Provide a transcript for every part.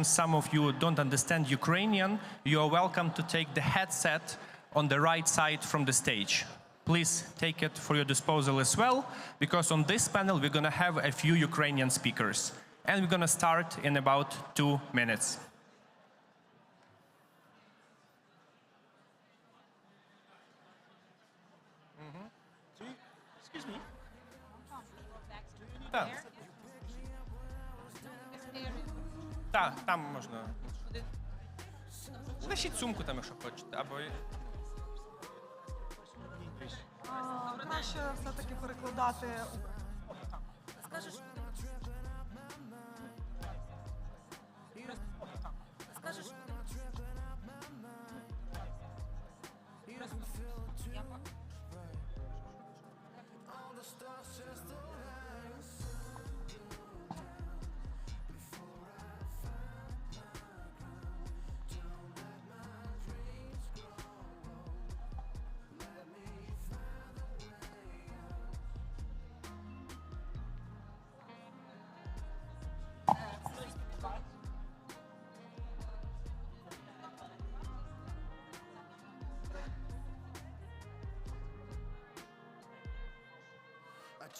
some of you don't understand Ukrainian, you are welcome to take the headset on the right side from the stage. Please take it for your disposal as well, because on this panel we're going to have a few Ukrainian speakers. And we're going to start in about 2 minutes. Excuse me. Так, там можна. Лишіть сумку там, якщо хочете, або... Краще все-таки перекладати. Скажеш. Скажеш.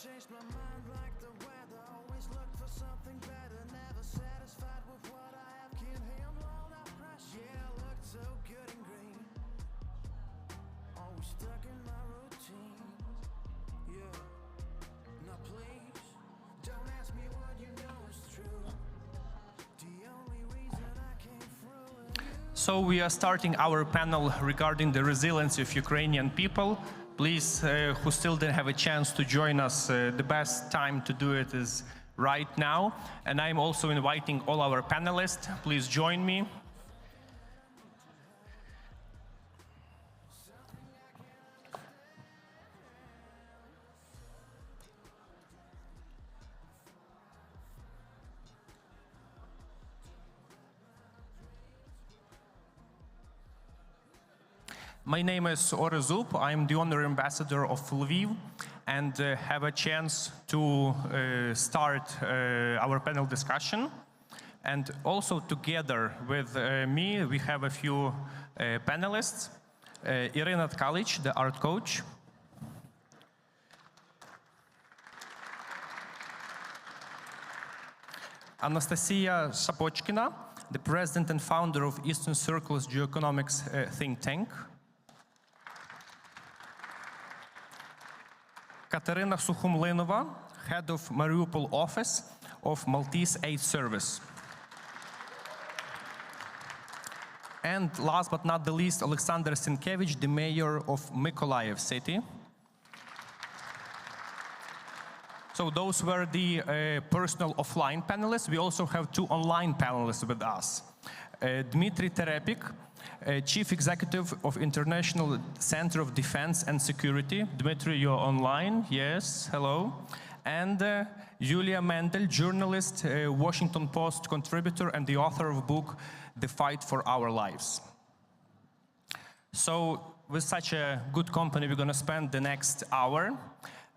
Changed my mind like the weather. Always look for something better. Never satisfied with what I have. Can't handle all that pressure. Yeah, I look so good and green. Always stuck in my routine. Yeah. Now please, don't ask me what you know is true. The only reason I came through. So we are starting our panel regarding the resilience of Ukrainian people. Please, who still didn't have a chance to join us, the best time to do it is right now. And I'm also inviting all our panelists. Please join me. My name is Ore Zup. I'm the Honorary Ambassador of Lviv and have a chance to start our panel discussion. And also together with me, we have a few panelists. Irina Tkalic, the art coach. Anastasia Shapochkina, the president and founder of Eastern Circle's geoeconomics think tank. Katerina Sukhumlinova, head of Mariupol office of Maltese Aid Service. And last but not the least, Alexander Sienkiewicz, the mayor of Mykolaiv city. So those were the personal offline panelists. We also have 2 online panelists with us. Dmitry Terepik, Chief Executive of International Center of Defense and Security. Dmitry, you're online. Yes, hello. And Yulia Mendel, journalist, Washington Post contributor, and the author of the book, The Fight for Our Lives. So with such a good company, we're going to spend the next hour.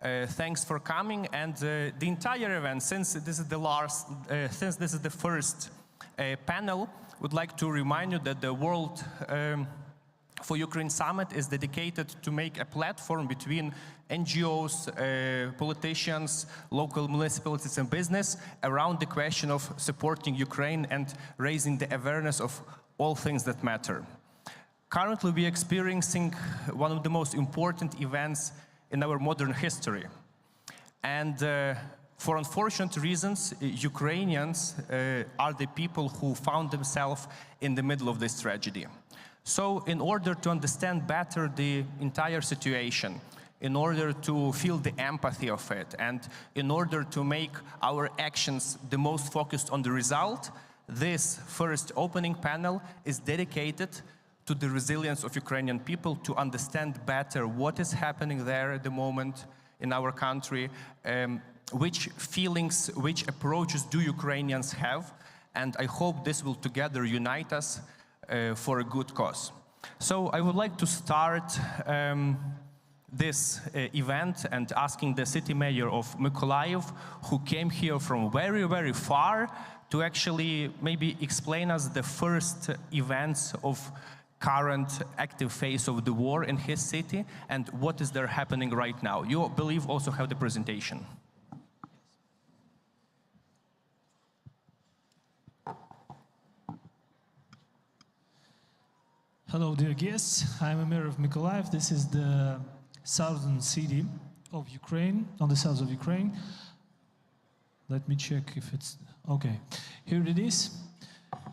Thanks for coming. And the entire event, since this is the first panel, would like to remind you that the Worldforukraine Summit is dedicated to make a platform between NGOs, politicians, local municipalities and business around the question of supporting Ukraine and raising the awareness of all things that matter. Currently, we are experiencing one of the most important events in our modern history. And for unfortunate reasons, Ukrainians are the people who found themselves in the middle of this tragedy. So in order to understand better the entire situation, in order to feel the empathy of it, and in order to make our actions the most focused on the result, this first opening panel is dedicated to the resilience of Ukrainian people, to understand better what is happening there at the moment in our country, which feelings, which approaches do Ukrainians have, and I hope this will together unite us for a good cause. So I would like to start this event and asking the city mayor of Mykolaiv, who came here from very, very far, to actually maybe explain us the first events of current active phase of the war in his city and what is there happening right now. You, I believe, also have the presentation. Hello, dear guests. I'm a mayor of Mykolaiv. This is the southern city of Ukraine, on the south of Ukraine. Let me check if it's... Okay, here it is.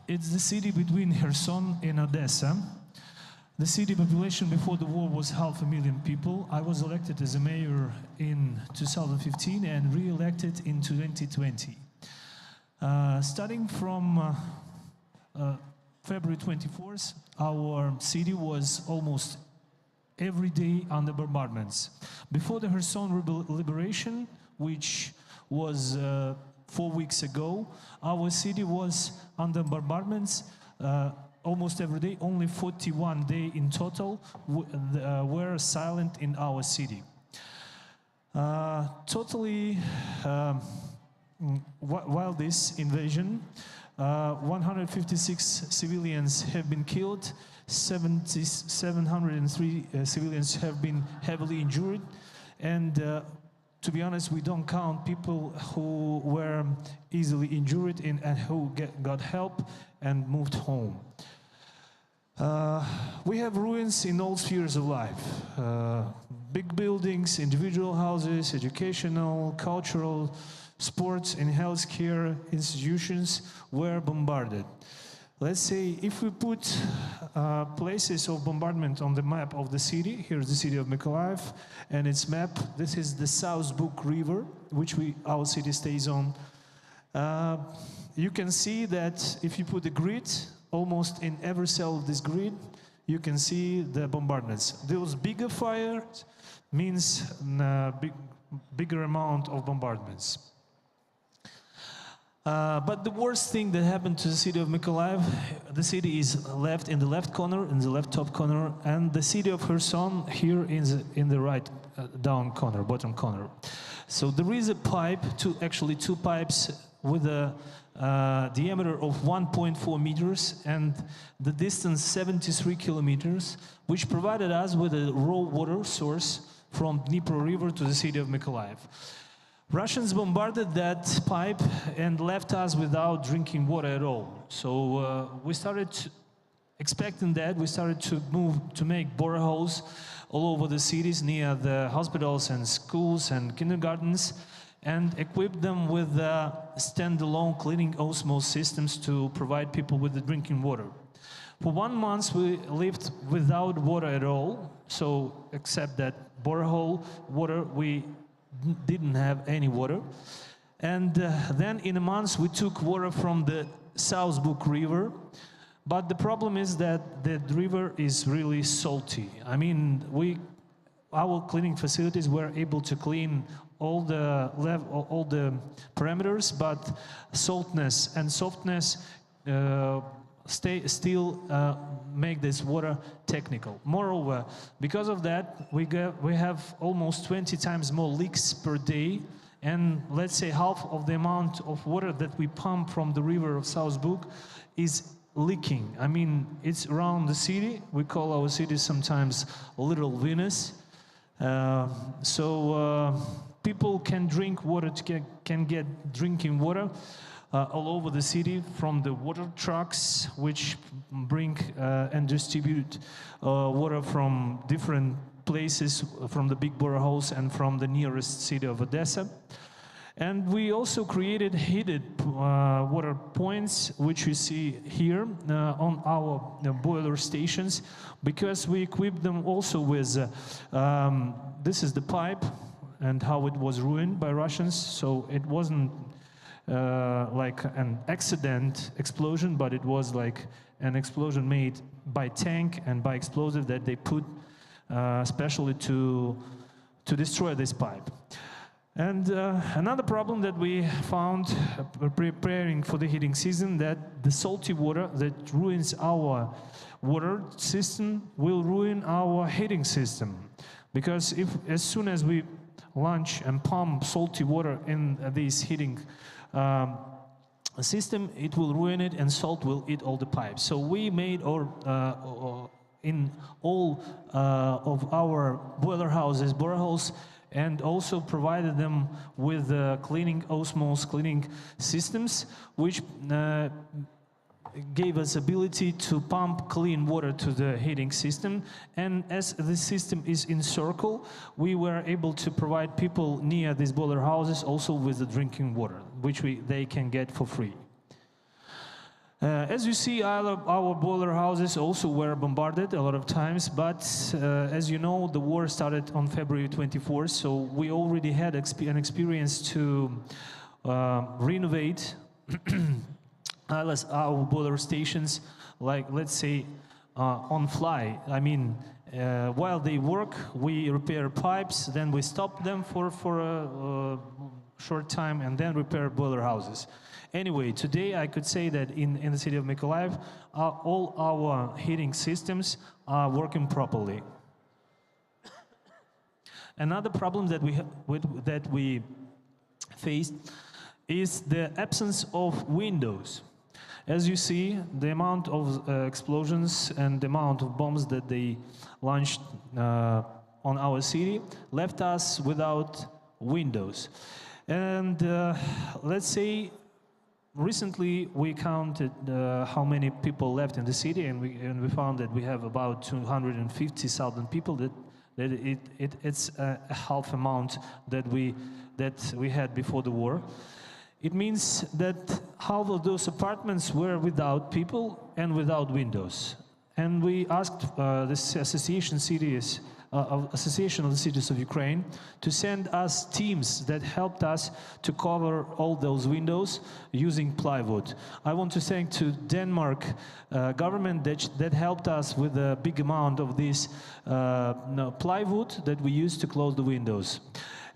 It's the city between Kherson and Odessa. The city population before the war was 500,000 people. I was elected as a mayor in 2015 and re-elected in 2020. Starting from February 24th, our city was almost every day under bombardments. Before the Kherson liberation, which was 4 weeks ago, our city was under bombardments almost every day. Only 41 days in total were silent in our city. While this invasion, 156 civilians have been killed, 703 civilians have been heavily injured, and to be honest, we don't count people who were easily injured and who got help and moved home. We have ruins in all spheres of life. Big buildings, individual houses, educational, cultural, sports and healthcare institutions were bombarded. Let's say if we put places of bombardment on the map of the city, here's the city of Mykolaiv and its map. This is the South Buk River, which our city stays on. You can see that if you put a grid, almost in every cell of this grid, you can see the bombardments. Those bigger fires means bigger amount of bombardments. But the worst thing that happened to the city of Mykolaiv, the city is left in the left corner, in the left top corner, and the city of Kherson here in the right down corner, bottom corner. So there is a pipe, actually two pipes with a diameter of 1.4 meters and the distance 73 kilometers, which provided us with a raw water source from Dnipro River to the city of Mykolaiv. Russians bombarded that pipe and left us without drinking water at all. So we started expecting that. We started to make boreholes all over the cities near the hospitals and schools and kindergartens, and equip them with standalone cleaning osmosis systems to provide people with the drinking water. For 1 month we lived without water at all, so except that borehole water, we didn't have any water. And then in a month we took water from the South Buk River, but the problem is that the river is really salty. I mean, our cleaning facilities were able to clean all the parameters, but saltness and softness still make this water technical. Moreover, because of that, we have almost 20 times more leaks per day, and let's say half of the amount of water that we pump from the river of South Buk is leaking. I mean, it's around the city. We call our city sometimes Little Venus. People can drink water, can get drinking water all over the city from the water trucks, which bring and distribute water from different places, from the big boreholes and from the nearest city of Odessa. And we also created heated water points, which you see here on our boiler stations, because we equipped them also with, this is the pipe and how it was ruined by Russians. So it wasn't like an accident explosion, but it was like an explosion made by tank and by explosive that they put especially to destroy this pipe. And another problem that we found preparing for the heating season, that the salty water that ruins our water system will ruin our heating system. Because if as soon as we launch and pump salty water in this heating system, it will ruin it and salt will eat all the pipes. So we made in all of our boiler houses boreholes, and also provided them with cleaning osmosis cleaning systems, which gave us ability to pump clean water to the heating system. And as the system is in circle, we were able to provide people near these boiler houses also with the drinking water, which they can get for free. As you see, our boiler houses also were bombarded a lot of times, but as you know, the war started on February 24th, so we already had an experience to renovate our boiler stations, like, let's say, on fly. I mean, while they work, we repair pipes, then we stop them for a short time, and then repair boiler houses. Anyway, today I could say that in the city of Mykolaiv, all our heating systems are working properly. Another problem that we faced is the absence of windows. As you see, the amount of explosions and the amount of bombs that they launched on our city left us without windows. And let's say, recently we counted how many people left in the city, and we found that we have about 250,000 people. It's a half amount that we had before the war. It means that half of those apartments were without people and without windows. And we asked this Association of the Cities of Ukraine to send us teams that helped us to cover all those windows using plywood. I want to thank to Denmark government that helped us with a big amount of this plywood that we used to close the windows.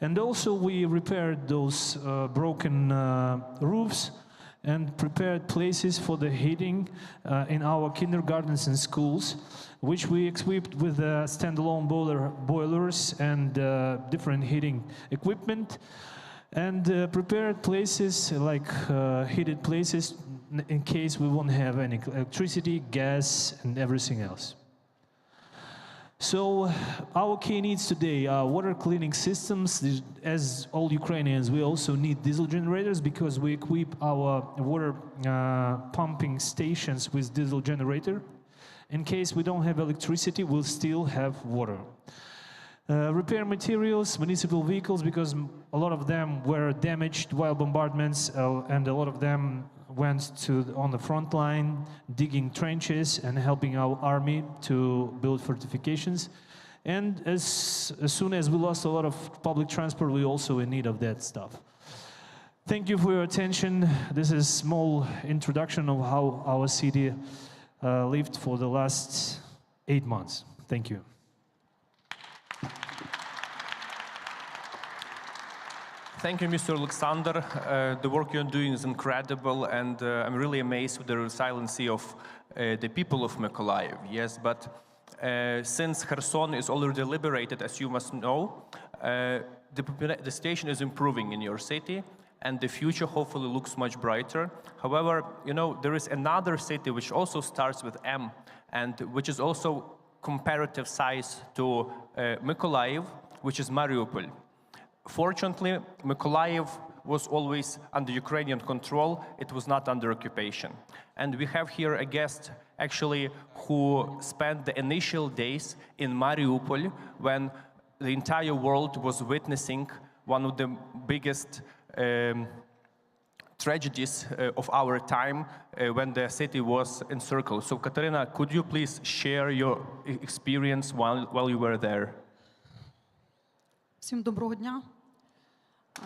And also we repaired those broken roofs and prepared places for the heating in our kindergartens and schools, which we equipped with standalone boilers and different heating equipment, and prepared places like heated places in case we won't have any electricity, gas, and everything else. So our key needs today are water cleaning systems. As all Ukrainians, we also need diesel generators because we equip our water pumping stations with diesel generator. In case we don't have electricity, we'll still have water. Repair materials, municipal vehicles, because a lot of them were damaged while bombardments, and a lot of them went on the front line, digging trenches and helping our army to build fortifications. And as soon as we lost a lot of public transport, we also in need of that stuff. Thank you for your attention. This is a small introduction of how our city lived for the last 8 months. Thank you. Thank you, Mr. Alexander. The work you're doing is incredible, and I'm really amazed with the resiliency of the people of Mykolaiv. Yes, but since Kherson is already liberated, as you must know, the situation is improving in your city, and the future hopefully looks much brighter. However, you know, there is another city which also starts with M, and which is also comparative size to Mykolaiv, which is Mariupol. Fortunately, Mykolaiv was always under Ukrainian control. It was not under occupation. And we have here a guest, actually, who spent the initial days in Mariupol when the entire world was witnessing one of the biggest tragedies of our time when the city was encircled. So, Katerina, could you please share your experience while you were there? Всім доброго дня.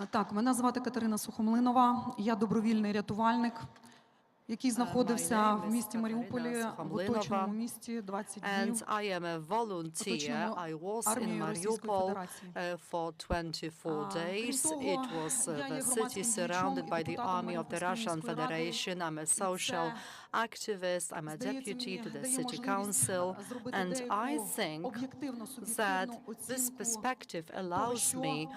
Так, мене звати Катерина Сухомлинова, я добровільний рятувальник, який знаходився в місті Маріуполі, в оточеному місті 20 днів, оточеному армією Російської Федерації. Крім того, я є громадським діячом і депутатом Маріупольської міської ради. activist, I'm a deputy to the city council, and I think that this perspective allows me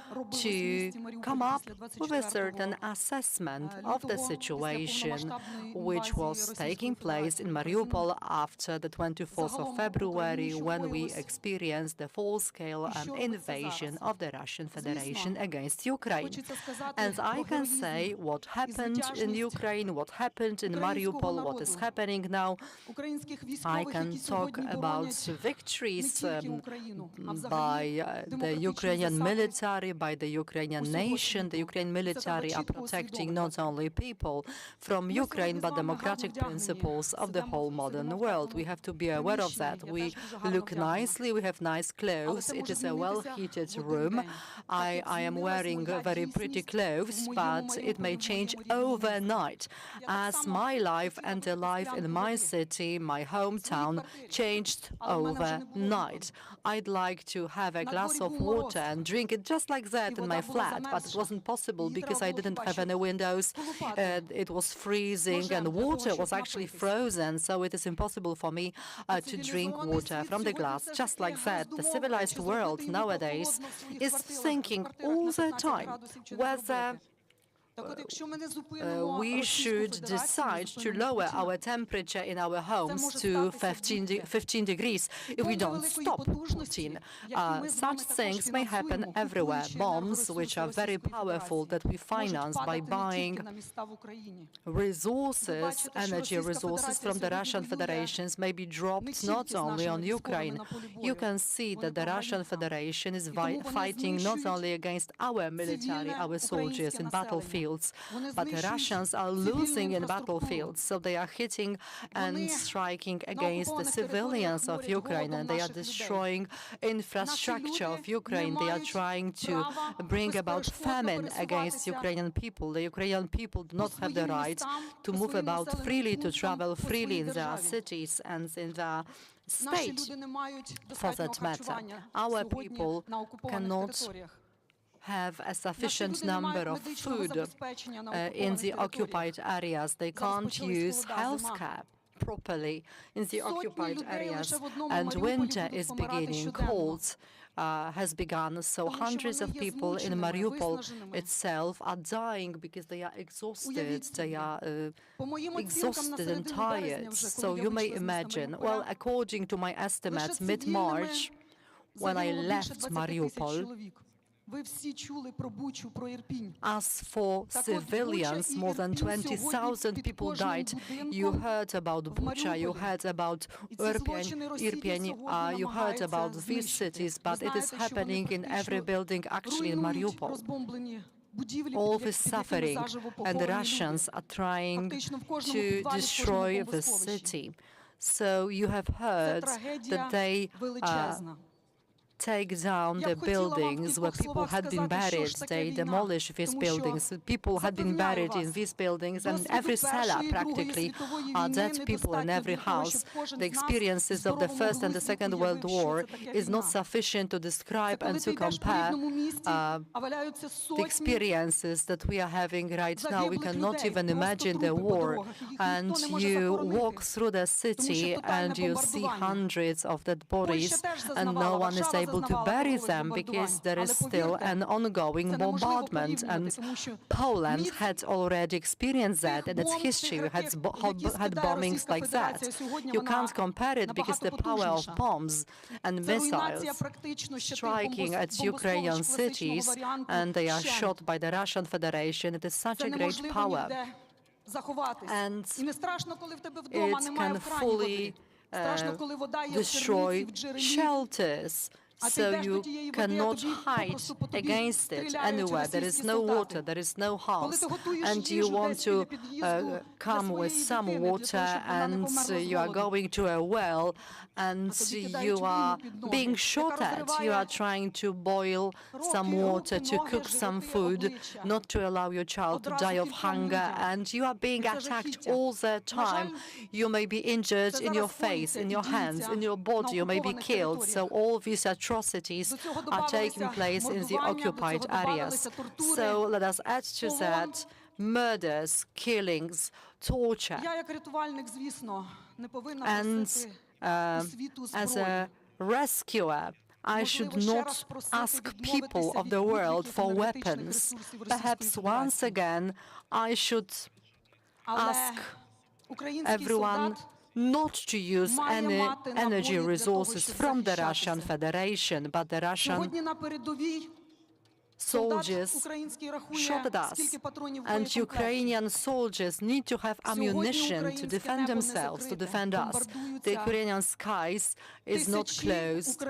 to come up with a certain assessment of the situation which was taking place in Mariupol after the 24th of February, when we experienced the full-scale invasion of the Russian Federation against Ukraine. And I can say what happened in Ukraine, what happened in Mariupol, what is happening now. I can talk about victories by the Ukrainian military, by the Ukrainian nation. The Ukrainian military are protecting not only people from Ukraine, but democratic principles of the whole modern world. We have to be aware of that. We look nicely, we have nice clothes, it is a well-heated room. I am wearing very pretty clothes, but it may change overnight, as my life and the life in my city, my hometown, changed overnight. I'd like to have a glass of water and drink it just like that in my flat, but it wasn't possible because I didn't have any windows. It was freezing and water was actually frozen, so it is impossible for me to drink water from the glass just like that. The civilized world nowadays is thinking all the time whether we should decide to lower our temperature in our homes to 15 degrees if we don't stop Putin. Such things may happen everywhere. Bombs, which are very powerful, that we finance by buying resources, energy resources from the Russian Federation, may be dropped not only on Ukraine. You can see that the Russian Federation is fighting not only against our military, our soldiers in battlefields, but the Russians are losing in battlefields, so they are hitting and striking against the civilians of Ukraine, and they are destroying infrastructure of Ukraine. They are trying to bring about famine against Ukrainian people. The Ukrainian people do not have the right to move about freely, to travel freely in their cities and in their state, for that matter. Our people cannot have a sufficient number of food in the occupied areas. They can't use healthcare properly in the occupied areas, and winter is beginning, cold has begun, so hundreds of people in Mariupol itself are dying because they are exhausted, and tired. So you may imagine, well, according to my estimates, mid-March, when I left Mariupol, as for civilians, more than 20,000 people died. You heard about Bucha, you heard about Irpin, you heard about these cities, but it is happening in every building, actually in Mariupol. All this suffering, and the Russians are trying to destroy the city. So you have heard that they take down the buildings where people had been buried. They demolish these buildings. People had been buried in these buildings, and every cellar practically are dead people in every house. The experiences of the First and the Second World War is not sufficient to describe and to compare the experiences that we are having right now. We cannot even imagine the war. And you walk through the city and you see hundreds of dead bodies, and no one is able to bury them because there is still an ongoing bombardment, and Poland had already experienced that in its history. We had bombings like that. You can't compare it because the power of bombs and missiles striking at Ukrainian cities, and they are shot by the Russian Federation. It is such a great power, and it can fully destroy shelters. So you cannot hide against it anywhere. There is no water, there is no house, and you want to come with some water, and you are going to a well, and you are being shot at. You are trying to boil some water, to cook some food, not to allow your child to die of hunger, and you are being attacked all the time. You may be injured in your face, in your hands, in your body, you may be killed. So all these atrocities are taking place in the occupied areas. So let us add to that murders, killings, torture. Я як рятувальник, звісно, не повинна And просити у світу as зброю. a rescuer, I should not ask people of the world for weapons. Perhaps once again, I should ask everyone not to use any energy resources from the Russian Federation, but the Russian Сьогодні на передовій soldiers український shot рахує, at us, скільки патронів and боєкомплектів. Ukrainian soldiers need to have ammunition to defend themselves, to defend us. The Ukrainian skies is not closed,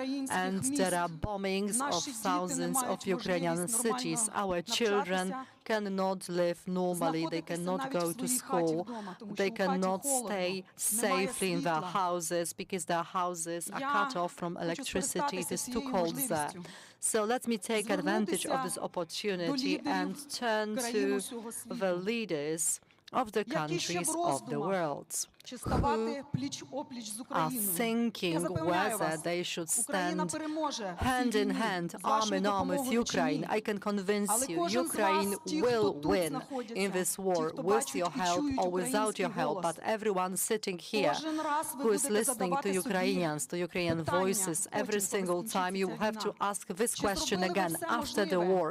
and there are bombings of thousands of Ukrainian cities. Our children cannot live normally, they cannot go to school, they cannot stay safely in their houses because their houses are cut off from electricity, it is too cold there. So let me take advantage of this opportunity and turn to the leaders of the countries of the world who are thinking whether they should stand hand in hand, arm in arm with Ukraine. I can convince you, Ukraine will win in this war with your help or without your help, but everyone sitting here who is listening to Ukrainians, to Ukrainian voices, every single time you have to ask this question again after the war,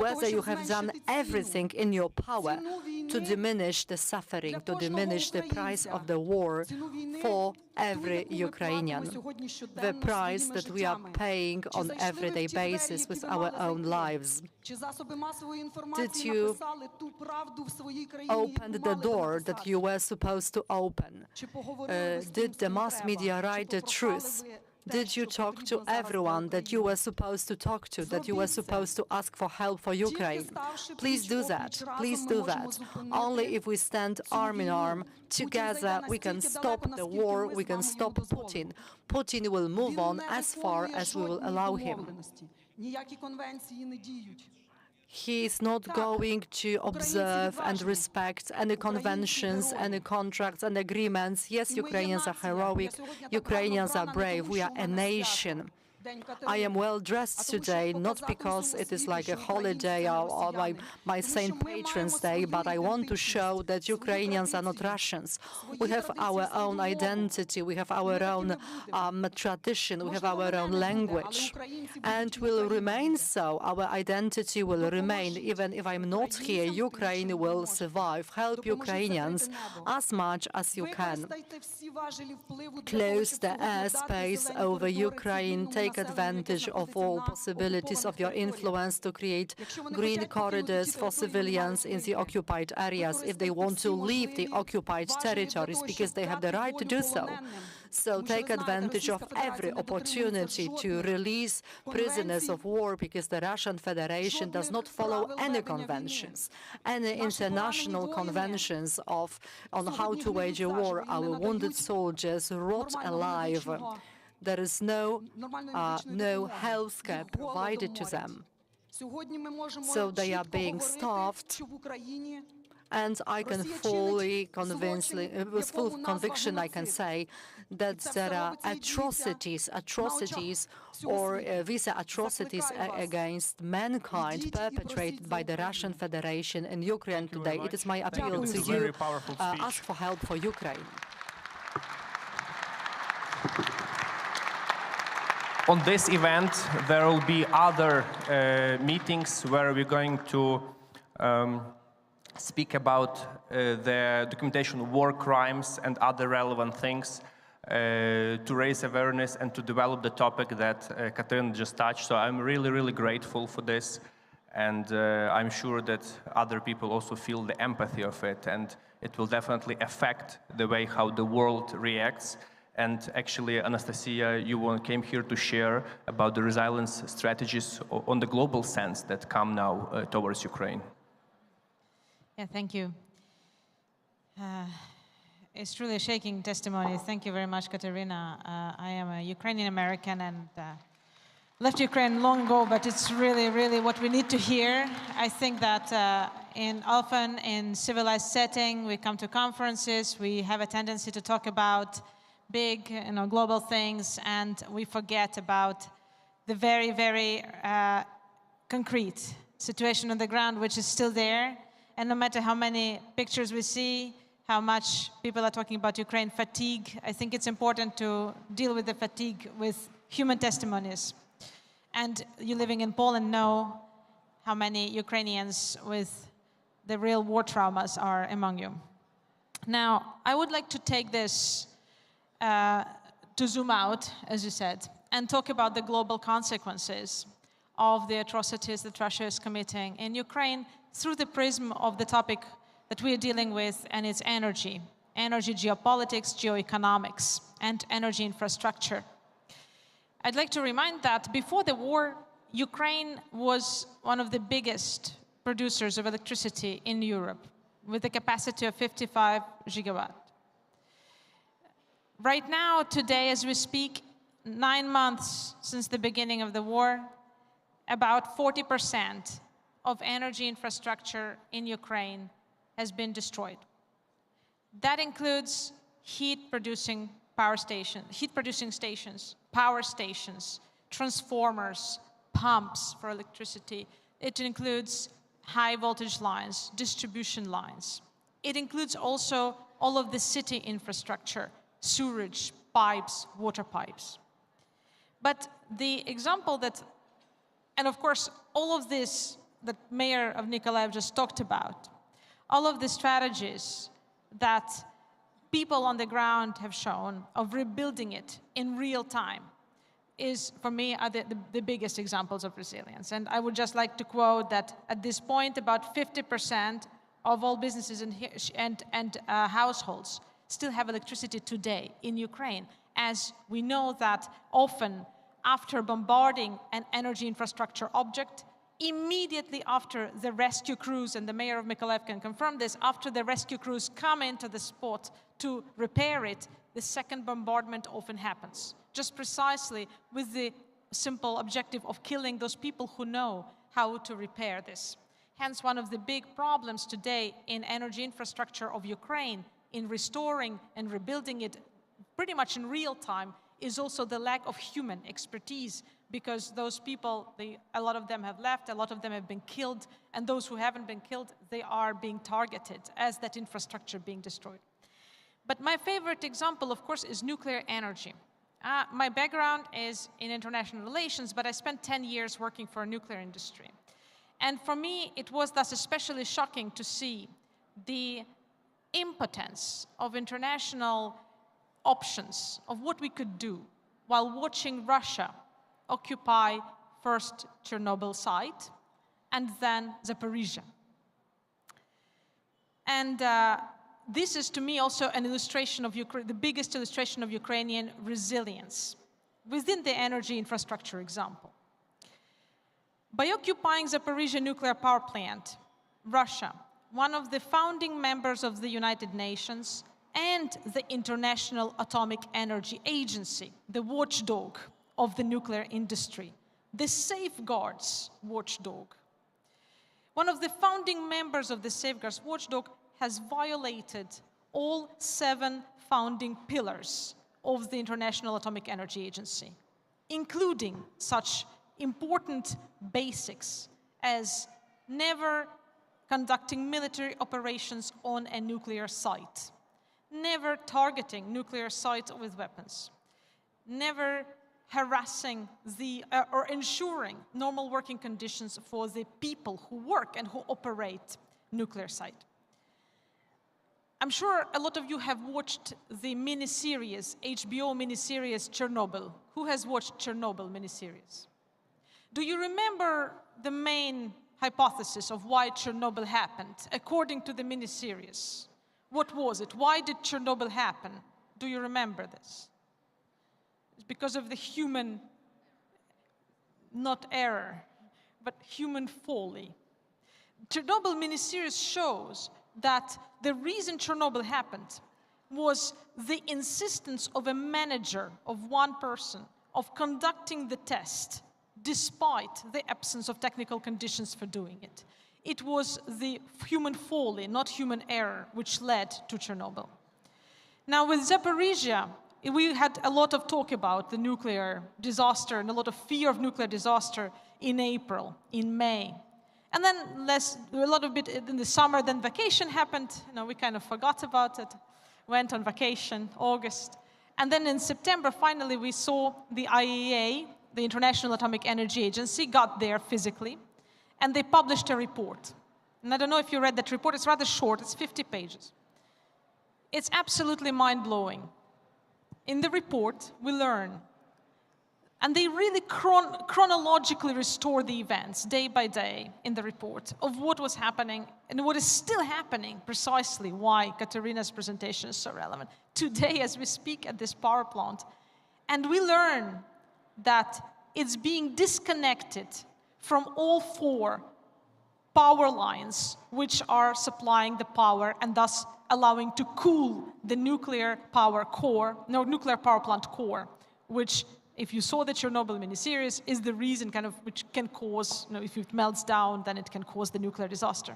whether you have done everything in your power to diminish the suffering, to diminish the price of the war for every Ukrainian, the price that we are paying on everyday basis with our own lives. Did you open the door that you were supposed to open? Did the mass media write the truth? Did you talk to everyone that you were supposed to talk to, that you were supposed to ask for help for Ukraine? Please do that. Please do that. Only if we stand arm in arm together, we can stop the war, we can stop Putin. Putin will move on as far as we will allow him. He is not going to observe and respect any conventions, any contracts and agreements. Yes, Ukrainians are heroic, Ukrainians are brave, we are a nation. I am well dressed today, not because it is like a holiday or my Saint Patron's Day, but I want to show that Ukrainians are not Russians. We have our own identity, we have our own tradition, we have our own language, and will remain so. Our identity will remain. Even if I'm not here, Ukraine will survive. Help Ukrainians as much as you can. Close the airspace over Ukraine, take advantage of all possibilities of your influence to create green corridors for civilians in the occupied areas if they want to leave the occupied territories, because they have the right to do so. So take advantage of every opportunity to release prisoners of war, because the Russian Federation does not follow any conventions, any international conventions on how to wage a war. Our wounded soldiers rot alive. There is no health care provided to them. So they are being starved. And I can with full conviction, I can say that there are atrocities, or these are atrocities against mankind perpetrated by the Russian Federation in Ukraine today. It is my appeal to you, ask for help for Ukraine. On this event, there will be other meetings where we're going to speak about the documentation of war crimes and other relevant things to raise awareness and to develop the topic that Katerina just touched. So I'm really, really grateful for this. And I'm sure that other people also feel the empathy of it. And it will definitely affect the way how the world reacts. And actually, Anastasia, you came here to share about the resilience strategies on the global sense that come now towards Ukraine. Yeah, thank you. It's truly a shaking testimony. Thank you very much, Katerina. I am a Ukrainian American and left Ukraine long ago, but it's really, really what we need to hear. I think that often in civilized setting, we come to conferences, we have a tendency to talk about big, global things, and we forget about the very, very concrete situation on the ground, which is still there. And no matter how many pictures we see, how much people are talking about Ukraine fatigue. I think it's important to deal with the fatigue with human testimonies. And you living in Poland know how many Ukrainians with the real war traumas are among you. Now, I would like to take this to zoom out, as you said, and talk about the global consequences of the atrocities that Russia is committing in Ukraine through the prism of the topic that we are dealing with, and it's energy geopolitics, geoeconomics, and energy infrastructure. I'd like to remind that before the war, Ukraine was one of the biggest producers of electricity in Europe, with a capacity of 55 gigawatt. Right now, today, as we speak, 9 months since the beginning of the war, about 40% of energy infrastructure in Ukraine has been destroyed. That includes heat-producing stations, power stations, transformers, pumps for electricity. It includes high-voltage lines, distribution lines. It includes also all of the city infrastructure, sewerage, pipes, water pipes. But the example that, and of course, all of this that Mayor of Nikolaev just talked about, all of the strategies that people on the ground have shown of rebuilding it in real time is, for me, are the biggest examples of resilience. And I would just like to quote that at this point, about 50% of all businesses and households still have electricity today in Ukraine, as we know that often after bombarding an energy infrastructure object, immediately after the rescue crews, and the mayor of Mykolaiv can confirm this, after the rescue crews come into the spot to repair it, the second bombardment often happens, just precisely with the simple objective of killing those people who know how to repair this. Hence, one of the big problems today in energy infrastructure of Ukraine, in restoring and rebuilding it pretty much in real time, is also the lack of human expertise, because those people, a lot of them have left, a lot of them have been killed, and those who haven't been killed, they are being targeted as that infrastructure being destroyed. But my favorite example, of course, is nuclear energy. My background is in international relations, but I spent 10 years working for a nuclear industry. And for me, it was thus especially shocking to see the impotence of international options of what we could do while watching Russia occupy first Chernobyl site and then Zaporizhzhia. And this is, to me, also an illustration of the biggest illustration of Ukrainian resilience within the energy infrastructure example. By occupying Zaporizhzhia nuclear power plant, Russia, one of the founding members of the United Nations and the International Atomic Energy Agency, the watchdog of the nuclear industry, the safeguards watchdog. One of the founding members of the safeguards watchdog has violated all 7 founding pillars of the International Atomic Energy Agency, including such important basics as never conducting military operations on a nuclear site, never targeting nuclear sites with weapons, never harassing or ensuring normal working conditions for the people who work and who operate nuclear site. I'm sure a lot of you have watched the miniseries, HBO miniseries Chernobyl. Who has watched Chernobyl miniseries? Do you remember the main hypothesis of why Chernobyl happened, according to the miniseries? What was it? Why did Chernobyl happen? Do you remember this? It's because of the human, not error, but human folly. Chernobyl miniseries shows that the reason Chernobyl happened was the insistence of a manager, of one person, of conducting the test despite the absence of technical conditions for doing it. It was the human folly, not human error, which led to Chernobyl. Now, with Zaporizhzhia, we had a lot of talk about the nuclear disaster and a lot of fear of nuclear disaster in April, in May. And then a little bit in the summer, then vacation happened. We kind of forgot about it, went on vacation, August. And then in September, finally, we saw the IAEA, the International Atomic Energy Agency, got there physically, and they published a report. And I don't know if you read that report. It's rather short. It's 50 pages. It's absolutely mind-blowing. In the report, we learn, and they really chronologically restore the events day by day in the report of what was happening and what is still happening, precisely why Katerina's presentation is so relevant today as we speak at this power plant. And we learn that it's being disconnected from all 4 power lines which are supplying the power and thus allowing to cool the nuclear power plant core, which, if you saw the Chernobyl miniseries, is the reason which can cause, if it melts down, then it can cause the nuclear disaster.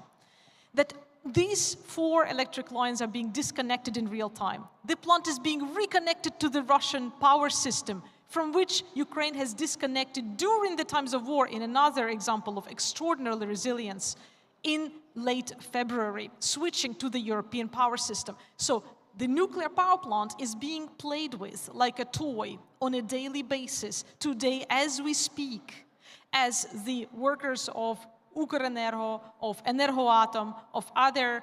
That these 4 electric lines are being disconnected in real time. The plant is being reconnected to the Russian power system, from which Ukraine has disconnected during the times of war, in another example of extraordinary resilience, in late February, switching to the European power system. So the nuclear power plant is being played with like a toy on a daily basis today as we speak, as the workers of Ukrenergo, of Energoatom, of other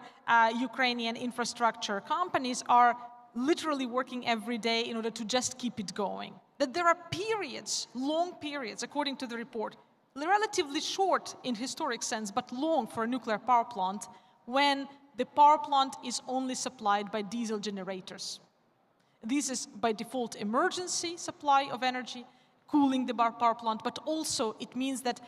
Ukrainian infrastructure companies are literally working every day in order to just keep it going. That there are periods, long periods, according to the report, relatively short in historic sense, but long for a nuclear power plant, when the power plant is only supplied by diesel generators. This is by default emergency supply of energy, cooling the power plant, but also it means that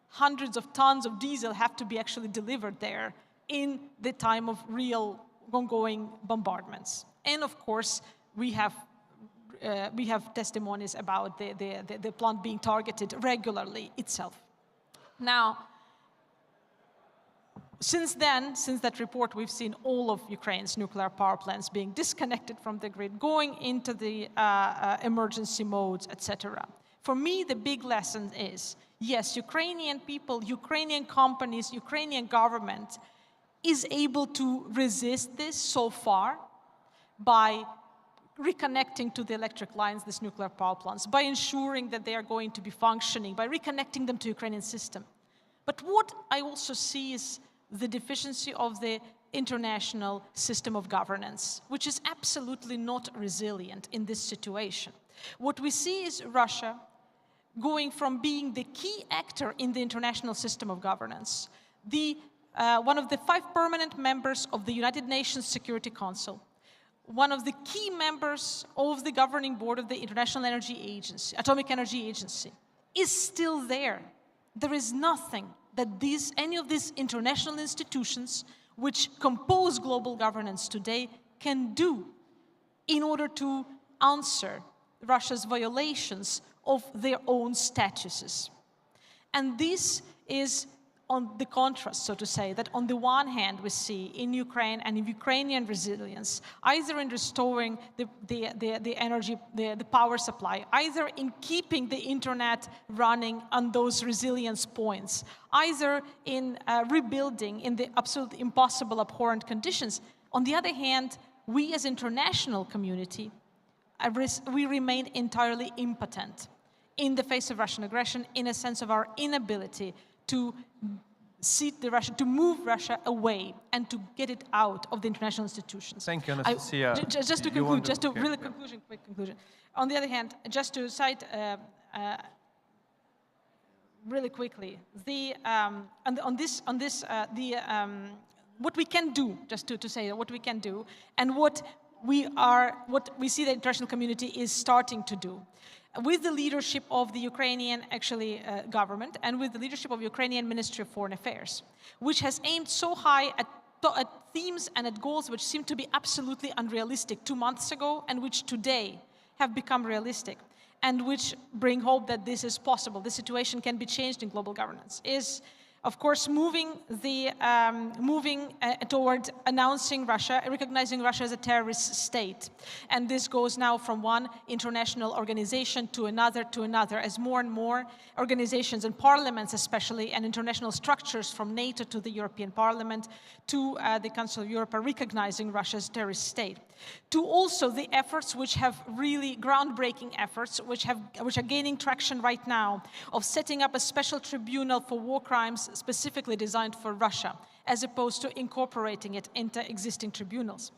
hundreds of tons of diesel have to be actually delivered there in the time of real ongoing bombardments. And of course, we have testimonies about the plant being targeted regularly itself. Now, since that report, we've seen all of Ukraine's nuclear power plants being disconnected from the grid, going into the emergency modes, etc. For me, the big lesson is, yes, Ukrainian people, Ukrainian companies, Ukrainian government is able to resist this so far by reconnecting to the electric lines, these nuclear power plants, by ensuring that they are going to be functioning, by reconnecting them to Ukrainian system. But what I also see is the deficiency of the international system of governance, which is absolutely not resilient in this situation. What we see is Russia going from being the key actor in the international system of governance, one of the 5 permanent members of the United Nations Security Council, one of the key members of the governing board of the International Atomic Energy Agency, is still there. There is nothing that any of these international institutions which compose global governance today can do in order to answer Russia's violations of their own statuses. And this is on the contrast, so to say, that on the one hand we see in Ukraine and in Ukrainian resilience, either in restoring the energy, the power supply, either in keeping the internet running on those resilience points, either in rebuilding in the absolutely impossible, abhorrent conditions. On the other hand, we as international community, we remain entirely impotent in the face of Russian aggression, in a sense of our inability to to move Russia away and to get it out of the international institutions. Thank you, Anastasia. Just to conclude, quick conclusion. On the other hand, just to cite really quickly, what we can do, just to say what we can do, and what we see the international community is starting to do, with the leadership of the Ukrainian government and with the leadership of Ukrainian Ministry of Foreign Affairs, which has aimed so high at themes and at goals which seemed to be absolutely unrealistic 2 months ago and which today have become realistic and which bring hope that this is possible, the situation can be changed in global governance, is of course, moving toward announcing Russia, recognizing Russia as a terrorist state. And this goes now from one international organization to another, as more and more organizations and parliaments especially, and international structures from NATO to the European Parliament to the Council of Europe are recognizing Russia as a terrorist state. To also the efforts which have really groundbreaking efforts, which are gaining traction right now, of setting up a special tribunal for war crimes specifically designed for Russia, as opposed to incorporating it into existing tribunals.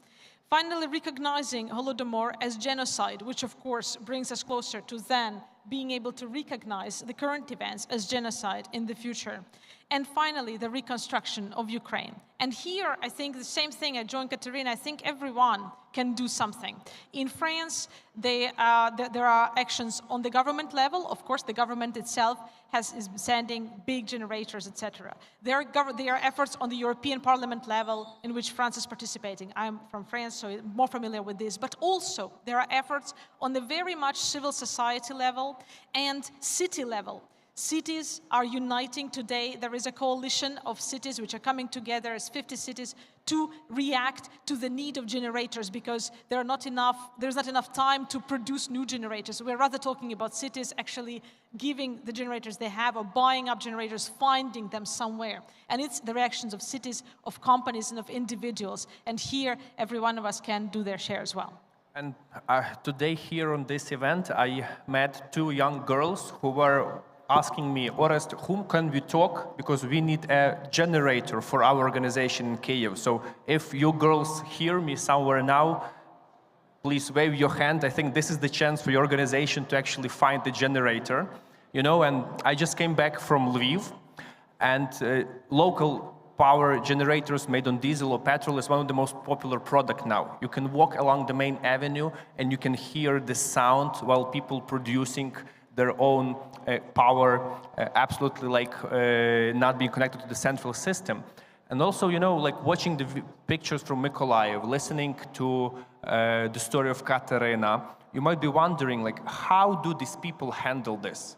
Finally, recognizing Holodomor as genocide, which of course brings us closer to then being able to recognize the current events as genocide in the future. And finally, the reconstruction of Ukraine. And here, I think the same thing, I join Katerina, I think everyone can do something. In France, there are actions on the government level. Of course, the government itself is sending big generators, etc. There are efforts on the European Parliament level in which France is participating. I'm from France, so I'm more familiar with this. But also, there are efforts on the very much civil society level and city level. Cities are uniting today. There is a coalition of cities which are coming together as 50 cities to react to the need of generators, because there's not enough time to produce new generators. We're rather talking about cities actually giving the generators they have or buying up generators, finding them somewhere. And it's the reactions of cities, of companies, and of individuals. And here, every one of us can do their share as well. And today here on this event, I met two young girls who were asking me, Orest, whom can we talk? Because we need a generator for our organization in Kyiv. So if you girls hear me somewhere now, please wave your hand. I think this is the chance for your organization to actually find the generator. You know, and I just came back from Lviv, and local power generators made on diesel or petrol is one of the most popular products now. You can walk along the main avenue and you can hear the sound while people producing their own power, absolutely like not being connected to the central system. And also, you know, like watching the pictures from Mykolaiv, listening to the story of Katerina, you might be wondering, like, how do these people handle this?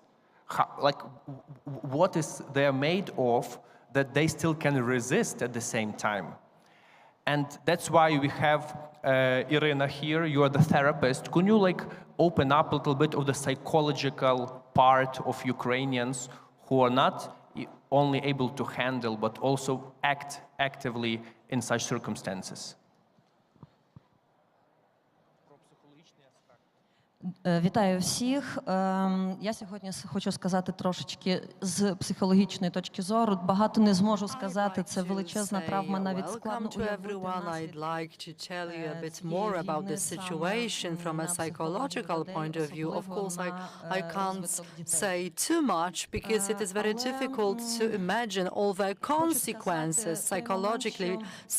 What is they're made of that they still can resist at the same time? And that's why we have Irina here. You are the therapist. Can you like open up a little bit of the psychological part of Ukrainians who are not only able to handle, but also act actively in such circumstances? Вітаю всіх. Я сьогодні хочу сказати трошечки з психологічної точки зору. Багато не зможу сказати, це величезна травма, навіть складно уявити I'd like to tell you a bit more about the situation from a psychological point of view. Of course, I can't say too much because it is very difficult to imagine all the consequences, psychologically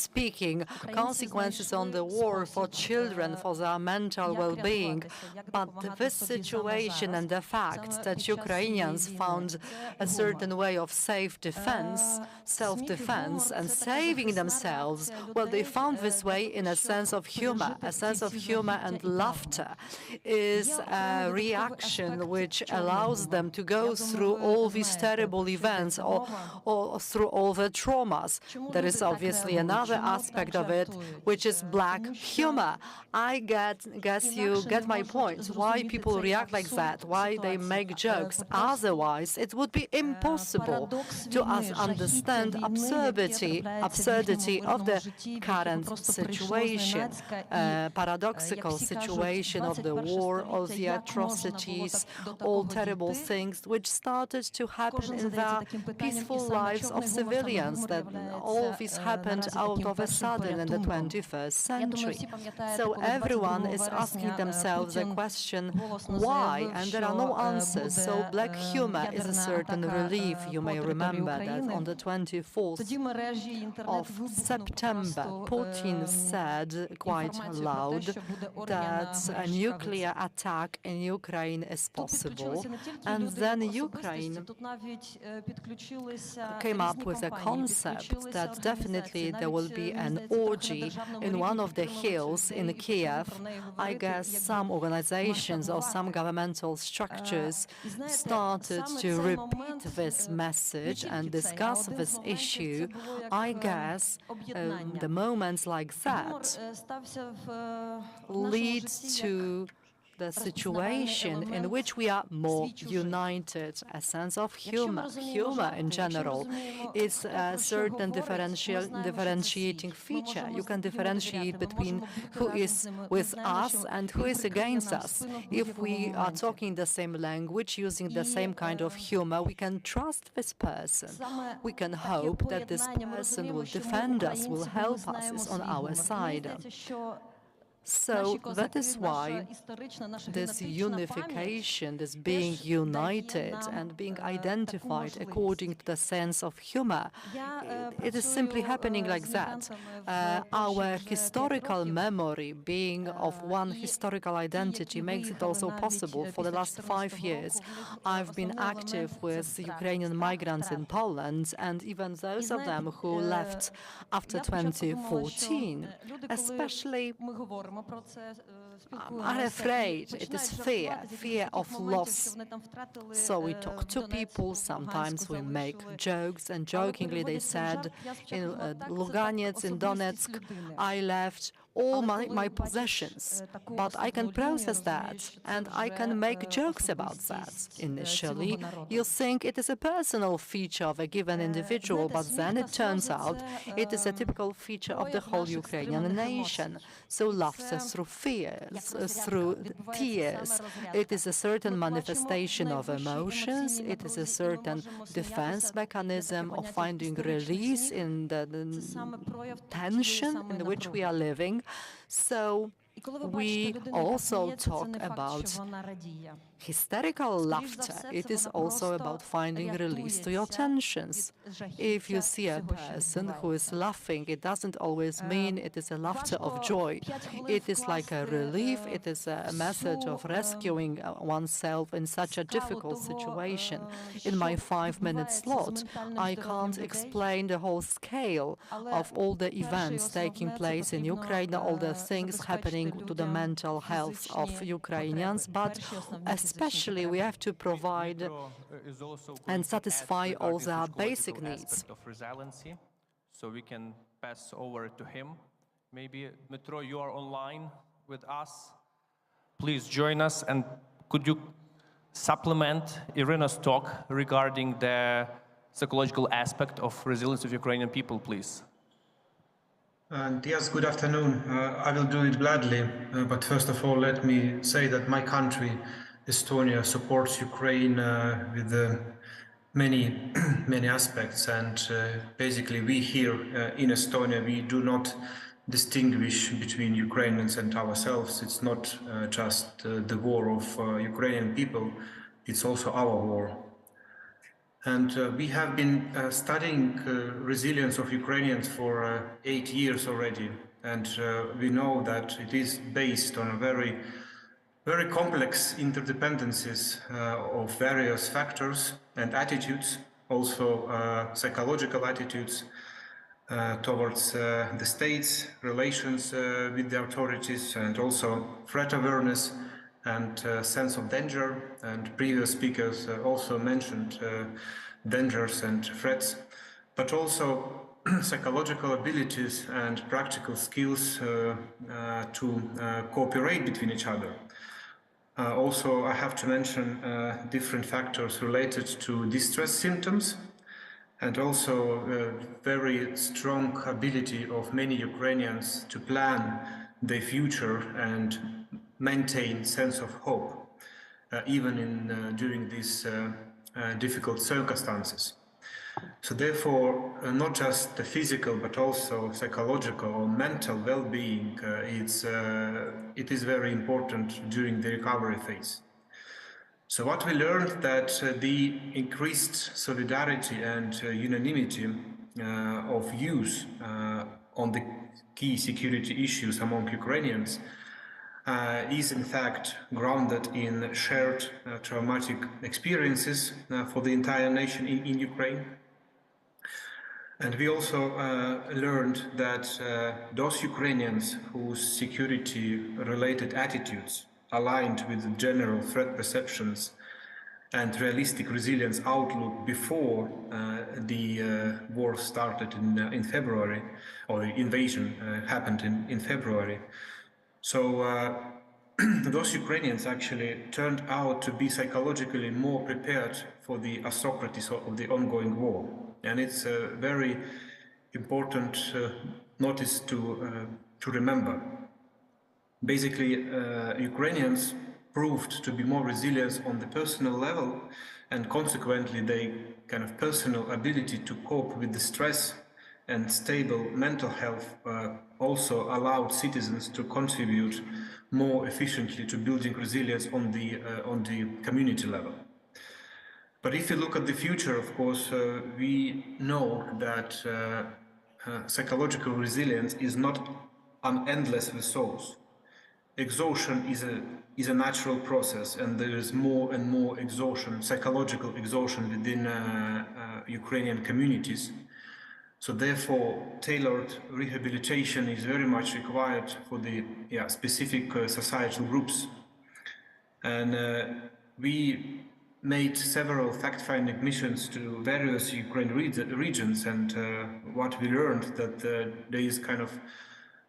speaking, consequences on the war for children, for their mental well-being. But this situation and the fact that Ukrainians found a certain way of self-defense and saving themselves, well, they found this way in a sense of humor. A sense of humor and laughter is a reaction which allows them to go through all these terrible events or through all the traumas. There is obviously another aspect of it, which is black humor. I guess you get my point. Why people react like that, why they make jokes. Otherwise, it would be impossible to understand absurdity of the current situation, paradoxical situation of the war, of the atrocities, all terrible things which started to happen in the peaceful lives of civilians, that all this happened out of a sudden in the 21st century. So everyone is asking themselves the question, why? And there are no answers. So black humor is a certain relief. You may remember that on the 24th of September, Putin said quite loud that a nuclear attack in Ukraine is possible. And then Ukraine came up with a concept that definitely there will be an orgy in one of the hills in Kiev. I guess some organizations organizations or some governmental structures started to repeat this message and discuss this issue, I guess the moments like that leads to the situation in which we are more united, a sense of humor. Humor in general is a certain differentiating feature. You can differentiate between who is with us and who is against us. If we are talking the same language, using the same kind of humor, we can trust this person. We can hope that this person will defend us, will help us, is on our side. So that is why this unification, this being united and being identified according to the sense of humor, it is simply happening like that. Our historical memory, being of one historical identity, makes it also possible. For the last 5 years, I've been active with Ukrainian migrants in Poland, and even those of them who left after 2014, especially are afraid. It is fear of loss. So we talk to people, sometimes we make jokes, and jokingly they said, in Luganets, in Donetsk, I left all my possessions, but I can process that and I can make jokes about that. Initially, you think it is a personal feature of a given individual, but then it turns out it is a typical feature of the whole Ukrainian nation. So laughter through fears, through tears, it is a certain manifestation of emotions, it is a certain defense mechanism of finding release in the tension in which we are living. So we also talk about hysterical laughter. It is also about finding release to your tensions. If you see a person who is laughing, it doesn't always mean it is a laughter of joy. It is like a relief, it is a message of rescuing oneself in such a difficult situation. In my 5-minute slot, I can't explain the whole scale of all the events taking place in Ukraine, all the things happening to the mental health of Ukrainians, but especially we have to provide and satisfy all their basic needs. Of resiliency, so we can pass over to him. Maybe, Metro, you are online with us. Please join us, and could you supplement Irina's talk regarding the psychological aspect of resilience of Ukrainian people, please? Yes, good afternoon. I will do it gladly, but first of all, let me say that my country, Estonia, supports Ukraine with many aspects, and basically we here in Estonia, we do not distinguish between Ukrainians and ourselves. It's not just the war of Ukrainian people, it's also our war. And we have been studying resilience of Ukrainians for 8 years already, and we know that it is based on a very complex interdependencies of various factors and attitudes, also psychological attitudes towards the states, relations with the authorities, and also threat awareness and sense of danger. And previous speakers also mentioned dangers and threats, but also psychological abilities and practical skills to cooperate between each other. Also, I have to mention different factors related to distress symptoms, and also very strong ability of many Ukrainians to plan their future and maintain sense of hope, even during these difficult circumstances. So therefore, not just the physical, but also psychological or mental well-being, it is very important during the recovery phase. So what we learned that the increased solidarity and unanimity of views on the key security issues among Ukrainians is in fact grounded in shared traumatic experiences for the entire nation in Ukraine. And we also learned that those Ukrainians whose security-related attitudes aligned with the general threat perceptions and realistic resilience outlook before the war started in February, or the invasion happened in February. So those Ukrainians actually turned out to be psychologically more prepared for the autocracy of the ongoing war. And it's a very important notice to remember. Basically, Ukrainians proved to be more resilient on the personal level, and consequently their kind of personal ability to cope with the stress and stable mental health also allowed citizens to contribute more efficiently to building resilience on the community level. But if you look at the future, of course, we know that psychological resilience is not an endless resource. Exhaustion is a natural process, and there is more and more exhaustion, psychological exhaustion within Ukrainian communities. So therefore, tailored rehabilitation is very much required for the specific societal groups. And we made several fact-finding missions to various Ukraine regions, and what we learned that there is kind of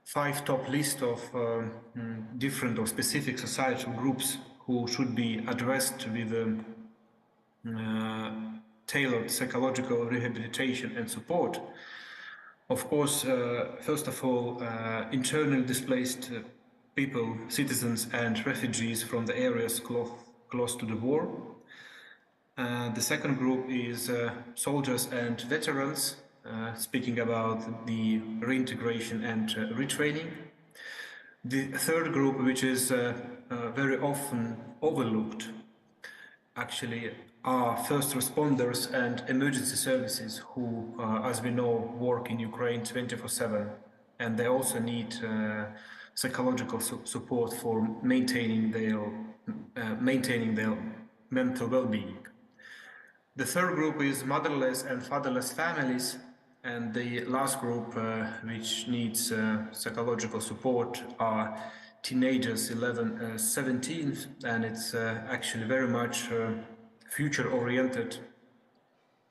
5 top list of different or specific societal groups who should be addressed with tailored psychological rehabilitation and support. Of course, first of all, internally displaced people, citizens and refugees from the areas close to the war. The second group is soldiers and veterans, speaking about the reintegration and retraining. The third group, which is very often overlooked, actually, are first responders and emergency services who, as we know, work in Ukraine 24/7, and they also need psychological support for maintaining their mental well-being. The third group is motherless and fatherless families, and the last group which needs psychological support are teenagers 11-17, and it's actually very much future-oriented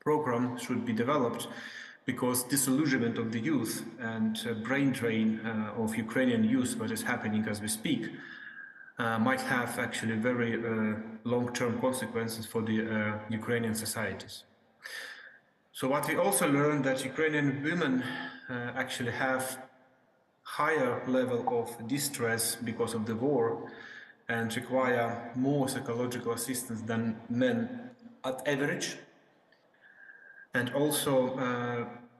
program should be developed, because disillusionment of the youth and brain drain of Ukrainian youth, what is happening as we speak, might have actually very long-term consequences for the Ukrainian societies. So what we also learned that Ukrainian women actually have higher level of distress because of the war and require more psychological assistance than men at average. And also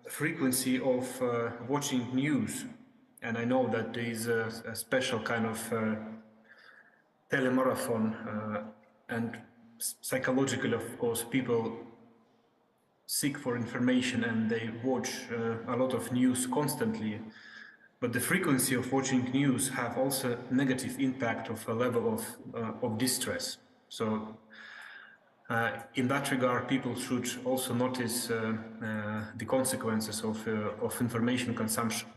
frequency of watching news. And I know that there is a special kind of telemarathon, and psychologically, of course, people seek for information and they watch a lot of news constantly. But the frequency of watching news have also negative impact of a level of distress. So in that regard, people should also notice the consequences of information consumption.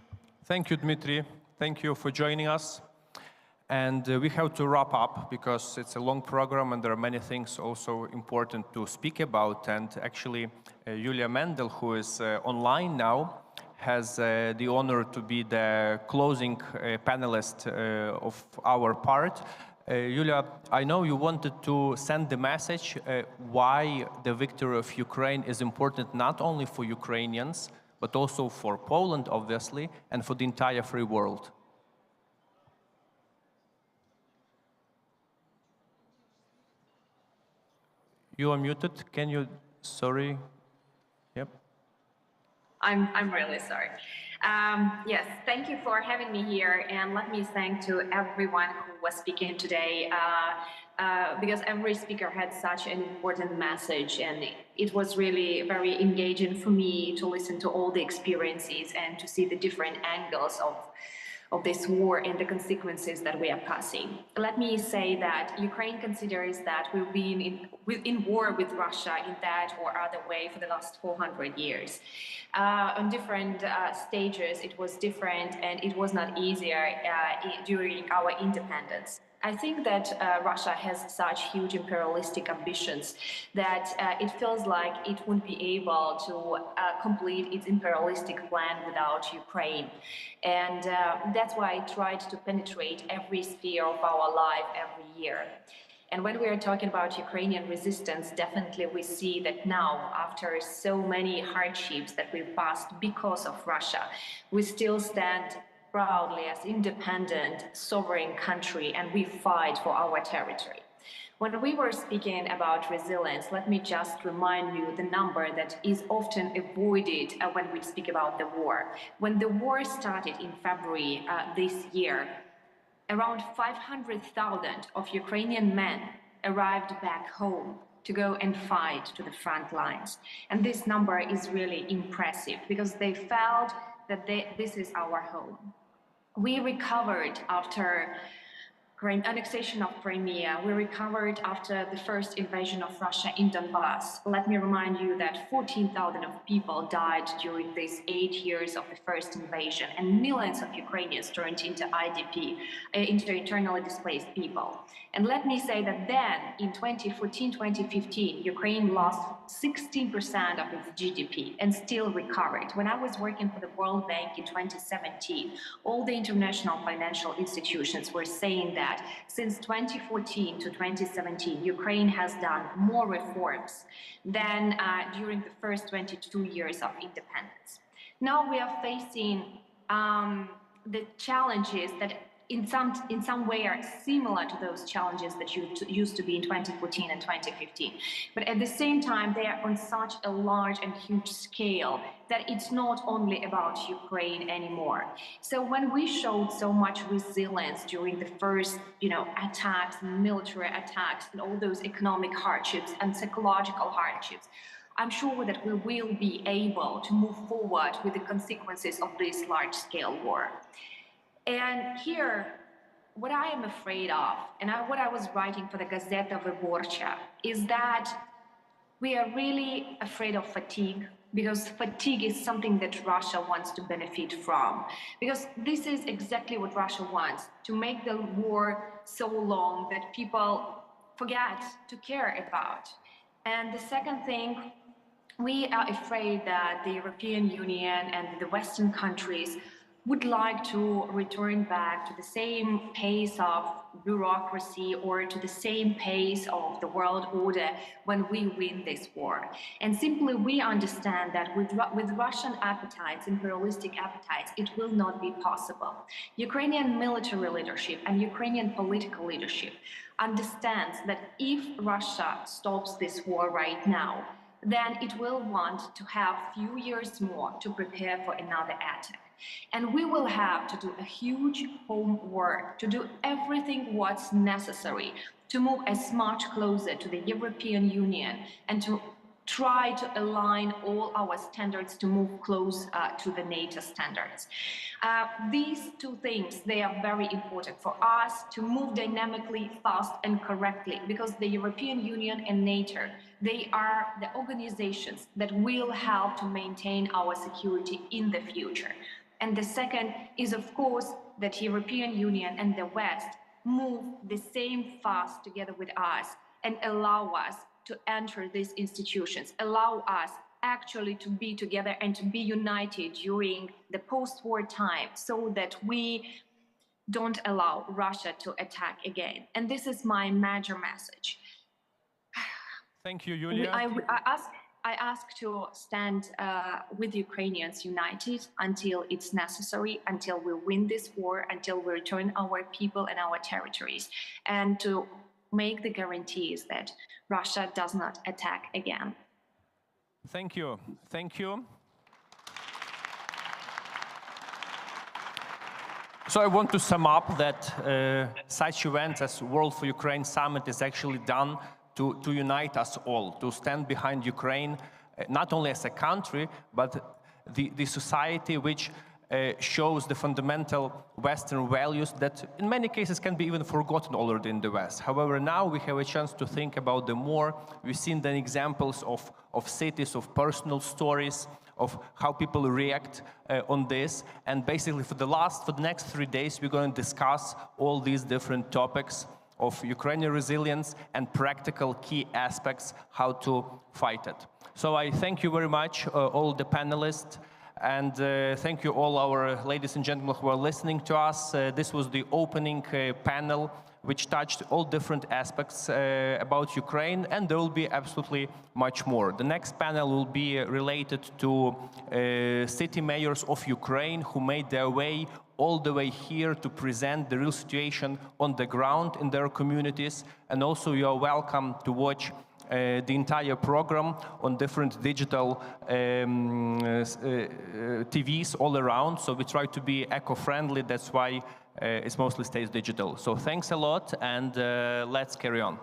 Thank you, Dmitry. Thank you for joining us. And we have to wrap up because it's a long program and there are many things also important to speak about. And actually, Julia Mendel, who is online now, has the honor to be the closing panelist of our part. Julia, I know you wanted to send the message why the victory of Ukraine is important not only for Ukrainians, but also for Poland, obviously, and for the entire free world. You are muted. Can you, sorry. Yep. I'm really sorry. Yes, thank you for having me here, and let me thank to everyone who was speaking today, because every speaker had such an important message, and it was really very engaging for me to listen to all the experiences and to see the different angles of this war and the consequences that we are passing. Let me say that Ukraine considers that we've been in war with Russia in that or other way for the last 400 years. On different stages, it was different and it was not easier during our independence. I think that Russia has such huge imperialistic ambitions that it feels like it wouldn't be able to complete its imperialistic plan without Ukraine. And that's why I tried to penetrate every sphere of our life every year. And when we are talking about Ukrainian resistance, definitely we see that now, after so many hardships that we've passed because of Russia, we still stand proudly as independent, sovereign country, and we fight for our territory. When we were speaking about resilience, let me just remind you the number that is often avoided when we speak about the war. When the war started in February this year, around 500,000 of Ukrainian men arrived back home to go and fight to the front lines. And this number is really impressive because they felt that this is our home. We recovered after annexation of Crimea. We recovered after the first invasion of Russia in Donbass. Let me remind you that 14,000 of people died during these 8 years of the first invasion, and millions of Ukrainians turned into IDP, into internally displaced people. And let me say that then, in 2014-2015, Ukraine lost 16% of its GDP and still recovered. When I was working for the World Bank in 2017, all the international financial institutions were saying that since 2014 to 2017, Ukraine has done more reforms than during the first 22 years of independence. Now we are facing the challenges that in some way are similar to those challenges that used to be in 2014 and 2015. But at the same time, they are on such a large and huge scale that it's not only about Ukraine anymore. So when we showed so much resilience during the first, attacks, military attacks, and all those economic hardships and psychological hardships, I'm sure that we will be able to move forward with the consequences of this large-scale war. And here, what I am afraid of, and what I was writing for the Gazeta Wyborcza, is that we are really afraid of fatigue, because fatigue is something that Russia wants to benefit from. Because this is exactly what Russia wants, to make the war so long that people forget to care about. And the second thing, we are afraid that the European Union and the Western countries would like to return back to the same pace of bureaucracy or to the same pace of the world order when we win this war. And simply we understand that with Russian appetites, imperialistic appetites, it will not be possible. Ukrainian military leadership and Ukrainian political leadership understands that if Russia stops this war right now, then it will want to have few years more to prepare for another attack. And we will have to do a huge homework, to do everything what's necessary to move as much closer to the European Union and to try to align all our standards to move close to the NATO standards. These two things, they are very important for us to move dynamically, fast and correctly, because the European Union and NATO, they are the organizations that will help to maintain our security in the future. And the second is, of course, that European Union and the West move the same fast together with us and allow us to enter these institutions, allow us actually to be together and to be united during the post-war time so that we don't allow Russia to attack again. And this is my major message. Thank you, Yulia. I ask to stand with Ukrainians united until it's necessary, until we win this war, until we return our people and our territories, and to make the guarantees that Russia does not attack again. Thank you. Thank you. So I want to sum up that such events as World4Ukraine Summit is actually done to unite us all, to stand behind Ukraine, not only as a country, but the society which shows the fundamental Western values that in many cases can be even forgotten already in the West. However, now we have a chance to think about them more. We've seen the examples of cities, of personal stories, of how people react on this. And basically for the next 3 days, we're going to discuss all these different topics of Ukrainian resilience and practical key aspects how to fight it. So I thank you very much, all the panelists, and thank you all our ladies and gentlemen who are listening to us. This was the opening panel, which touched all different aspects about Ukraine, and there will be absolutely much more. The next panel will be related to city mayors of Ukraine who made their way all the way here to present the real situation on the ground in their communities. And also you are welcome to watch the entire program on different digital TVs all around. So we try to be eco-friendly, that's why it mostly stays digital. So thanks a lot, and let's carry on.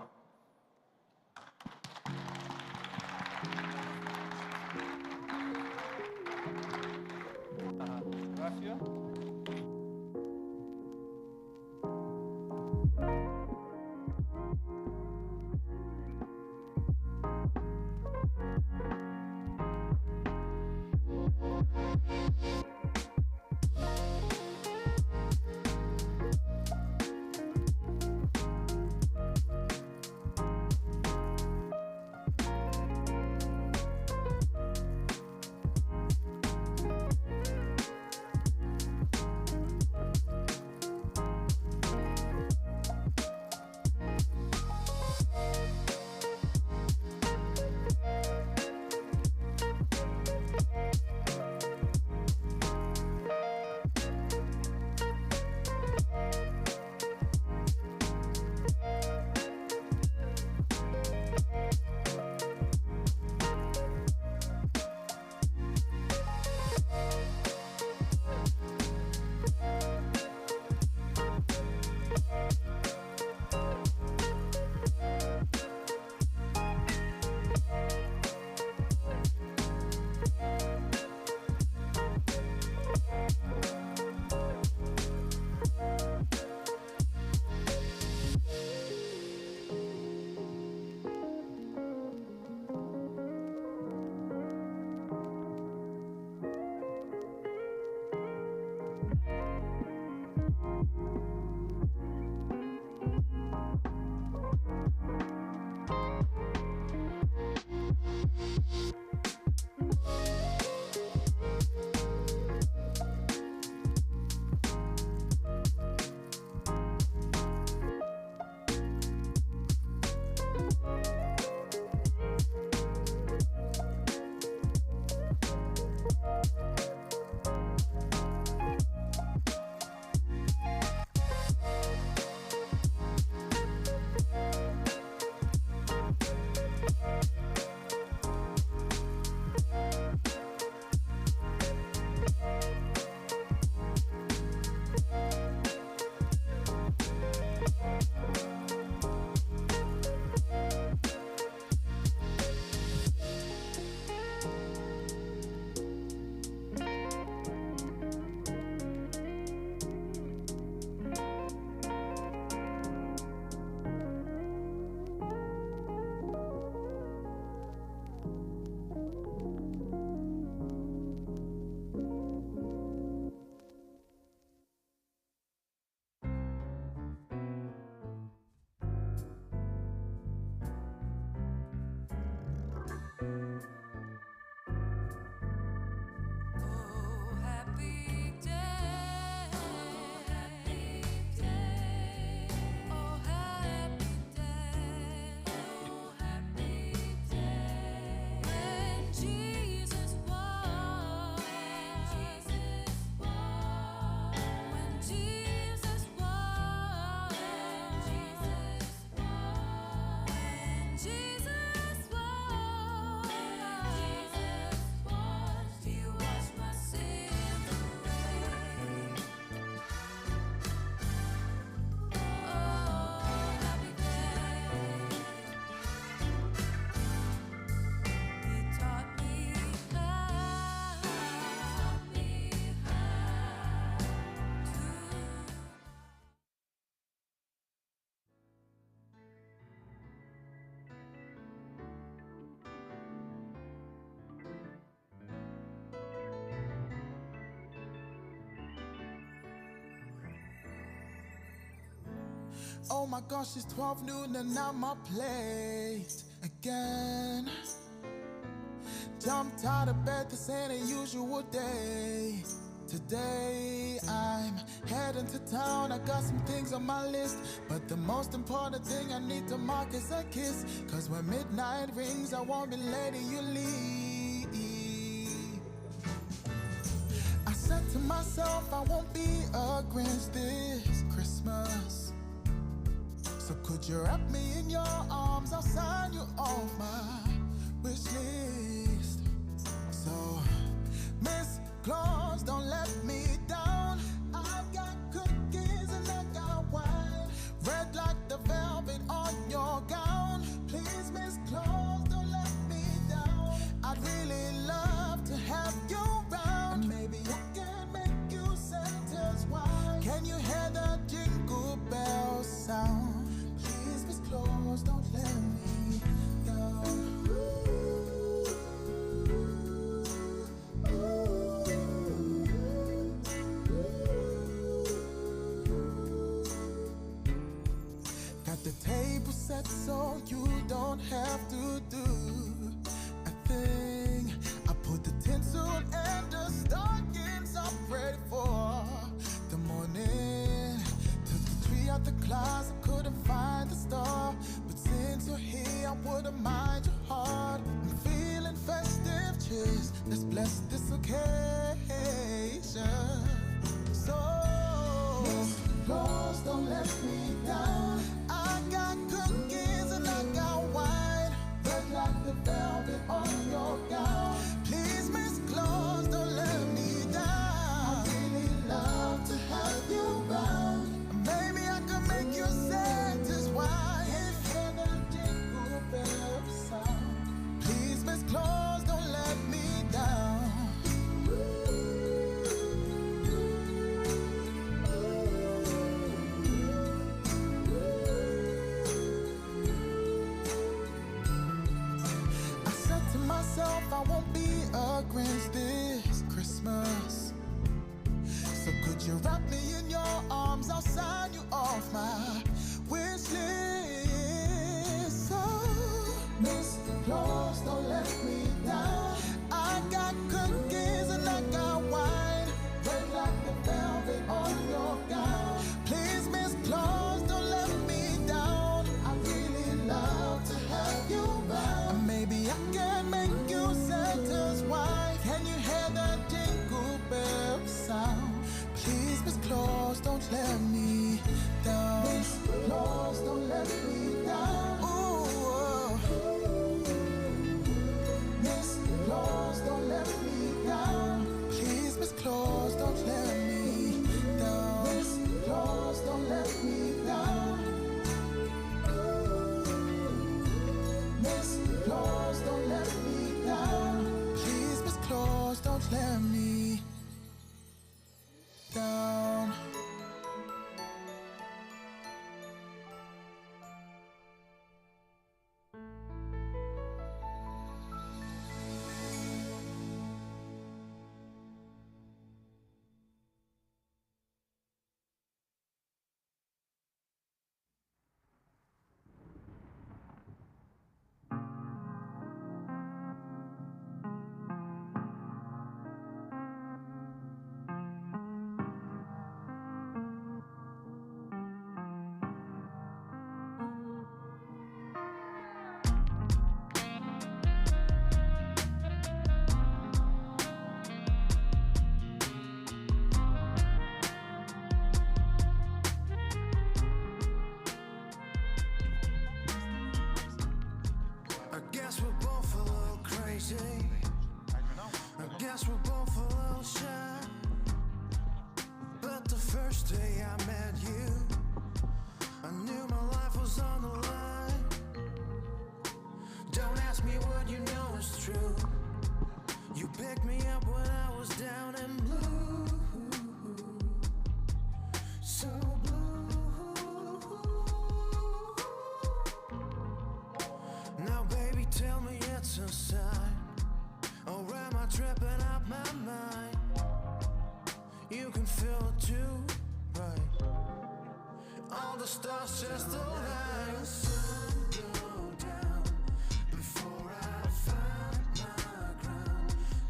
Oh my gosh, it's 12 noon and I'm up late again. Jumped out of bed, this ain't a usual day. Today I'm heading to town, I got some things on my list, but the most important thing I need to mark is a kiss. Cause when midnight rings, I won't be letting you leave. I said to myself, I won't be a Grinch this Christmas. So could you wrap me in your arms, I'll sign you off my wish list. So, Miss Claus, don't let me down. I got cookies and I got wine, red like the velvet on your gown. Please, Miss Claus, don't let me down. I'd really love to have you around. Maybe I can make you Santa's wife. Can you hear the jingle bell sound? Please, Miss Claus, don't let me down. Got the table set so you don't have to do a thing. I put the tinsel and the stockings up ready for the morning. Took the tree out the closet, couldn't find the star, but since you're here, I wouldn't mind your heart. I'm feeling festive, cheers, let's bless this occasion. So, Miss Claus, don't let me down. I got cookies and I got wine, red like the velvet on your gown. Please, Miss Claus, don't let me down. I really love to have you around. Maybe I can make you Santa's wife. Hear the jingle bell sound. Please, Miss Claus, don't let me down. I won't be a Grinch this Christmas. So could you wrap me in your arms? I'll sign you off my wish list. So, Mr. Claus, don't let me down. I got cookies and I got wine, red like the velvet on your gown. Please, Miss Claus, don't let me down. I really love to have you around. Maybe I can make you Santa's wife. Can you hear the jingle bell sound? Please, Miss Claus, don't let me down. Miss Claus, don't let me down. Ooh, Miss Claus, don't let me down. Please, Miss Claus, don't let me down. Miss Claus, don't let me down. Miss Claus, don't let me down. Please, Miss Claus, don't let me down. all the stars just align. The sun go down before I find my ground.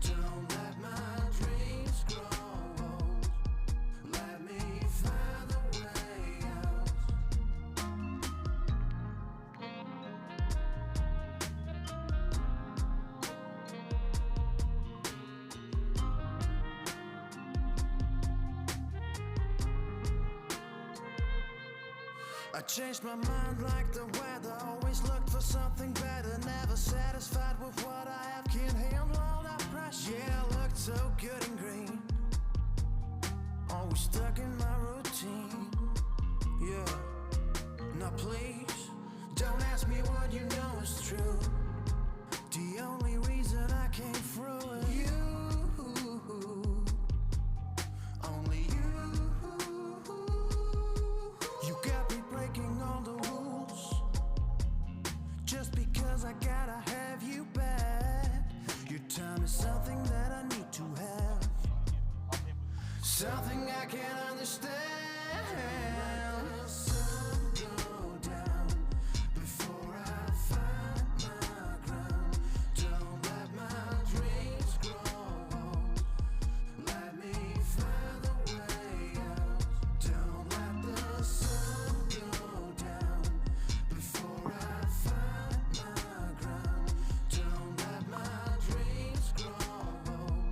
Don't let my dreams grow old. Let me find a way out. I changed my mind like the weather. Always looked for something better. Never satisfied with what I have. Can't handle all that pressure. Yeah, I looked so good and green. Always stuck in my routine. Yeah. Now please, don't ask me what you know is true. The only reason I came through is you. Only you. You got me breaking all the rules just because I gotta have you back. Your time is something that I need to have, something I can't understand. Let the sun go down before I find my ground. Don't let my dreams grow old. Let me find a way out. Don't let the sun go down before I find my ground. Don't let my dreams grow old.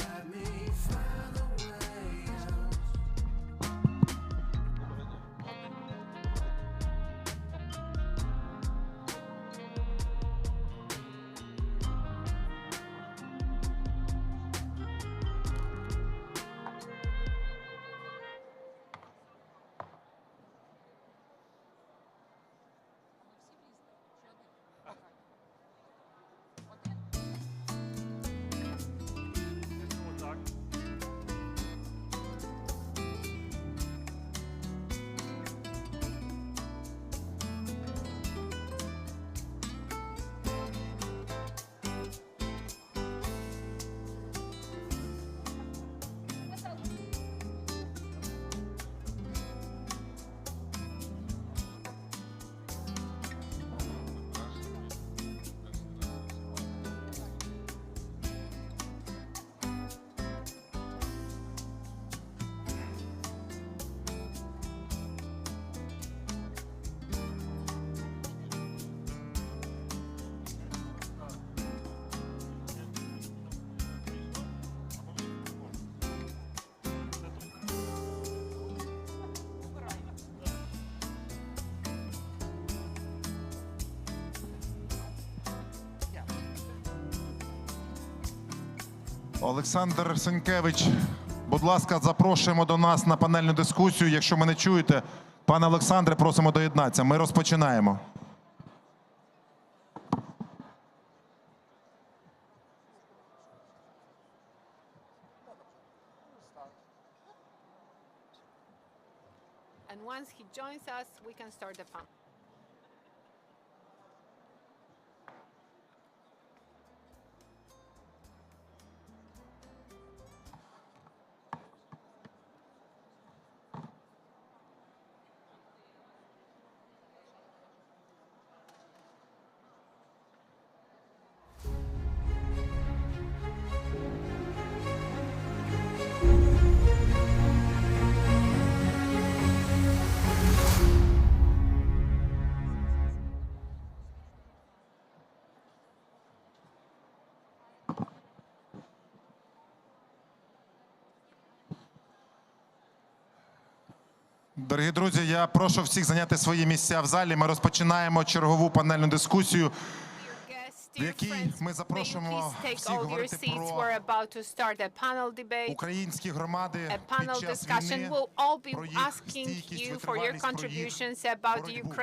Let me find a way out. Олександр Сенкевич, будь ласка, запрошуємо до нас на панельну дискусію. Якщо мене чуєте, пане Олександре, просимо доєднатися. Ми розпочинаємо. And once he joins us, we can start the panel. Дорогі друзі, я прошу всіх зайняти свої місця в залі. Ми розпочинаємо чергову панельну дискусію, в якій ми запрошуємо всіх говорити про українські громади під час війни, про їх стійкість, витривалість, про їх боротьбу.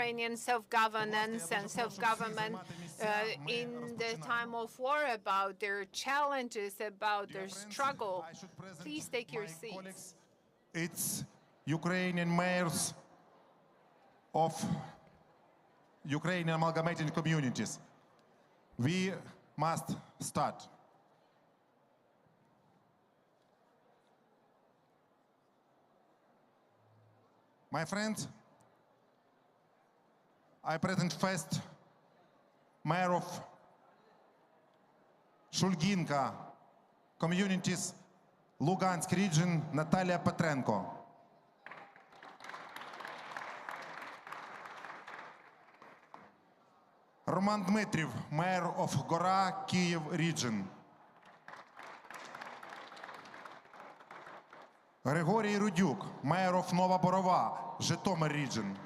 In the time of war, about their challenges, about their struggle. Please take your seats. It's Ukrainian mayors of Ukrainian amalgamated communities. We must start. My friends, I present first Mayor of Shulginka communities, Lugansk region, Natalia Petrenko. Roman Dmitriev, Mayor of Gora, Kyiv region. Григорій Рудюк, Mayor of Nova Borova, Житомир region.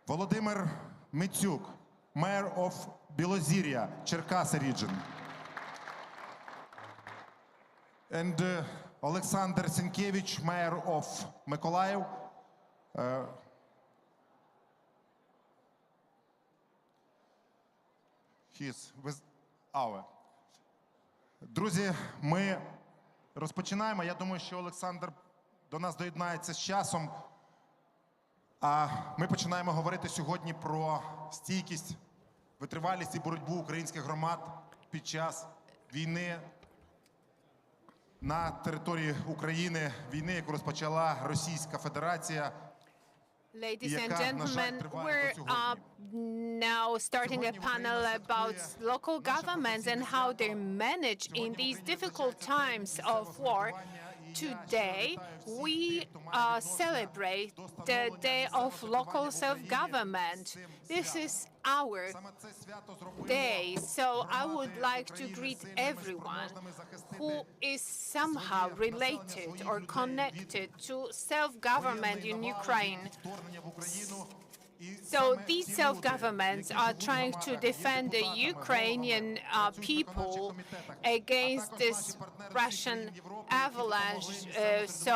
Володимир Мицюк, Mayor of Білозір'я, Черкаси region. And Олександр Сінкевич, Mayor of Миколаїв. He's with our. Друзі, ми розпочинаємо. Я думаю, що Олександр до нас доєднається з часом. А ми починаємо говорити сьогодні про стійкість, витривалість і боротьбу українських громад під час війни на території України, війни, яку розпочала Російська Федерація. Ladies and gentlemen, we're now starting a panel about local governments and how they manage in these difficult times of war. Today, we celebrate the Day of Local Self-Government. This is our day, so I would like to greet everyone who is somehow related or connected to self-government in Ukraine. So these self-governments are trying to defend the Ukrainian people against this Russian avalanche. So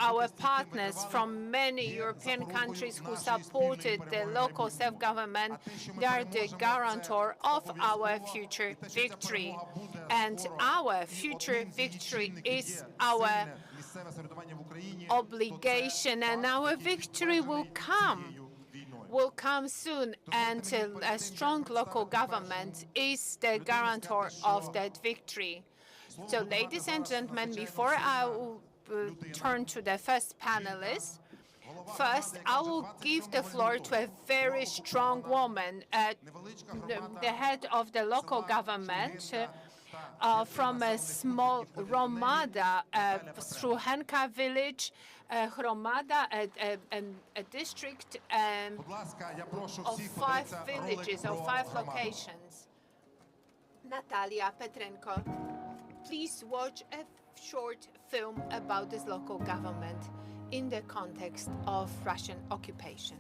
our partners from many European countries who supported the local self-government, they are the guarantor of our future victory. And our future victory is our obligation, and our victory will come soon, and a strong local government is the guarantor of that victory. So, ladies and gentlemen, before I will turn to the first panelist, first I will give the floor to a very strong woman, the head of the local government, from a small Hromada, through Henka village, Hromada, a district of 5 villages, of 5 locations. Natalia Petrenko, please watch a short film about this local government in the context of Russian occupation.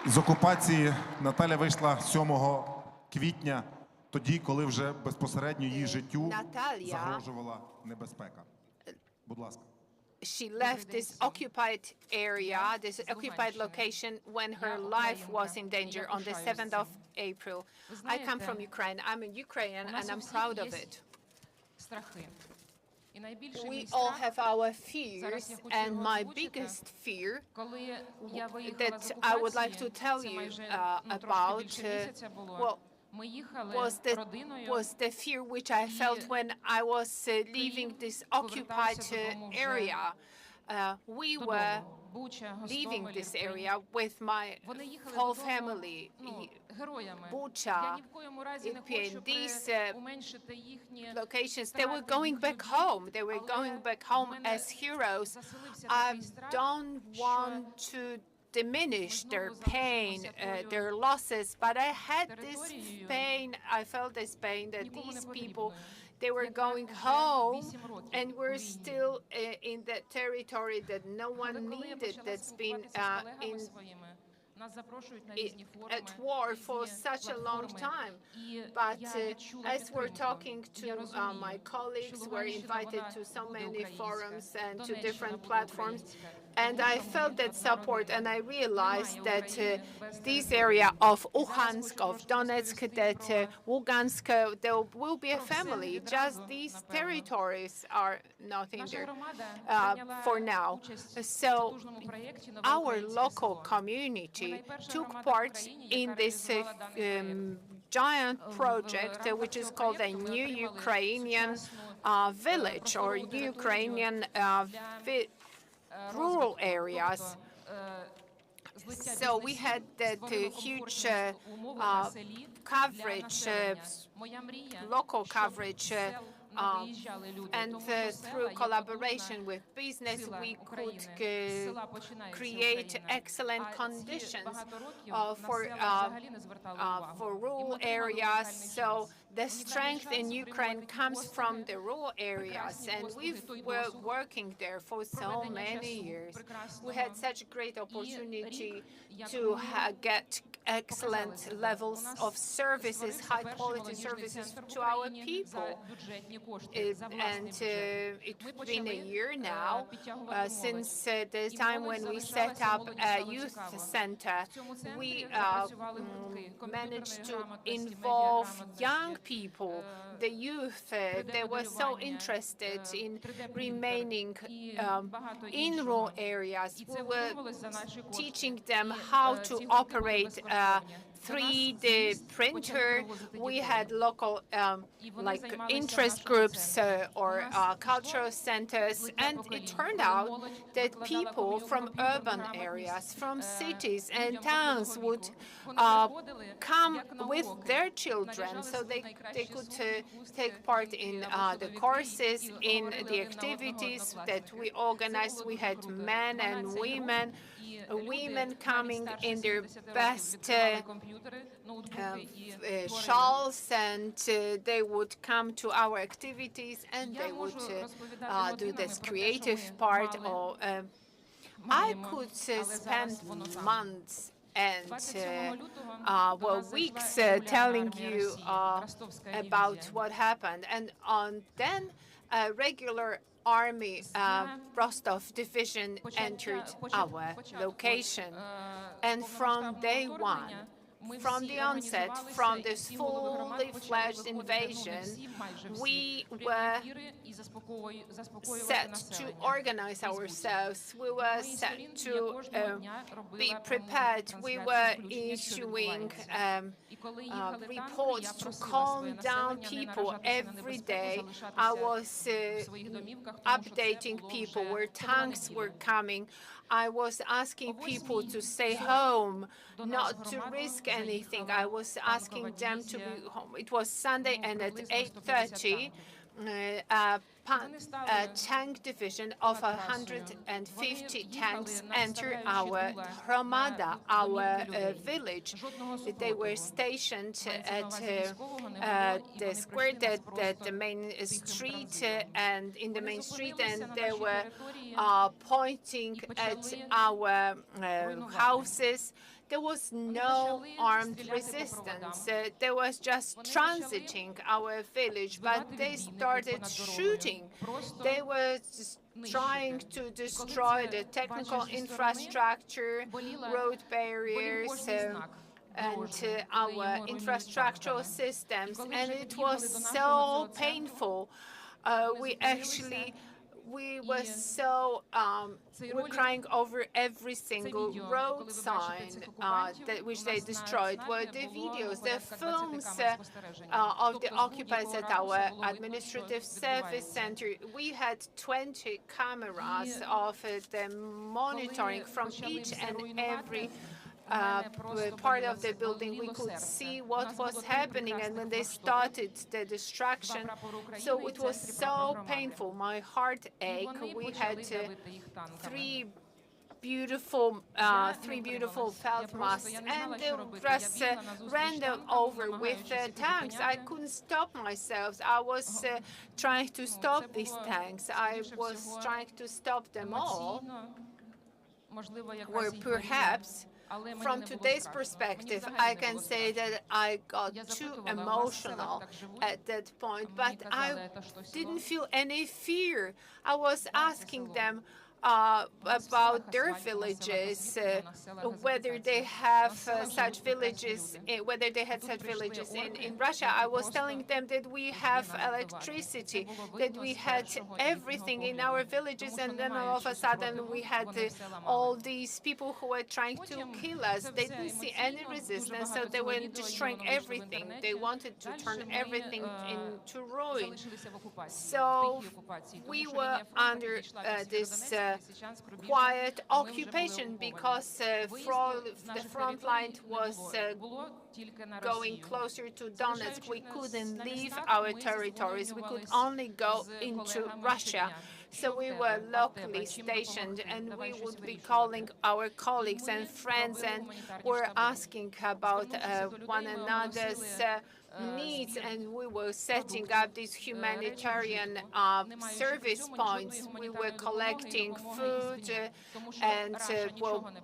З окупації Наталя вийшла 7 квітня, тоді, коли вже безпосередньо її життю загрожувала небезпека. Будь ласка. She left this occupied area, this occupied location, when her life was in danger on the 7th of April. I come from Ukraine. I'm a Ukrainian, and I'm proud of it. We all have our fears, and my biggest fear that I would like to tell you about was the fear which I felt when I was leaving this occupied area. We were leaving this area with my whole family. Bucha, Irpin, these locations, they were going back home. They were going back home as heroes. I don't want to diminish their pain, their losses, but I had this pain, I felt this pain that these people, they were going home and were still in that territory that no one needed, that's been at war for such a long time. But as we're talking to my colleagues, we're invited to so many forums and to different platforms, and I felt that support, and I realized that this area of Luhansk, of Donetsk, that Lugansk, there will be a family. Just these territories are not in there for now. So our local community took part in this giant project, which is called a New Ukrainian Village, or Ukrainian rural areas. So we had that huge coverage, local coverage, and through collaboration with business, we could create excellent conditions for rural areas. So the strength in Ukraine comes from the rural areas, and we were working there for so many years. We had such a great opportunity to get excellent levels of services, high-quality services to our people. And it's been a year now since the time when we set up a youth center. We managed to involve young people, the youth. They were so interested in remaining in rural areas. We were teaching them how to operate a 3D printer. We had local like interest groups or cultural centers, and it turned out that people from urban areas, from cities and towns would come with their children, so they could take part in the courses, in the activities that we organized. We had men and women coming in their best shawls, and they would come to our activities, and they would do this creative part. Or I could spend months and weeks telling you about what happened. And then a regular Army Rostov division entered our location. And from day one, from the onset, from this fully fledged invasion, we were set to organize ourselves. We were set to be prepared. We were issuing reports to calm down people every day. I was updating people where tanks were coming. I was asking people to stay home, not to risk anything. I was asking them to be home. It was Sunday, and at 8:30, a tank division of 150 tanks entered our Hromada, our village. They were stationed at the square, that the main street, and in the main street, and they were pointing at our houses. There was no armed resistance. There was just transiting our village, but they started shooting. They were trying to destroy the technical infrastructure, road barriers, and our infrastructural systems, and it was so painful. We were so we're crying over every single road sign which they destroyed. Were the videos, the films of the occupiers at our administrative service center. We had 20 cameras of the monitoring from each and every part of the building. We could see what was happening, and when they started the destruction, so it was so painful. My heart ached. We had 3 beautiful, three beautiful felt masks, and the rest ran them over with tanks. I couldn't stop myself. I was trying to stop these tanks. I was trying to stop them all. Or perhaps, from today's perspective, I can say that I got too emotional at that point, but I didn't feel any fear. I was asking them about their villages, whether they have such villages, whether they had such villages in Russia. I was telling them that we have electricity, that we had everything in our villages, and then all of a sudden we had all these people who were trying to kill us. They didn't see any resistance, so they were destroying everything. They wanted to turn everything into ruin. So we were under this quiet occupation because the front line was going closer to Donetsk. We couldn't leave our territories. We could only go into Russia. So we were locally stationed, and we would be calling our colleagues and friends, and were asking about one another's needs, and we were setting up these humanitarian service points. We were collecting food and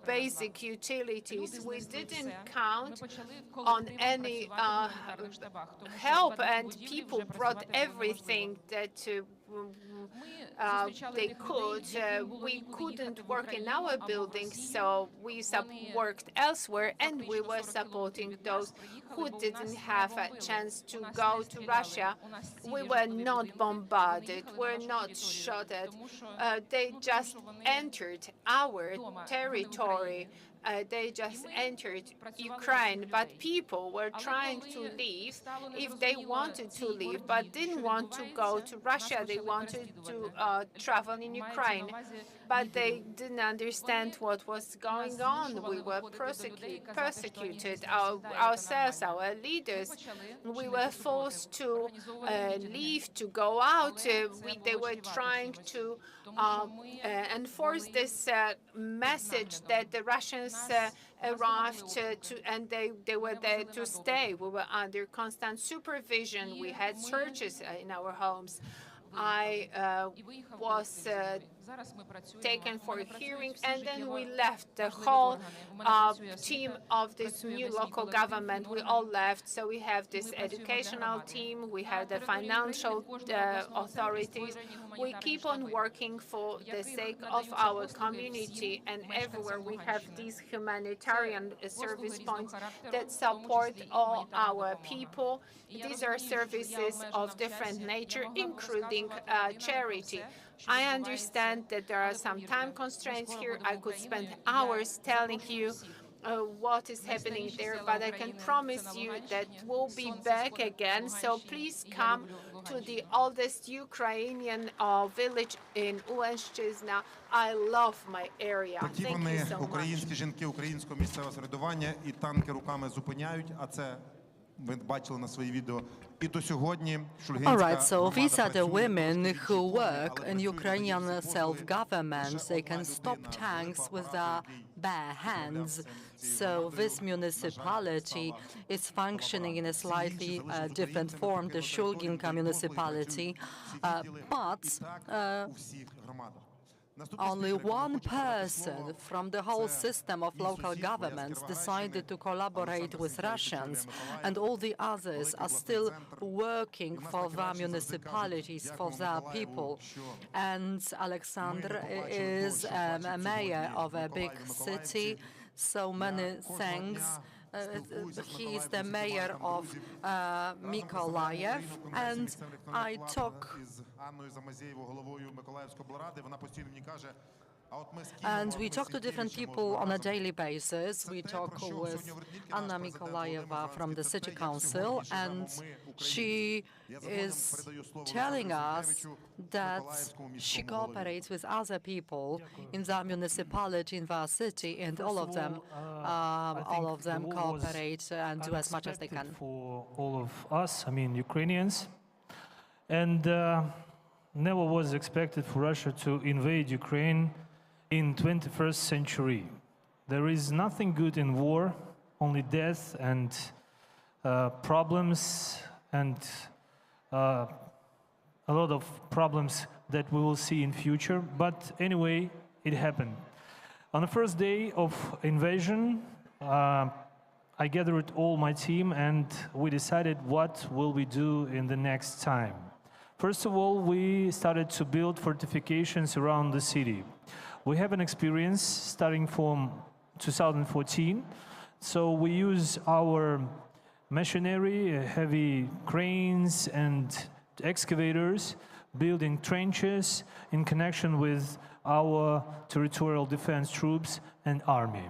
basic utilities. We didn't count on any help, and people brought everything that they could. We couldn't work in our building, so we worked elsewhere, and we were supporting those who didn't have a chance to go to Russia. We were not bombarded, we're not shot at. They just entered our territory. They just entered Ukraine, but people were trying to leave if they wanted to leave, but didn't want to go to Russia. They wanted to travel in Ukraine, but they didn't understand what was going on. We were persecuted ourselves, our leaders. We were forced to leave, to go out. They were trying to enforce this message that the Russians arrived and they were there to stay. We were under constant supervision. We had searches in our homes. I was taken for a hearing, and then we left. The whole team of this new local government, we all left. So we have this educational team, we have the financial authorities. We keep on working for the sake of our community, and everywhere we have these humanitarian service points that support all our people. These are services of different nature, including charity. I understand that there are some time constraints here. I could spend hours telling you what is happening there, but I can promise you that we'll be back again. So please come to the oldest Ukrainian village in Ulanszczyzna. I love my area. Такі Thank you вони, so much. українські жінки українського місцевого самоврядування, і танки руками зупиняють, а це ви бачили на свої відео. І до сьогодні All right, so these are the women who work in Ukrainian self-government. They can stop tanks with their bare hands. So this municipality is functioning in a slightly different form, the Shulginka municipality, but only one person from the whole system of local governments decided to collaborate with Russians, and all the others are still working for their municipalities, for their people. And Alexander is a mayor of a big city, so many thanks. He is the mayor of Mykolaiv, and I talk. And we talk to different people on a daily basis. We talk with Anna Mykolaieva from the city council, and she is telling us that she cooperates with other people in their municipality, in their city, and all of them cooperate and do as much as they can. For all of us, I mean Ukrainians, and never was expected for Russia to invade Ukraine in 21st century. There is nothing good in war, only death and problems and a lot of problems that we will see in future. But anyway, it happened. On the first day of invasion, I gathered all my team and we decided what will we do in the next time. First of all, we started to build fortifications around the city. We have an experience starting from 2014, so we use our machinery, heavy cranes and excavators, building trenches in connection with our territorial defense troops and army.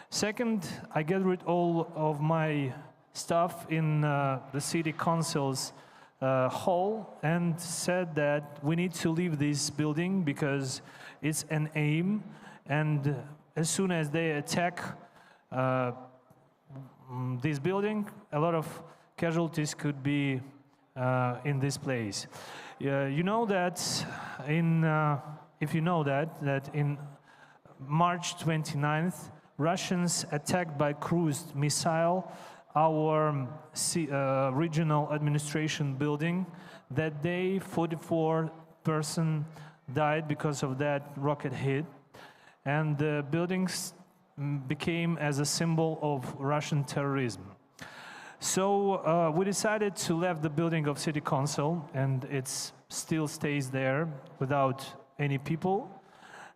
Second, I gathered all of my staff in the city council's hall and said that we need to leave this building because it's an aim, and as soon as they attack this building, a lot of casualties could be in this place. You know that if you know that in March 29th, Russians attacked by cruise missile our regional administration building. That day, 44 persons died because of that rocket hit, and the buildings became as a symbol of Russian terrorism. So we decided to leave the building of city council, and it still stays there without any people.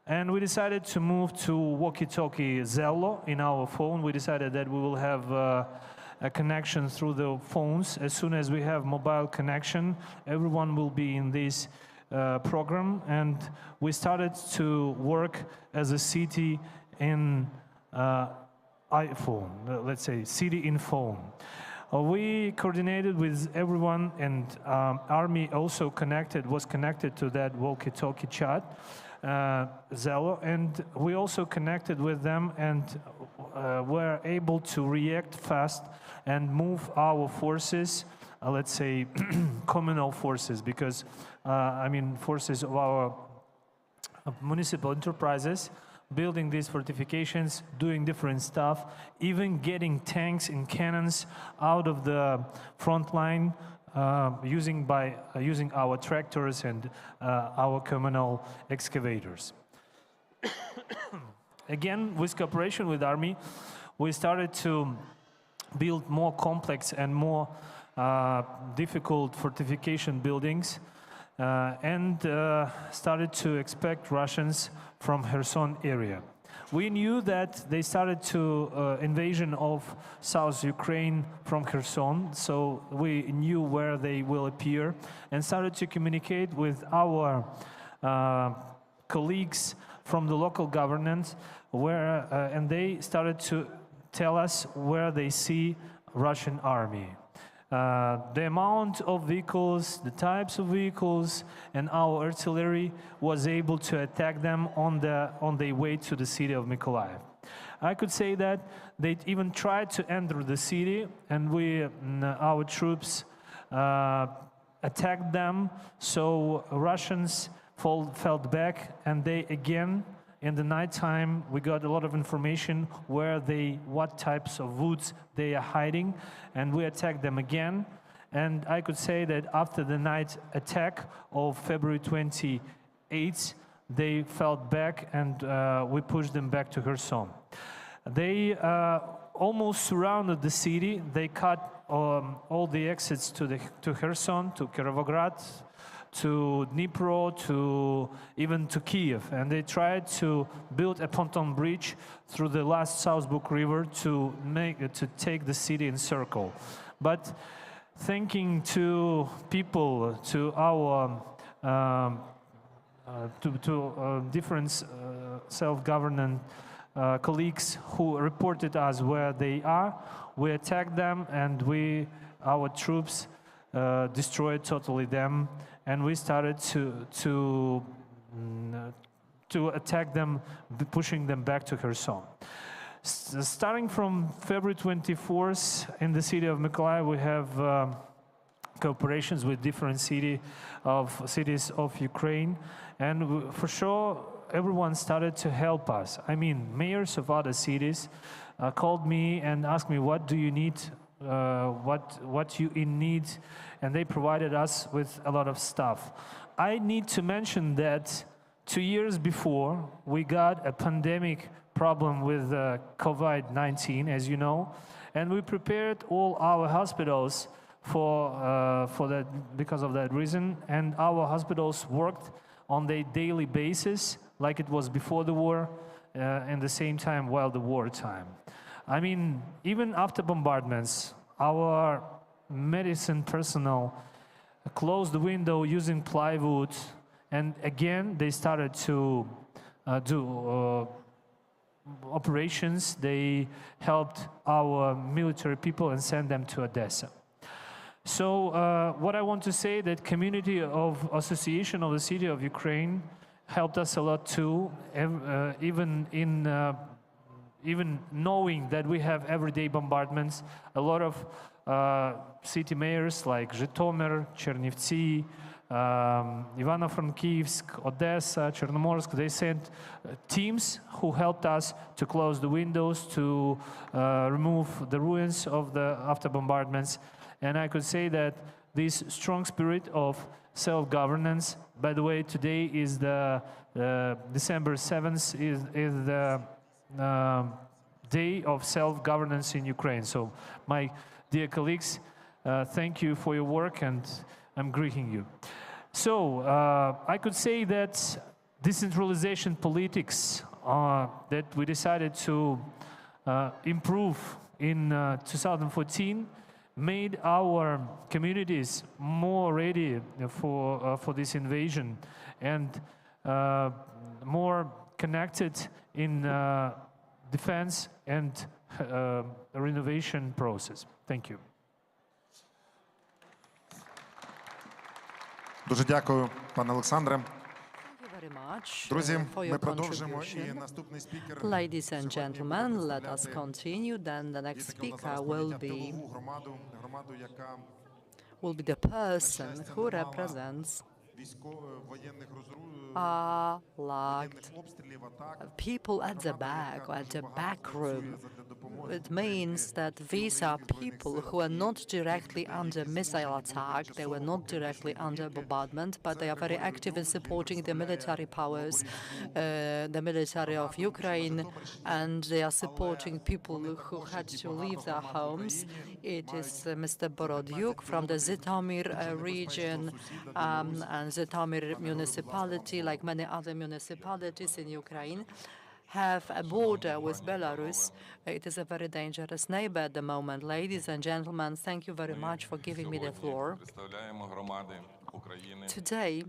And we decided to move to walkie-talkie Zello in our phone. We decided that we will have a connection through the phones. As soon as we have mobile connection, everyone will be in this program. And we started to work as a city in iPhone, let's say city in phone. We coordinated with everyone, and Army also was connected to that walkie-talkie chat, Zello, and we also connected with them and were able to react fast and move our forces, let's say communal forces, because I mean forces of our municipal enterprises, building these fortifications, doing different stuff, even getting tanks and cannons out of the front line, using our tractors and our communal excavators. Again, with cooperation with Army, we started to build more complex and more difficult fortification buildings, and started to expect Russians from Kherson area. We knew that they started to invasion of South Ukraine from Kherson, so we knew where they will appear and started to communicate with our colleagues from the local government, and they started to tell us where they see Russian army. The amount of vehicles, the types of vehicles, and our artillery was able to attack them on their way to the city of Mykolaiv. I could say that they even tried to enter the city, and our troops attacked them. So Russians fell back, and they again, in the nighttime, we got a lot of information what types of woods they are hiding, and we attacked them again. And I could say that after the night attack of February 28th, they fell back, and we pushed them back to Kherson. They almost surrounded the city. They cut all the exits to Kherson, to Kirovograd, to Dnipro, even to Kiev, and they tried to build a pontoon bridge through the last Salzburg River to take the city in circle. But thanking to people, to our different self-government colleagues who reported us where they are, we attacked them, and our troops destroyed totally them, and we started to attack them, pushing them back to Kherson. Starting from February 24th, in the city of Mykolaiv, we have cooperations with different cities of Ukraine, and for sure, everyone started to help us. I mean, mayors of other cities called me and asked me, what do you need, what you in need, and they provided us with a lot of stuff. I need to mention that 2 years before, we got a pandemic problem with COVID-19, as you know, and we prepared all our hospitals for that, because of that reason, and our hospitals worked on a daily basis, like it was before the war, and the same time while the war time. I mean, even after bombardments, our medicine personnel closed the window using plywood, and again they started to do operations. They helped our military people and sent them to Odessa. So what I want to say, that community of association of the city of Ukraine helped us a lot too, even knowing that we have everyday bombardments. A lot of city mayors like Zhytomyr, Chernivtsi, Ivano-Frankivsk, Odessa, Chernomorsk, they sent teams who helped us to close the windows, to remove the ruins of the after bombardments. And I could say that this strong spirit of self-governance, by the way, today is the December 7th is the day of self-governance in Ukraine. So my dear colleagues, thank you for your work, and I'm greeting you. So I could say that decentralization politics that we decided to improve in 2014 made our communities more ready for this invasion and more connected in defense and renovation process. Thank you. Дуже дякую, пане Олександре. Друзі, For ми your продовжимо, і contribution. наступний спікер Ladies and gentlemen, let us continue. Then the next speaker will be the person who represents like people at the back or at the back room. It means that these are people who are not directly under missile attack, they were not directly under bombardment, but they are very active in supporting the military powers, the military of Ukraine, and they are supporting people who had to leave their homes. It is Mr. Borodyuk from the Zhytomyr region and Zhytomyr municipality, like many other municipalities in Ukraine, have a border with Belarus. It is a very dangerous neighbor at the moment. Ladies and gentlemen, thank you very much for giving me the floor. Today,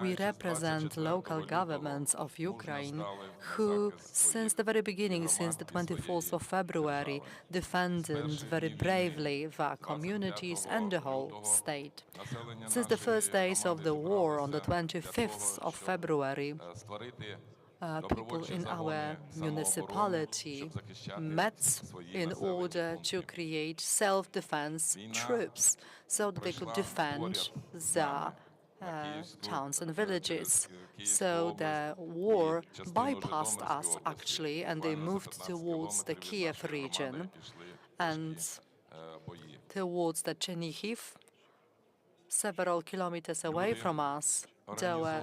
we represent local governments of Ukraine who, since the very beginning, since the 24th of February, defended very bravely their communities and the whole state. Since the first days of the war, on the 25th of February, people in our municipality met in order to create self-defense troops so that they could defend their towns and villages. So the war bypassed us, actually, and they moved towards the Kiev region and towards the Chernihiv, several kilometers away from us. There were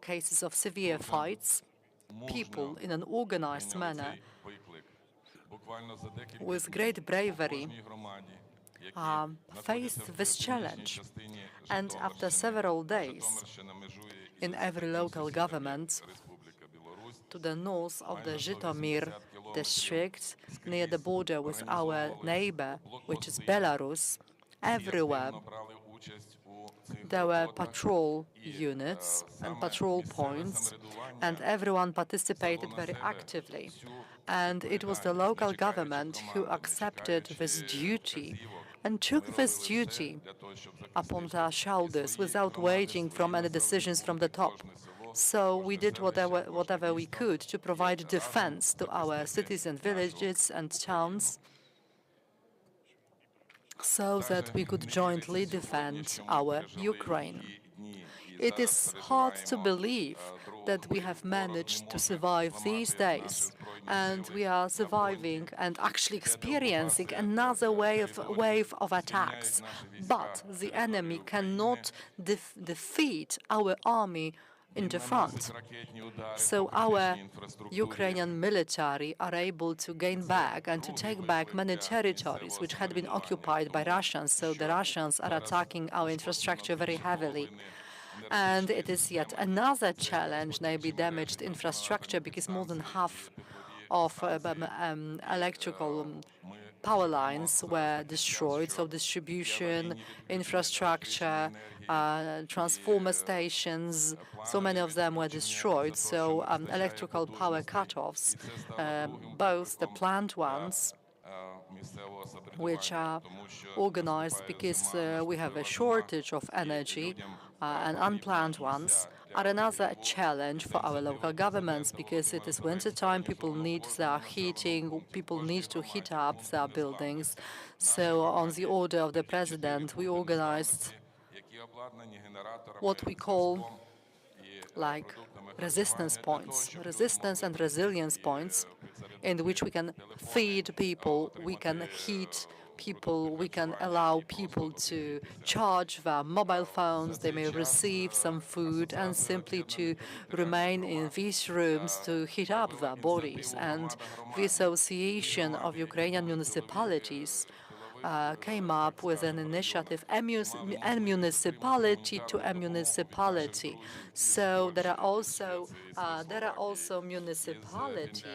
cases of severe fights. People, in an organized manner, with great bravery, faced this challenge. And after several days, in every local government, to the north of the Zhytomyr district, near the border with our neighbor, which is Belarus, everywhere there were patrol units and patrol points, and everyone participated very actively. And it was the local government who accepted this duty and took this duty upon their shoulders without waiting for any decisions from the top. So we did whatever we could to provide defense to our cities and villages and towns, so that we could jointly defend our Ukraine. It is hard to believe that we have managed to survive these days. And we are surviving and actually experiencing another wave of attacks. But the enemy cannot defeat our army in the front. So our Ukrainian military are able to gain back and to take back many territories which had been occupied by Russians. So the Russians are attacking our infrastructure very heavily. And it is yet another challenge, maybe damaged infrastructure, because more than half of electrical power lines were destroyed, so distribution, infrastructure, transformer stations, so many of them were destroyed. So electrical power cutoffs, both the planned ones, which are organized because we have a shortage of energy, and unplanned ones are another challenge for our local governments, because it is winter time, people need their heating, people need to heat up their buildings. So on the order of the president, we organized what we call like resistance points, resistance and resilience points, in which we can feed people, we can heat people, we can allow people to charge their mobile phones, they may receive some food, and simply to remain in these rooms to heat up their bodies. And the Association of Ukrainian Municipalities came up with an initiative, a municipality to a municipality. So there are also municipalities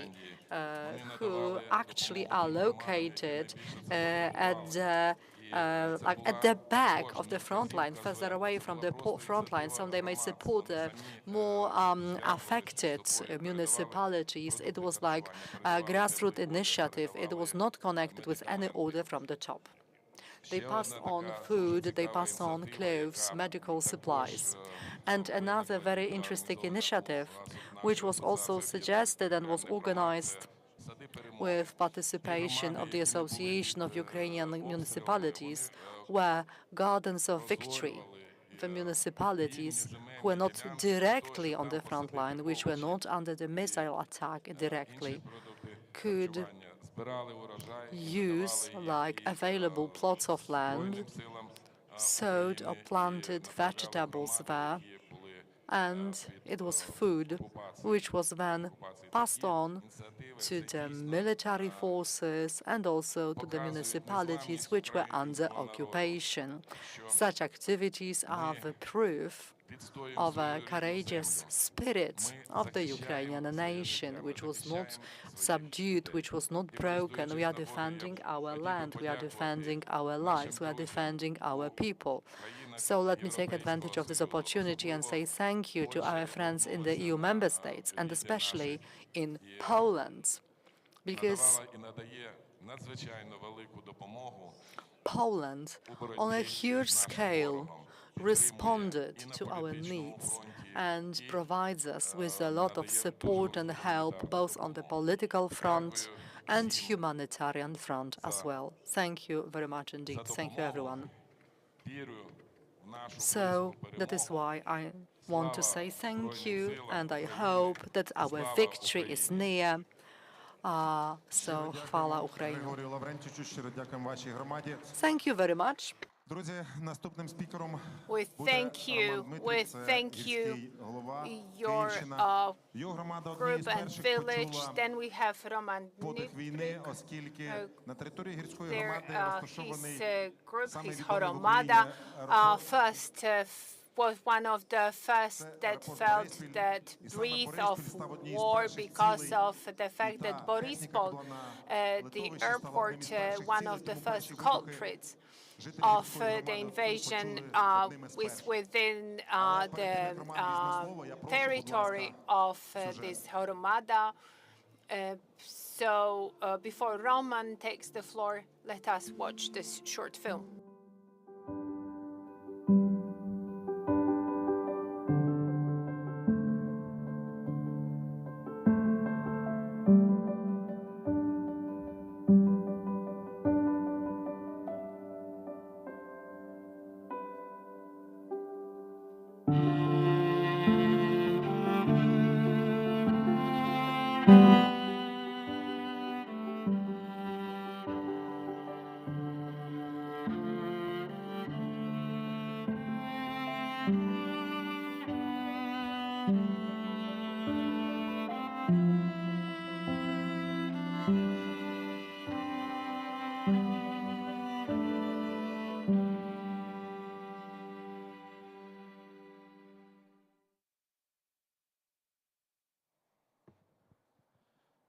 who actually are located at the back of the front line, further away from the front line, so they may support the more affected municipalities. It was like a grassroots initiative. It was not connected with any order from the top. They passed on food, they passed on clothes, medical supplies. And another very interesting initiative, which was also suggested and was organized with participation of the Association of Ukrainian Municipalities, were Gardens of Victory. The municipalities who were not directly on the front line, which were not under the missile attack directly, could use like available plots of land, sowed or planted vegetables there, and it was food which was then passed on to the military forces and also to the municipalities which were under occupation. Such activities are the proof of a courageous spirit of the Ukrainian nation, which was not subdued, which was not broken. We are defending our land, we are defending our lives, we are defending our people. So let me take advantage of this opportunity and say thank you to our friends in the EU member states, and especially in Poland, because Poland, on a huge scale, responded to our needs and provides us with a lot of support and help, both on the political front and humanitarian front as well. Thank you very much indeed. Thank you, everyone. So that is why I want to say thank you, and I hope that our victory is near. So, chwała Ukrainie. Thank you very much. We thank you, your group and village. Then we have Roman Dmitryk. His group, his Horomada, first was one of the first that felt that breath of war because of the fact that Borispol, the airport, one of the first culprits of the invasion, is within the territory of this Horomada. So before Roman takes the floor, let us watch this short film.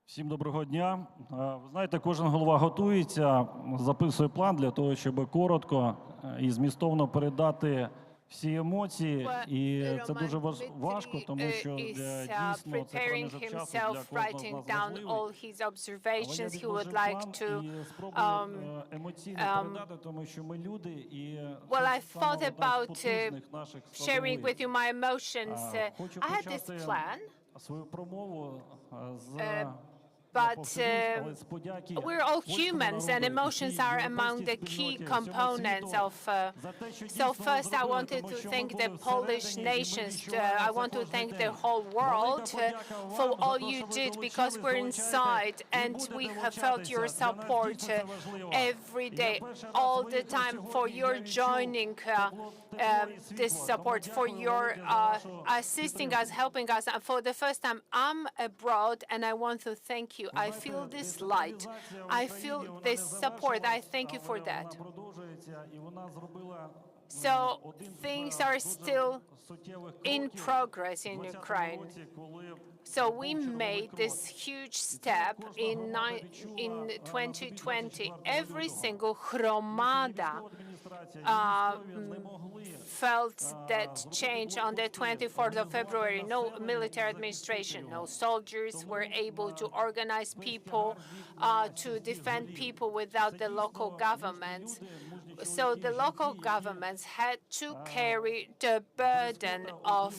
Всім доброго дня. Ви знаєте, кожен голова готується, записує план для того, щоб коротко і змістовно передати всі емоції. І це дуже важко, тому що дійсно це проміжок часу для кожного з нас важливий. Але я відложив план і спробую емоційно передати, тому що ми люди, і Well, I thought about sharing with you my emotions. I had this plan. Свою промову з But we're all humans, and emotions are among the key components of. So first, I wanted to thank the Polish nations. I want to thank the whole world for all you did, because we're inside and we have felt your support every day, all the time, for your joining this support, for your assisting us, helping us. And for the first time, I'm abroad, and I want to thank you. I feel this light. I feel this support. I thank you for that. So things are still in progress in Ukraine. So we made this huge step in 2020. Every single hromada felt that change on the 24th of February. No military administration, no soldiers were able to organize people, to defend people without the local governments. So the local governments had to carry the burden of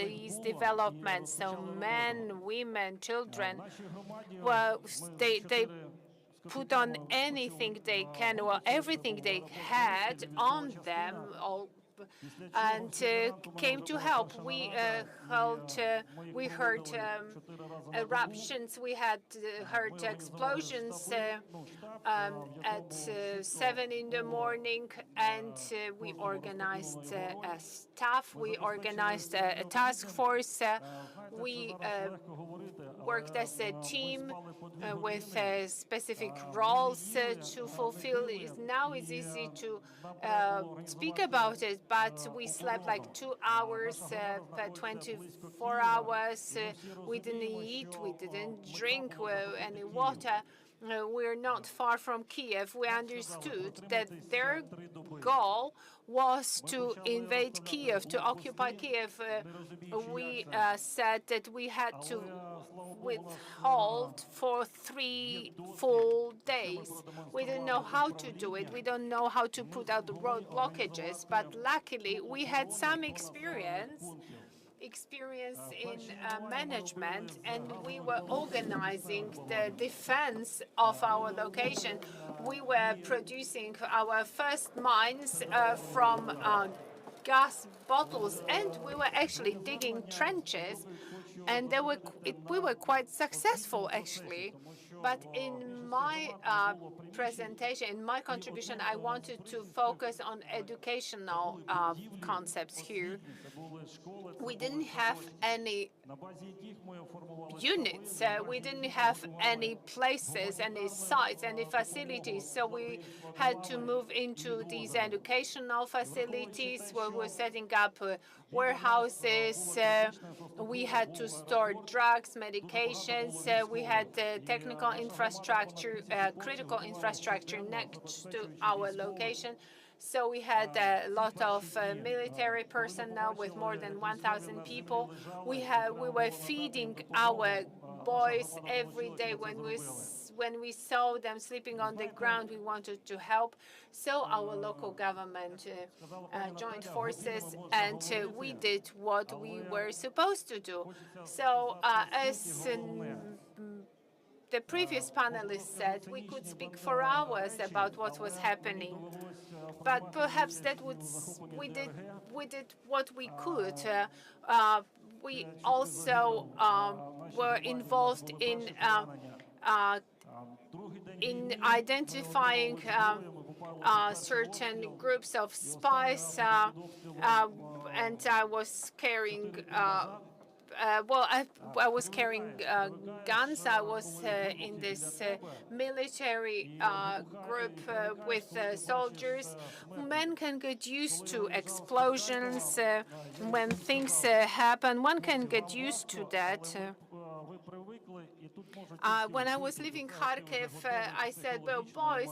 these developments. So men, women, children, well, they put on anything they can, well, everything they had on them, and came to help. We heard eruptions, we had heard explosions at 7 in the morning, and we organized a staff, we organized a task force, we worked as a team with specific roles to fulfill. Now it's easy to speak about it, but we slept like 2 hours per 24 hours. We didn't eat, we didn't drink any water. We're not far from Kiev. We understood that their goal was to invade Kiev, to occupy Kiev. We said that we had to withhold for 3 full days. We didn't know how to do it. We don't know how to put out the road blockages, but luckily we had some experience in management, and we were organizing the defense of our location. We were producing our first mines from gas bottles, and we were actually digging trenches, and we were quite successful, actually. But in my presentation, in my contribution, I wanted to focus on educational concepts here. We didn't have any units, we didn't have any places, any sites, any facilities, so we had to move into these educational facilities where we're setting up warehouses, we had to store drugs, medications, we had technical infrastructure, critical infrastructure next to our location. So we had a lot of military personnel with more than 1,000 people. We were feeding our boys every day. When we saw them sleeping on the ground, we wanted to help. So our local government joined forces, and we did what we were supposed to do. So as the previous panelist said, we could speak for hours about what was happening. But perhaps we did what we could. We also were involved in identifying certain groups of spies, and I was carrying. I was carrying guns. I was in this military group with soldiers. Men can get used to explosions. When things happen, one can get used to that. When I was leaving Kharkiv, I said, well, boys,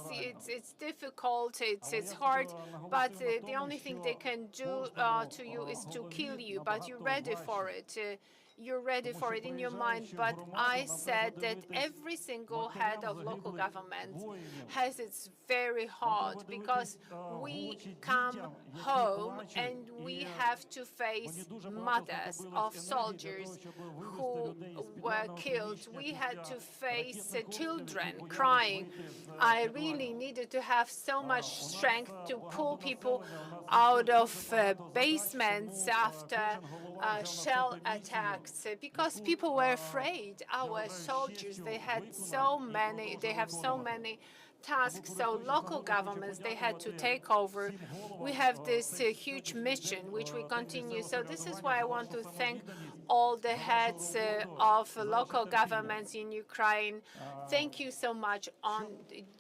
it's difficult, it's hard, but the only thing they can do to you is to kill you, but you're ready for it. You're ready for it in your mind. But I said that every single head of local government has its very hard, because we come home and we have to face mothers of soldiers who were killed. We had to face children crying. I really needed to have so much strength to pull people out of basements after shell attacks, because people were afraid. Our soldiers, they have so many tasks, so local governments, they had to take over. We have this huge mission which we continue. So this is why I want to thank all the heads of local governments in Ukraine. Thank you so much on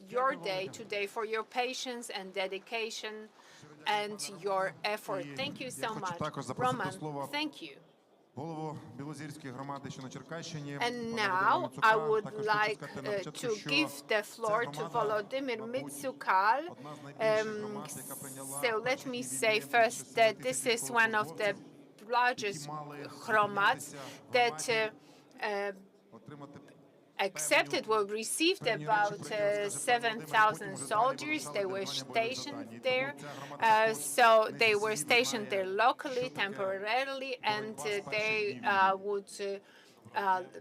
your day today for your patience and dedication and your effort. Thank you so much. Roman, thank you. And now I would like to give the floor to Volodymyr Mitsukal. So let me say first that this is one of the largest Hromads that received about 7,000 soldiers. They were stationed there. So they were stationed there locally, temporarily, and they would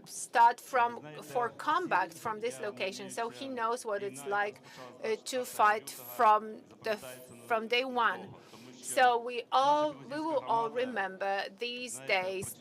start for combat from this location. So he knows what it's like to fight from day one. So we will all remember these days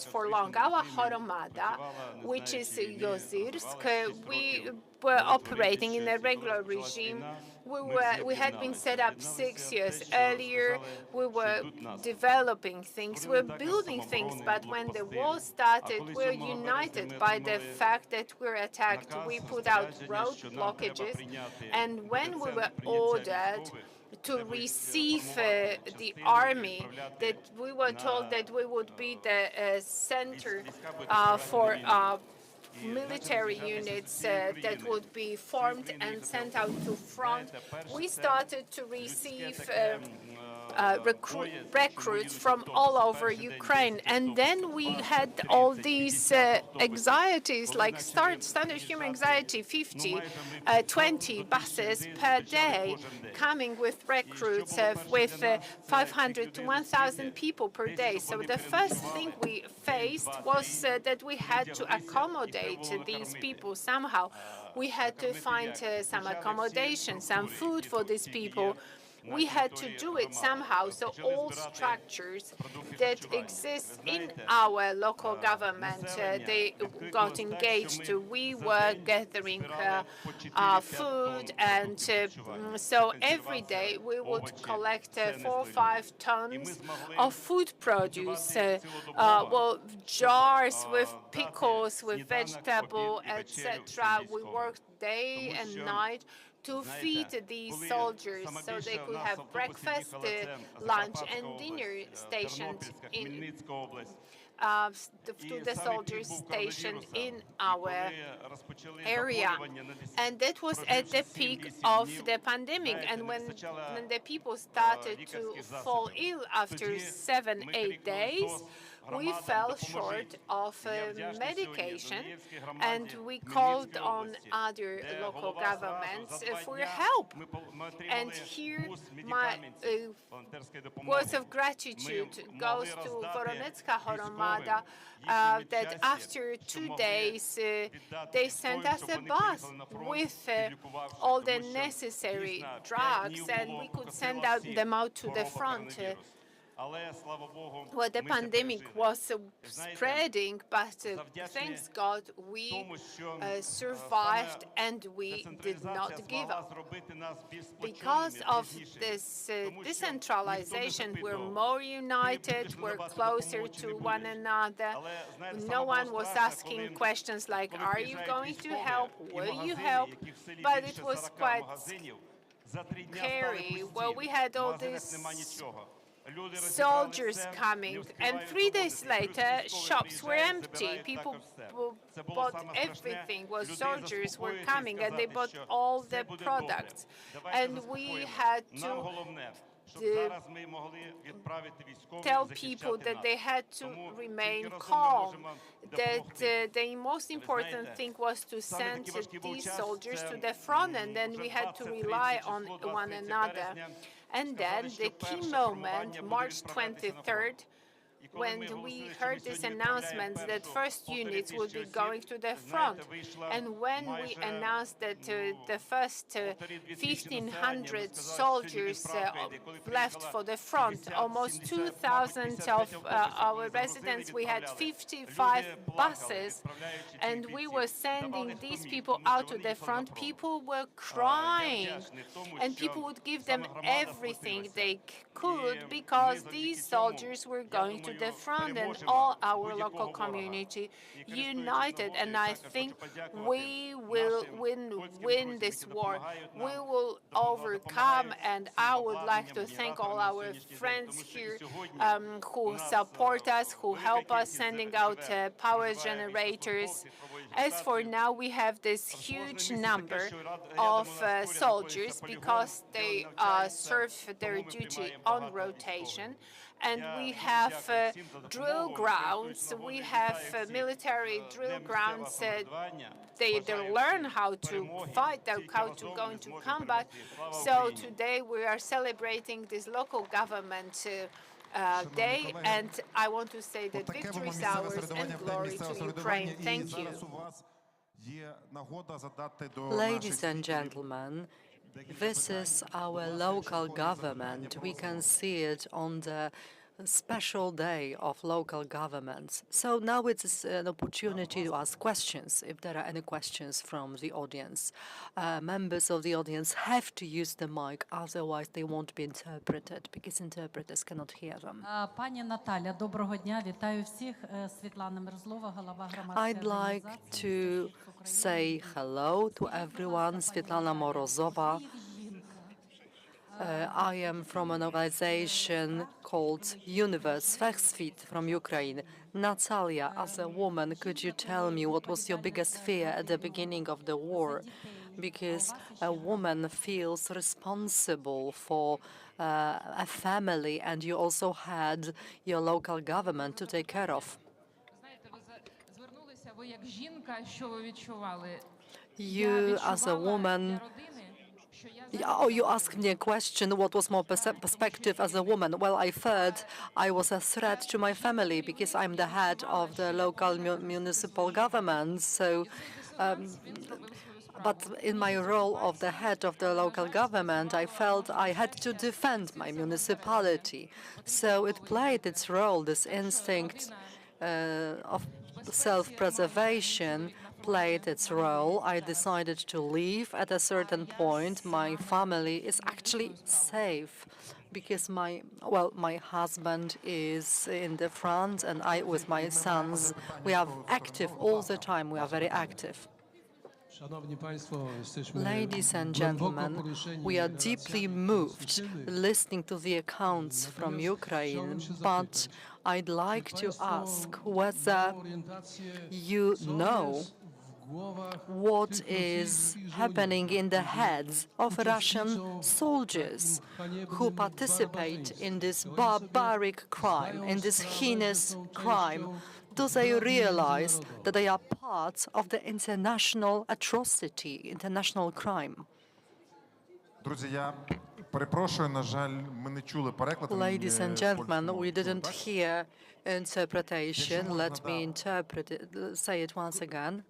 for long. Our Horomada, which is Yozirsk, we were operating in a regular regime. We had been set up 6 years earlier. We were developing things, we were building things, but when the war started, we were united by the fact that we were attacked. We put out road blockages, and when we were ordered to receive the army, that we were told that we would be the center for military units that would be formed and sent out to front. We started to receive recruits from all over Ukraine. And then we had all these anxieties, like standard human anxiety, 20 buses per day coming with recruits, with 500 to 1,000 people per day. So the first thing we faced was that we had to accommodate these people somehow. We had to find some accommodation, some food for these people. We had to do it somehow. So all structures that exist in our local government, they got engaged. We were gathering food, and so every day we would collect 4 or 5 tons of food produce, jars with pickles, with vegetable, etc. We worked day and night to feed these soldiers so they could have breakfast, lunch, and dinner stationed to the soldiers stationed in our area. And that was at the peak of the pandemic. And when the people started to fall ill after 7-8 days, we fell short of medication, and we called on other local governments for help. And here my words of gratitude goes to Voronezhka Horomada, that after 2 days they sent us a bus with all the necessary drugs, and we could send them out to the front. Well, the pandemic was spreading, but thanks God we survived, and we did not give up. Because of this decentralization, we're more united, we're closer to one another. No one was asking questions like, are you going to help? Will you help? But it was quite scary. Well, we had all this soldiers coming, and 3 days later, shops were empty. People bought everything. Well, soldiers were coming, and they bought all the products. And we had to tell people that they had to remain calm, that the most important thing was to send these soldiers to the front, and then we had to rely on one another. And then the key moment, March 23rd, when we heard this announcement that first units would be going to the front. And when we announced that the first 1,500 soldiers left for the front, almost 2,000 of our residents, we had 55 buses, and we were sending these people out to the front. People were crying, and people would give them everything they could because these soldiers were going to the front, and all our local community united. And I think we will win this war. We will overcome, and I would like to thank all our friends here who support us, who help us sending out power generators. As for now, we have this huge number of soldiers because they serve their duty on rotation. And we have drill grounds, we have military drill grounds. They learn how to fight, how to go into combat. So today we are celebrating this local government day, and I want to say that victory is ours and glory to Ukraine. Thank you. Ladies and gentlemen, this is our local government. We can see it on the special day of local governments. So now it's an opportunity to ask questions, if there are any questions from the audience. Members of the audience have to use the mic, otherwise they won't be interpreted, because interpreters cannot hear them. Пані Наталя, доброго дня. Вітаю всіх. Світлана Мерзлова, голова громадської I'd like to say hello to everyone. Svetlana Morozova. I am from an organization called Universe Všechsvit from Ukraine. Natalia, as a woman, could you tell me what was your biggest fear at the beginning of the war? Because a woman feels responsible for a family, and you also had your local government to take care of. You, as a woman, you asked me a question, what was my perspective as a woman? Well, I thought I was a threat to my family because I'm the head of the local municipal government. So, but in my role of the head of the local government, I felt I had to defend my municipality. So it played its role, this instinct of self-preservation played its role. I decided to leave at a certain point. My family is actually safe because my husband is in the front, and I with my sons, we are active all the time. We are very active. Ladies and gentlemen, we are deeply moved listening to the accounts from Ukraine, but I'd like to ask whether you know what is happening in the heads of Russian soldiers who participate in this barbaric crime, in this heinous crime. Do they realize that they are part of the international atrocity, international crime? Ladies and gentlemen, we didn't hear interpretation. Let me interpret it, say it once again.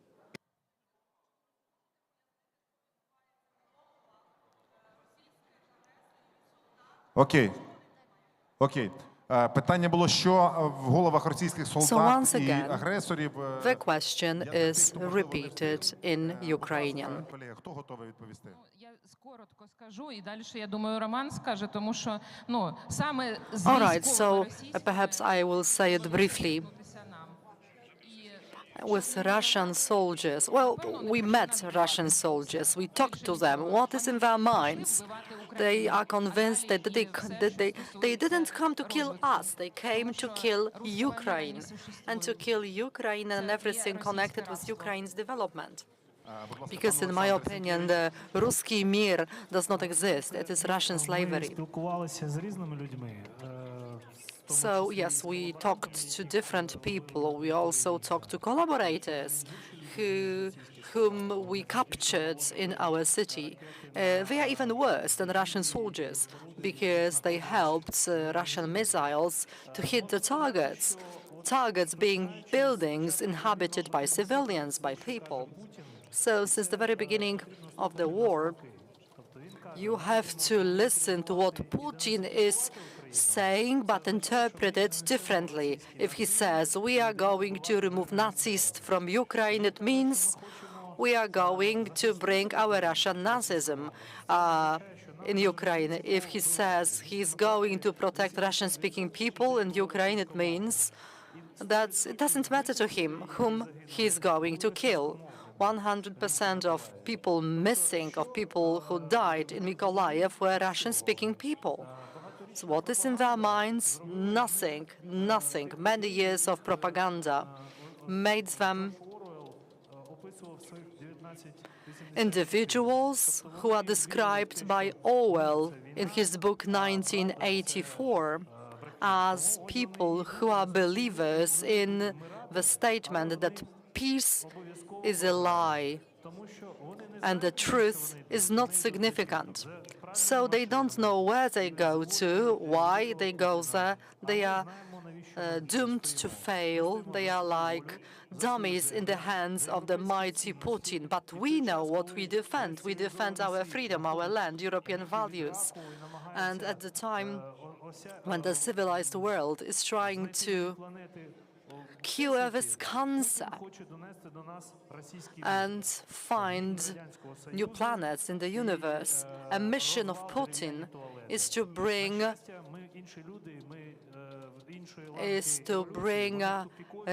Окей. Питання було, що в головах російських солдат і агресорів. The question is repeated in Ukrainian. Хто готовий відповісти? Я коротко скажу, і далі я думаю, Роман скаже, тому що, саме з All right, so perhaps I will say it briefly. with Russian soldiers. Well, we met Russian soldiers. We talked to them. What is in their minds? They are convinced that they didn't come to kill us. They came to kill Ukraine and to kill Ukraine and everything connected with Ukraine's development. Because in my opinion, the Ruski Mir does not exist. It is Russian slavery. So yes, we talked to different people. We also talked to collaborators whom we captured in our city. They are even worse than Russian soldiers because they helped Russian missiles to hit the targets. Targets being buildings inhabited by civilians, by people. So since the very beginning of the war, you have to listen to what Putin is saying, but interpret it differently. If he says, we are going to remove Nazis from Ukraine, it means we are going to bring our Russian Nazism in Ukraine. If he says he's going to protect Russian-speaking people in Ukraine, it means that it doesn't matter to him whom he's going to kill. 100% of people missing, of people who died in Mykolaiv, were Russian-speaking people. So what is in their minds? Nothing, nothing. Many years of propaganda made them individuals who are described by Orwell in his book 1984 as people who are believers in the statement that peace is a lie and the truth is not significant. So they don't know where they go to, why they go there. They are doomed to fail. They are like dummies in the hands of the mighty Putin. But we know what we defend. We defend our freedom, our land, European values. And at the time when the civilized world is trying to cure this cancer and find new planets in the universe, a mission of Putin is to bring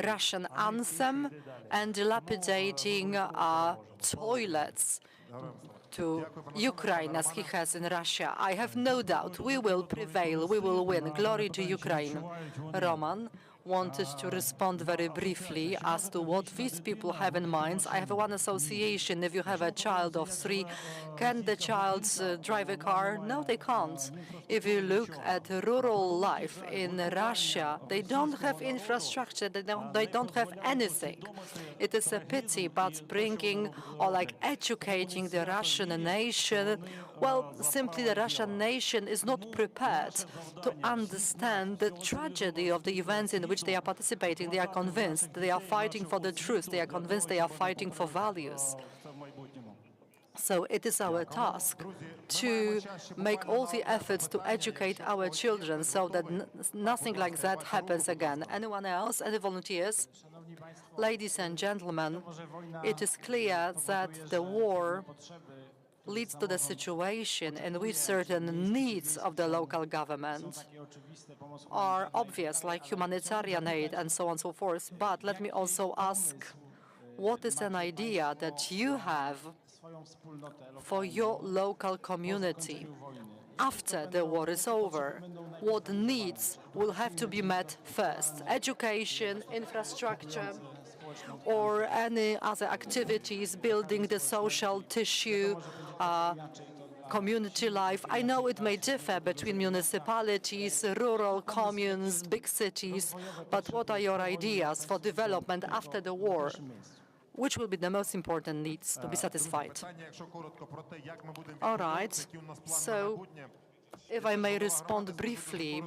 Russian anthem and dilapidating toilets to Ukraine as he has in Russia. I have no doubt we will prevail, we will win. Glory to Ukraine. Roman wanted to respond very briefly as to what these people have in mind. I have one association. If you have a child of 3, can the child drive a car? No, they can't. If you look at rural life in Russia, they don't have infrastructure, they don't have anything. It is a pity, but bringing or like educating the Russian nation, well, simply the Russian nation is not prepared to understand the tragedy of the events in which they are participating. They are convinced they are fighting for the truth. They are convinced they are fighting for values. So it is our task to make all the efforts to educate our children so that nothing like that happens again. Anyone else? Any volunteers? Ladies and gentlemen, it is clear that the war leads to the situation in which certain needs of the local government are obvious, like humanitarian aid and so on and so forth. But let me also ask, what is an idea that you have for your local community after the war is over? What needs will have to be met first? Education, infrastructure, or any other activities building the social tissue, community life? I know it may differ between municipalities, rural communes, big cities, but what are your ideas for development after the war? Which will be the most important needs to be satisfied? All right, so if I may respond briefly,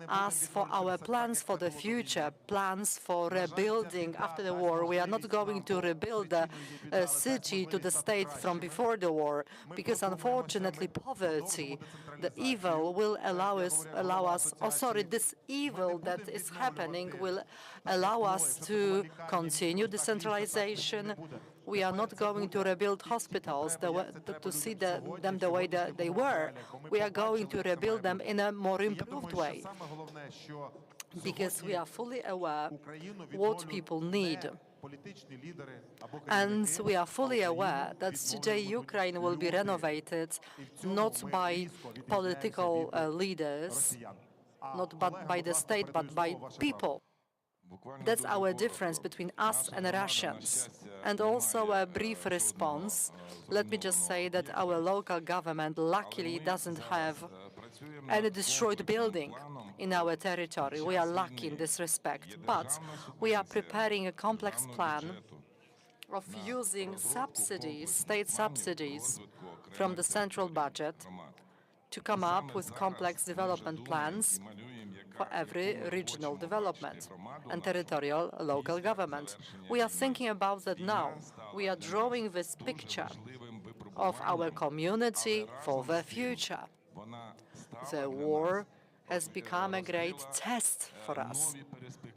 as for our plans for the future, plans for rebuilding after the war, we are not going to rebuild the city to the state from before the war, because unfortunately poverty, the evil will this evil that is happening will allow us to continue decentralization. We are not going to rebuild hospitals to see them the way that they were. We are going to rebuild them in a more improved way, because we are fully aware what people need. And we are fully aware that today Ukraine will be renovated not by political leaders, not by the state, but by people. That's our difference between us and Russians. And also a brief response. Let me just say that our local government luckily doesn't have any destroyed building in our territory. We are lucky in this respect. But we are preparing a complex plan of using subsidies, state subsidies from the central budget to come up with complex development plans for every regional development and territorial local government. We are thinking about that now. We are drawing this picture of our community for the future. The war has become a great test for us,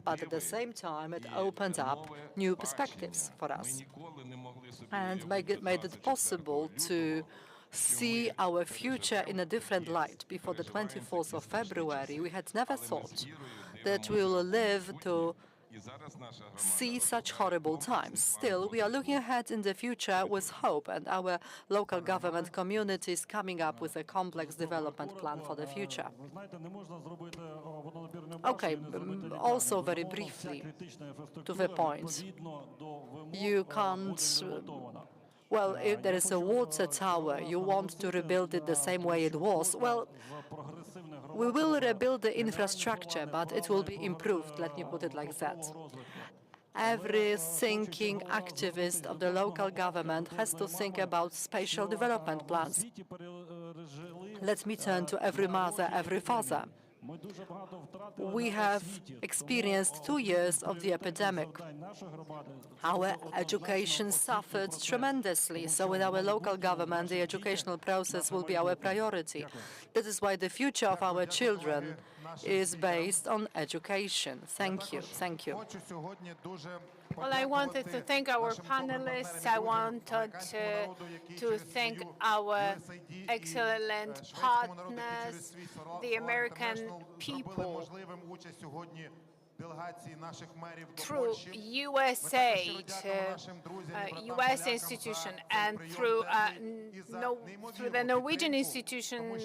but at the same time it opened up new perspectives for us and made it possible to see our future in a different light. Before the 24th of February, we had never thought that we will live to see such horrible times. Still, we are looking ahead in the future with hope, and our local government community is coming up with a complex development plan for the future. Okay, also very briefly to the point. You can't well, if there is a water tower, you want to rebuild it the same way it was. Well, we will rebuild the infrastructure, but it will be improved, let me put it like that. Every thinking activist of the local government has to think about spatial development plans. Let me turn to every mother, every father. We have experienced 2 years of the epidemic. Our education suffered tremendously, so in our local government, the educational process will be our priority. That is why the future of our children is based on education. Thank you. Thank you. Well, I wanted to thank our panelists. I wanted to thank our excellent partners, the American people. Through USAID, US institution, and through the Norwegian institution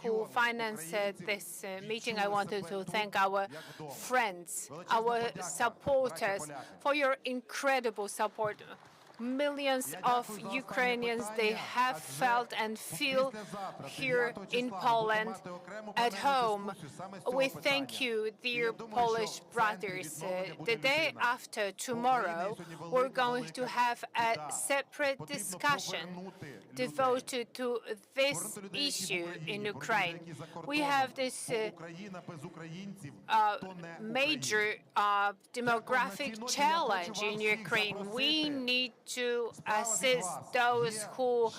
who financed this meeting, I wanted to thank our friends, our supporters for your incredible support. Millions of Ukrainians, they have felt and feel here in Poland at home. We thank you, dear Polish brothers. The day after tomorrow, we're going to have a separate discussion devoted to this issue in Ukraine. We have this major demographic challenge in Ukraine. We need to assist those who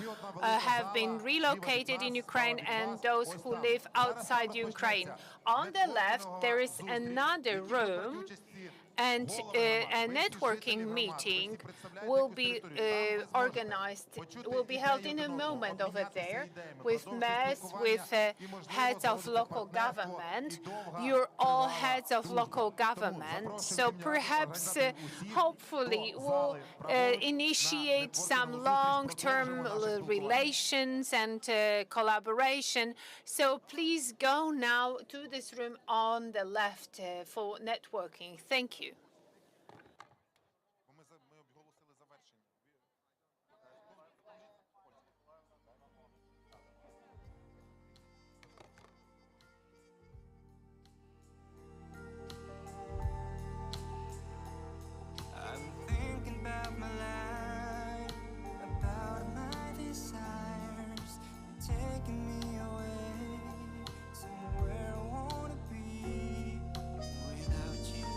have been relocated in Ukraine and those who live outside Ukraine. On the left, there is another room, and a networking meeting will be organized, will be held in a moment over there with mayors, with heads of local government. You're all heads of local government, so perhaps, hopefully, we'll initiate some long-term relations and collaboration. So please go now to this room on the left for networking. Thank you. I'm thinking about my life, about my desires, taking me away somewhere I wanna be without you.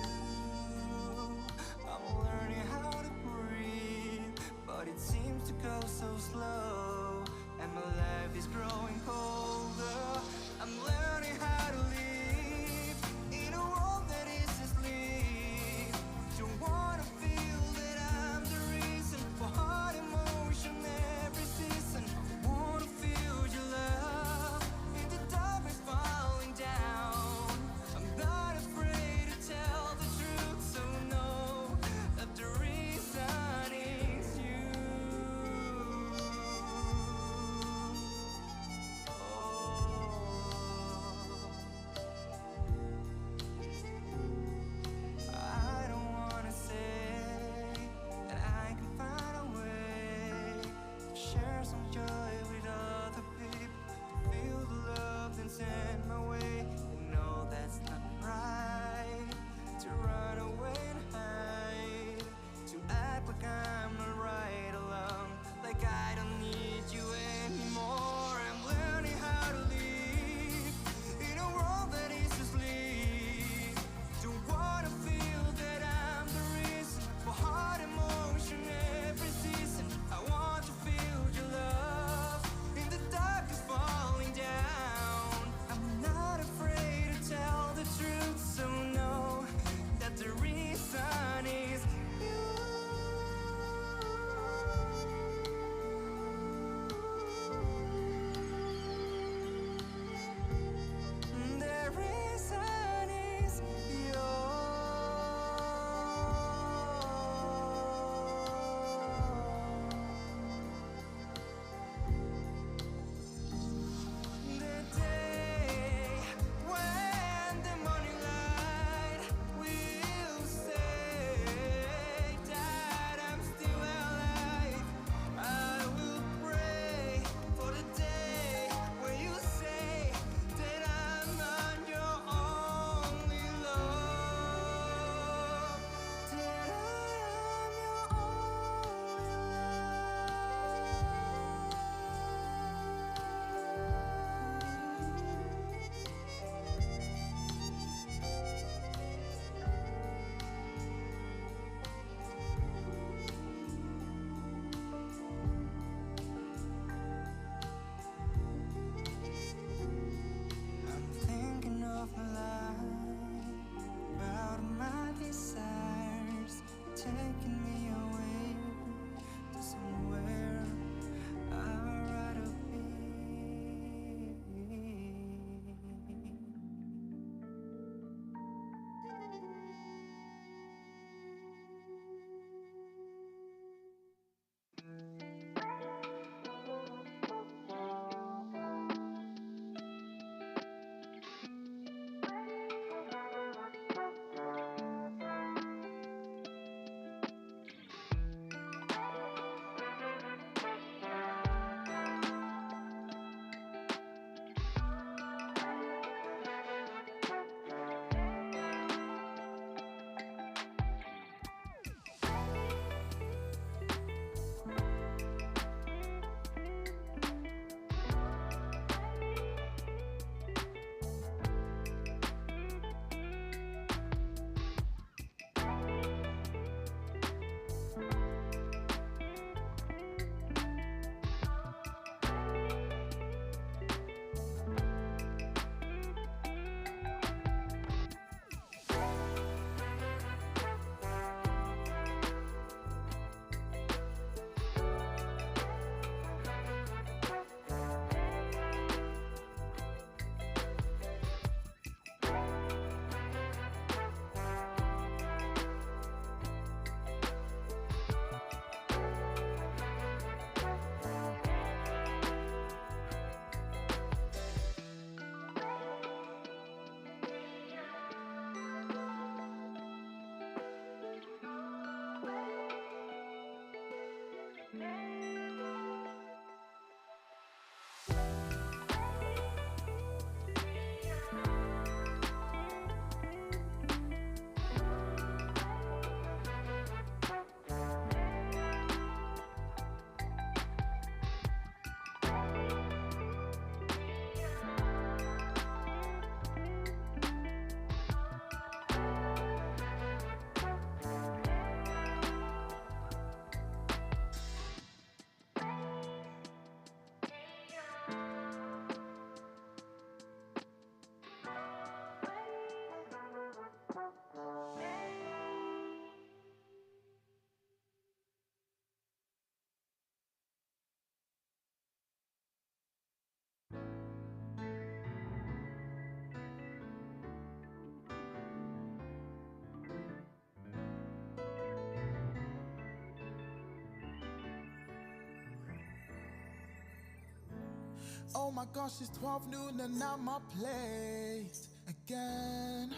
Oh my gosh, it's 12 noon and I'm up late again.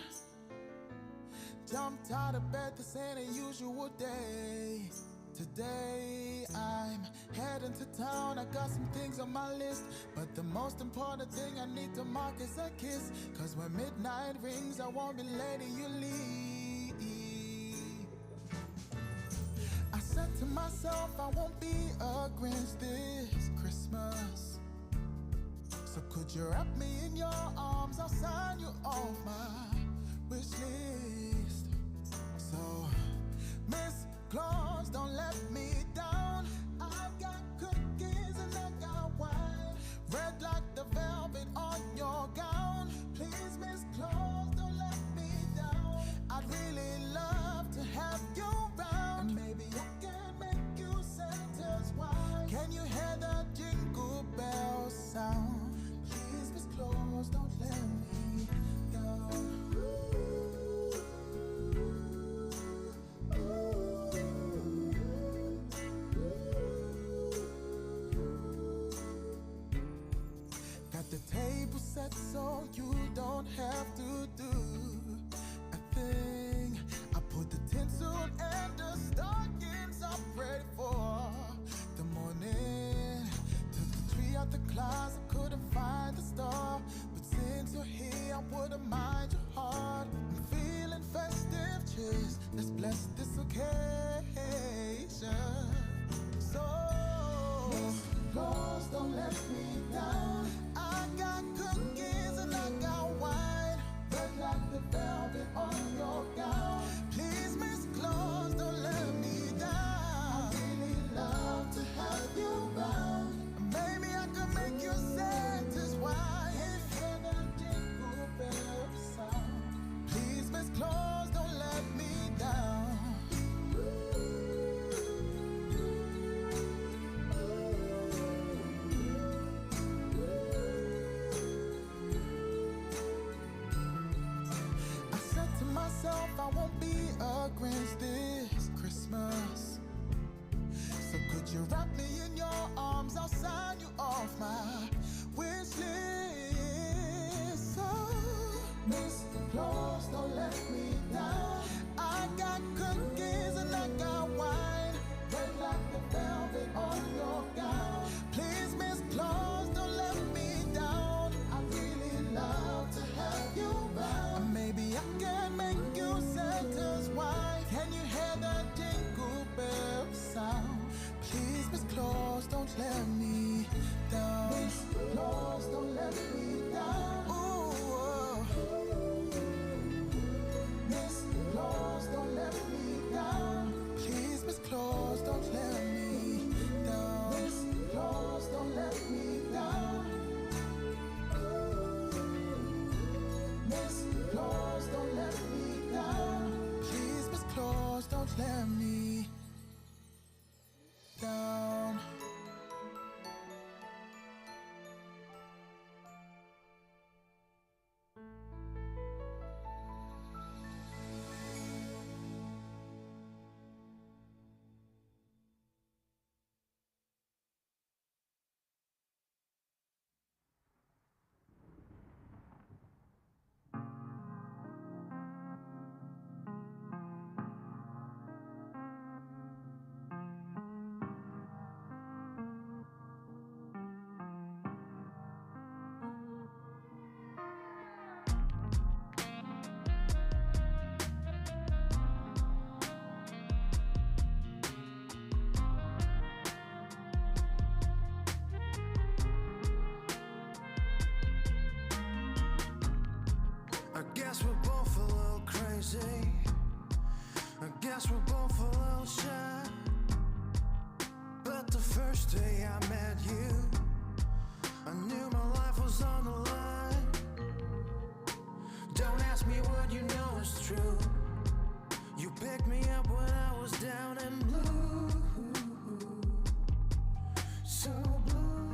Jumped out of bed, this ain't a usual day. Today I'm heading to town, I got some things on my list, but the most important thing I need to mark is a kiss. Cause when midnight rings, I won't be letting you leave. I said to myself, I won't be a Grinch this Christmas. So could you wrap me in your arms, I'll sign you off my wish list. So, Miss Claus, don't let me down. I got cookies and I got wine, red like the velvet on your gown. Please, Miss Claus, don't let me down. I'd really love to have you round. Maybe I can make you Santa's wife. Can you hear the jingle bell sound? Please, Miss Claus, don't let me down. Got the table set so you don't have to do a thing. I put the tinsel and the stockings up ready for the morning. Took the tree out the closet, couldn't find the star, but since you're here, I wouldn't mind your heart. I'm feeling festive, cheers, let's bless this occasion. So, Miss Claus, don't let me down. I got cookies and I got wine, red like the velvet on your gown. Please, Miss Claus, don't let me down. I really love to have you round. Maybe I could make you Santa's wife. Hear the jingle bell sound. Please, Miss Claus, don't let me down. I won't be a Grinch this Christmas. So could you wrap me in your arms? I'll sign you off my wish list. So, Mr. Claus, don't let me down. I got cookies and I got wine, red like the velvet on your gown. Please, Miss Claus, don't let me down. I really love to have you round. Maybe I can make you Santa's wife. Can you hear the jingle bell sound? Please, Miss Claus, don't let me down. Miss Claus, don't let me down. Ooh, Miss Claus, don't let me down. Please, Miss Claus, don't let me down. Miss Claus, don't let me down. Miss Claus, don't let me down. Please, Miss Claus, don't let me down. I guess we're both a little crazy. I guess we're both a little shy. But the first day I met you, I knew my life was on the line. Don't ask me what you know is true. You picked me up when I was down and blue. So blue.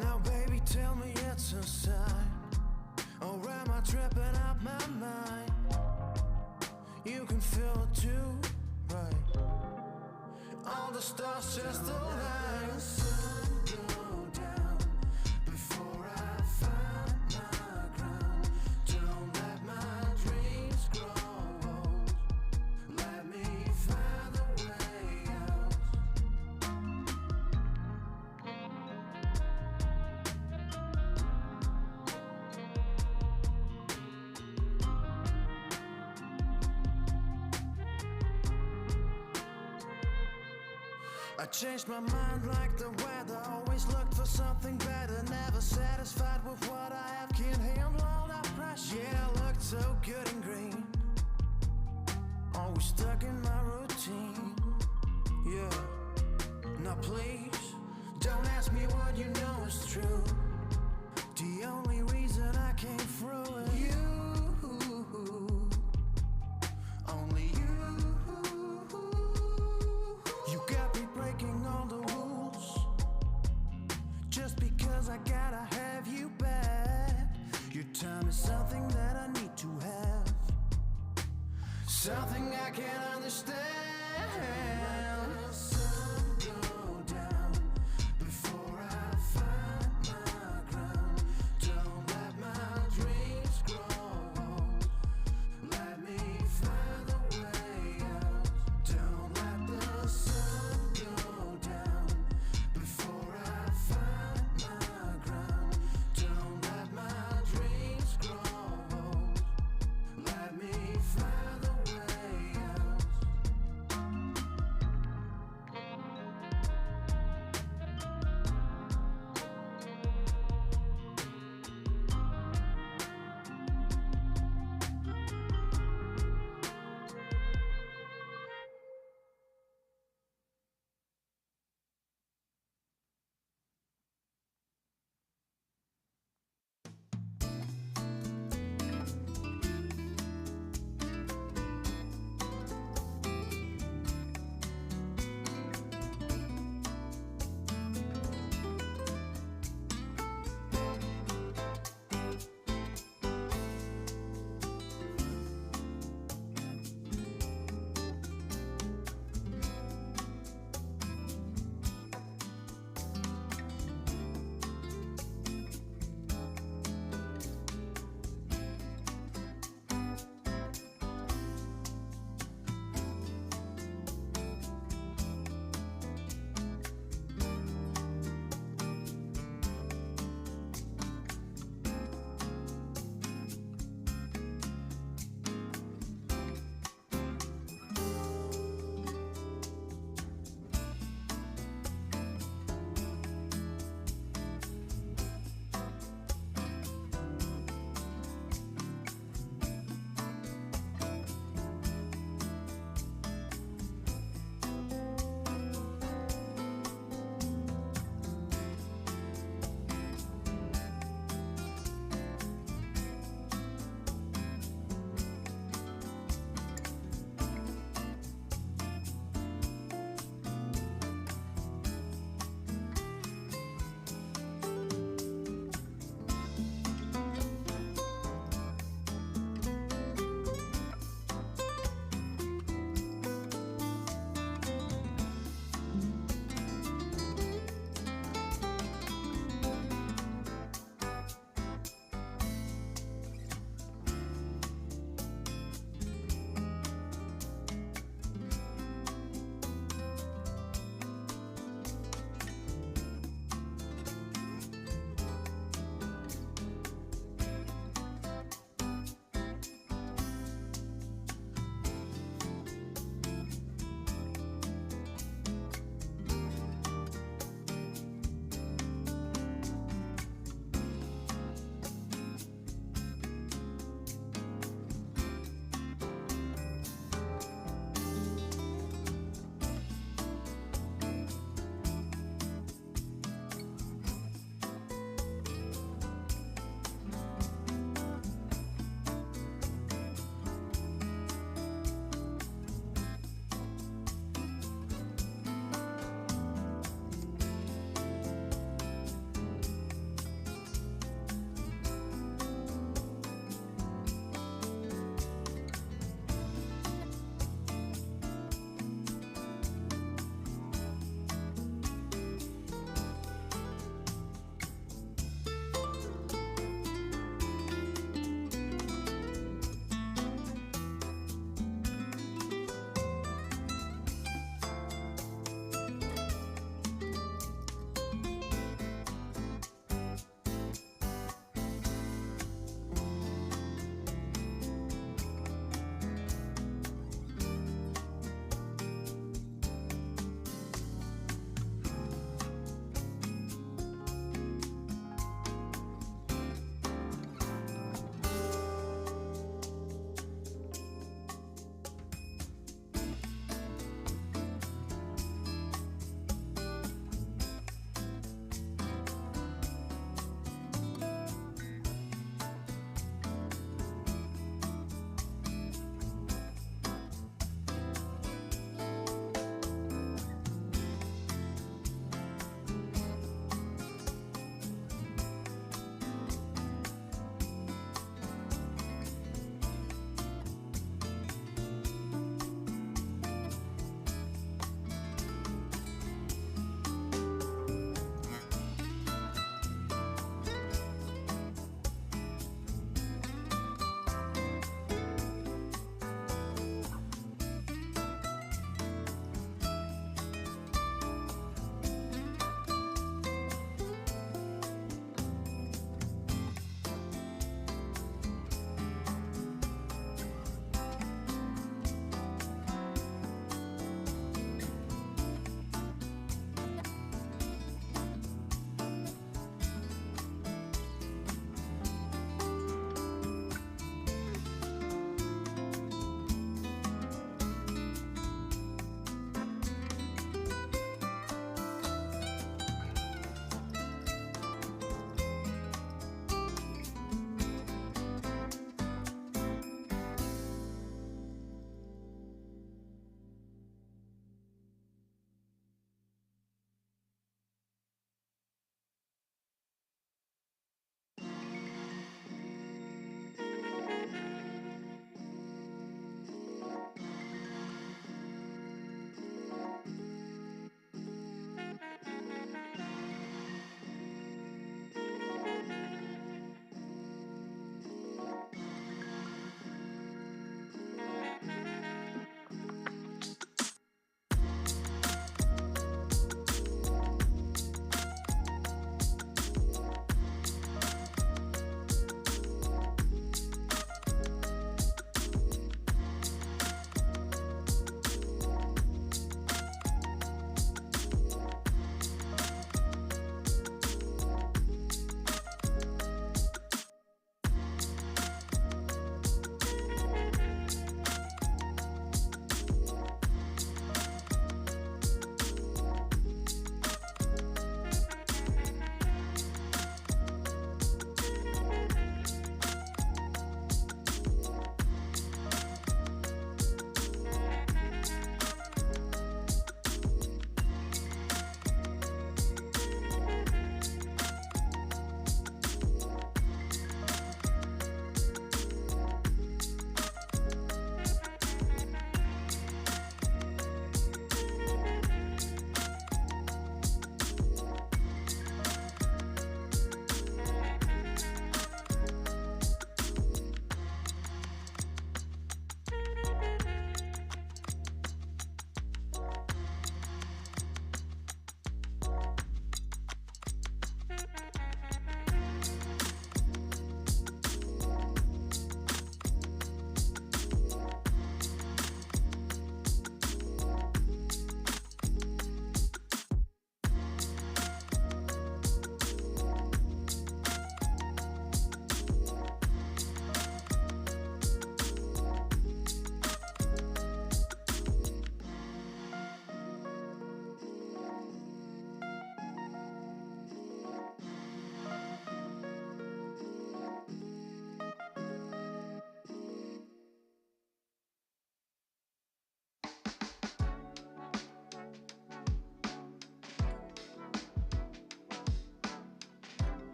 Now baby, tell me it's a sign, or am I tripping out my mind? You can feel it too, right? All the the stars just align. The sun go down before I find my ground. Don't let my dreams grow old. Let me find the way out. I changed my mind like the weather. Always looked for something better. Never satisfied with what I have. Can't handle all that pressure. Yeah, I looked so good and green. Always stuck in my routine. Yeah. Now please, don't ask me what you know is true. The only reason I came through is you. Only you. You got me breaking all the rules just because I gotta have you back. Your time is something that I need to have, something I can't understand. The sun go down before I find my ground. Don't let my dreams grow old. Let me find the way out. Don't let the sun go down before I find my ground. Don't let my dreams grow old. Let me find the way out.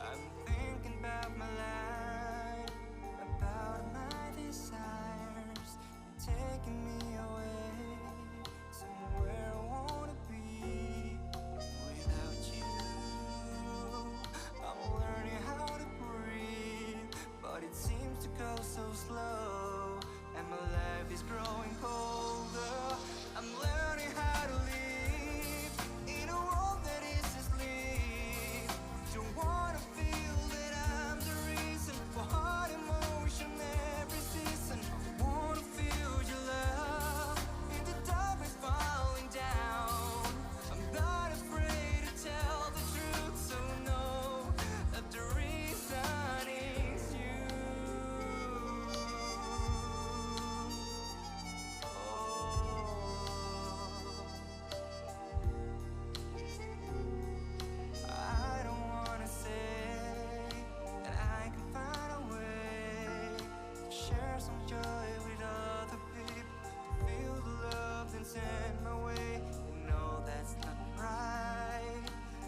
I'm thinking about my life, about my desires, taking me away somewhere I wanna be. Without you, I'm learning how to breathe, but it seems to go so slow, and my life is growing colder. I'm learning how to live in a world that is asleep. Don't wanna feel that I'm the reason for hard emotion every season. I wanna feel your love in the dark is falling down. I'm not afraid to tell the truth, so know that the reason is you. I don't wanna say that I can find a way to share some joy with other people, to feel the love then send my way. You know that's not right,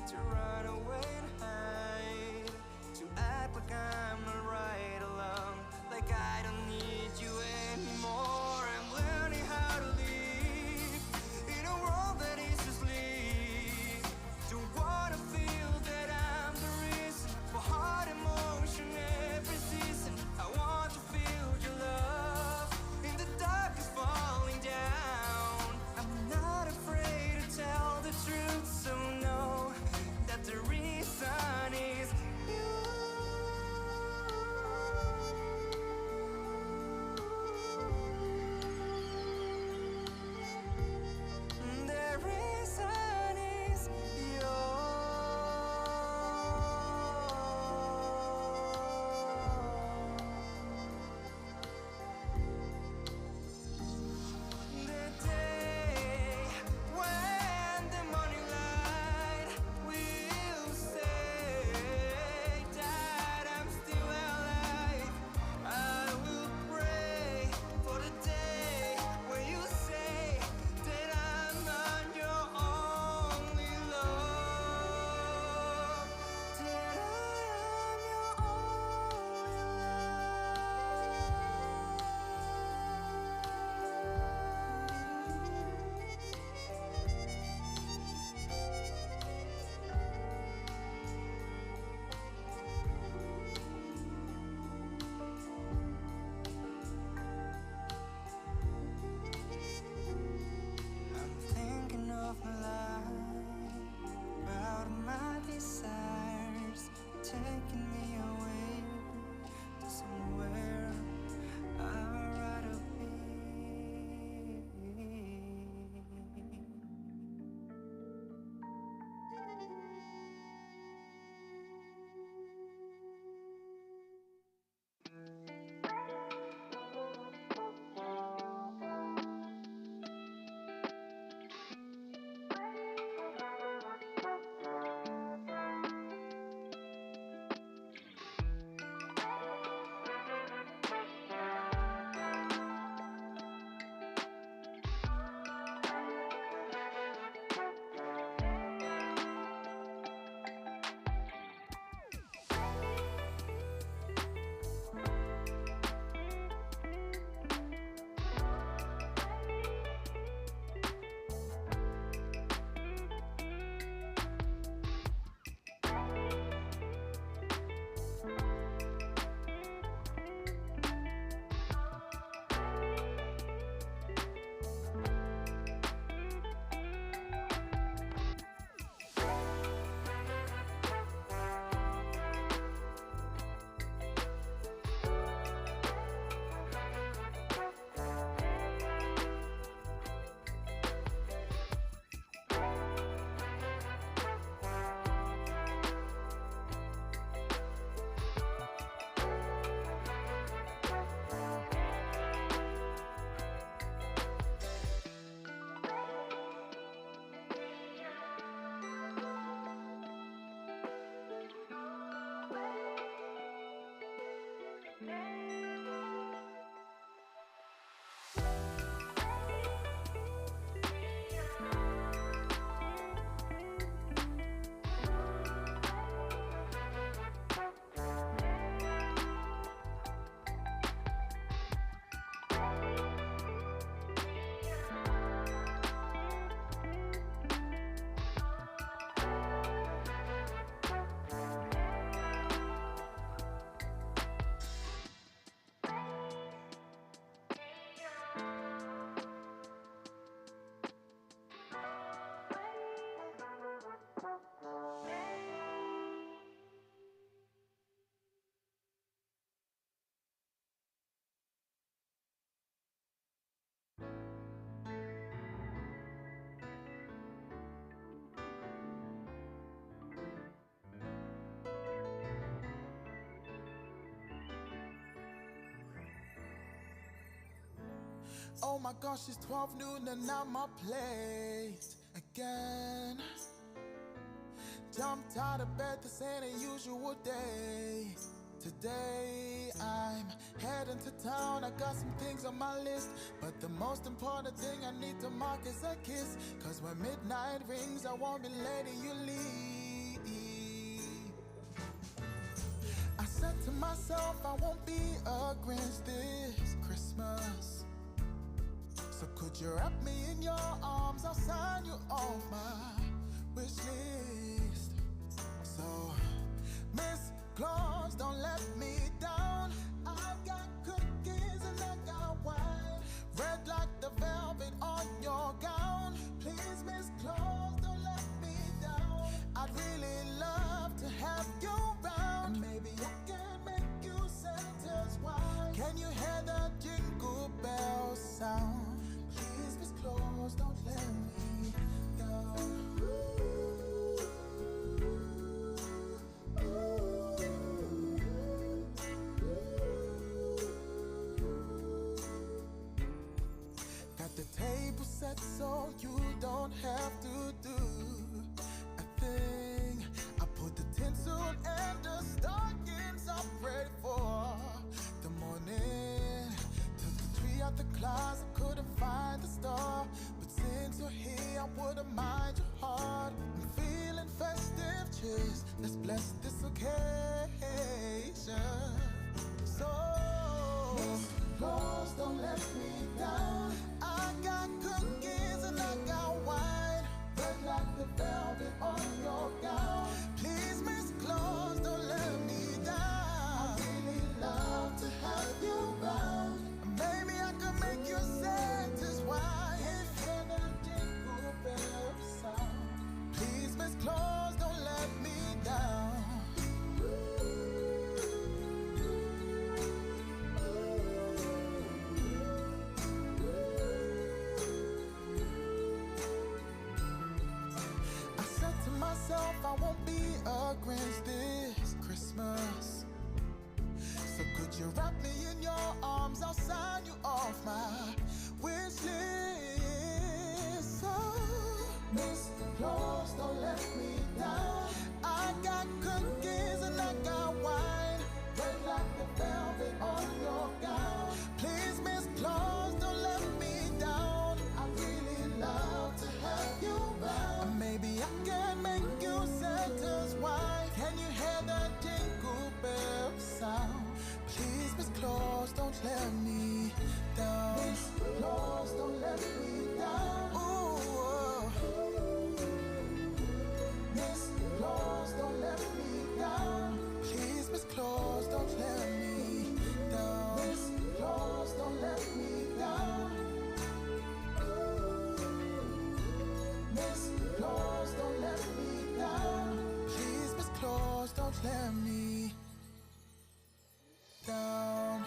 to run away and hide, to act like I'm not right along, like I don't need you anymore. I'm learning how to live in a world that is asleep. Don't wanna feel that I'm the reason for hard emotion every season. I want to feel your love in the dark is falling down. I'm not afraid to tell the truth, so know that the reason is you. The reason is the day when the morning light will say that I'm still alive. I will pray for the day where you say that I'm not your only love, that I am your only I'm thinking of my life, proud of my desires, taking me away to somewhere I'd rather be. Oh my gosh, it's 12 noon and I'm up late again. Jumped out of bed, this ain't a usual day. Today I'm heading to town, I got some things on my list, but the most important thing I need to mark is a kiss. Cause when midnight rings, I won't be letting you leave. I said to myself, I won't be a Grinch this Christmas. So could you wrap me in your arms, I'll sign you off my wish list. So, Miss Claus, don't let me down. I got cookies and I got wine, red like the velvet on your gown. Please, Miss Claus, don't let me down. I'd really love to have you around. Maybe I can make you Santa's wife. Can you hear the jingle bells sound? Please, Miss Claus, don't let me down. The table set so you don't have to do a thing. I put the tinsel and the stockings up ready for the morning. Took the tree out the closet, couldn't find the star, but since you're here, I wouldn't mind your heart. I'm feeling festive, cheers, let's bless this occasion. So, Miss Claus, don't let me down. I got cookies and I got wine, red like the velvet on your gown. Please, Miss Claus, don't let me down. I really love to have you around. Maybe I could make you Santa's wife. Hear the jingle bells sound. Please, Miss Claus, don't let me down. I won't be a Grinch this Christmas. So could you wrap me in your arms, I'll sign you off my wish list. So, Miss Claus, don't let me down. I got cookies and I got wine, red like the velvet on your gown. Please, Miss Claus, don't let me down. I really love to have you around. And maybe I can make you Santa's wife. Can you hear the jingle bells sound? Please, Miss Claus, don't let me down. Miss Claus, don't let me down. Ooh, Miss Claus, don't let me down. Please, Miss Claus, don't let me down. Miss Claus, don't let me down. Miss Claus, don't let me down. Please, Miss Claus, don't let me down.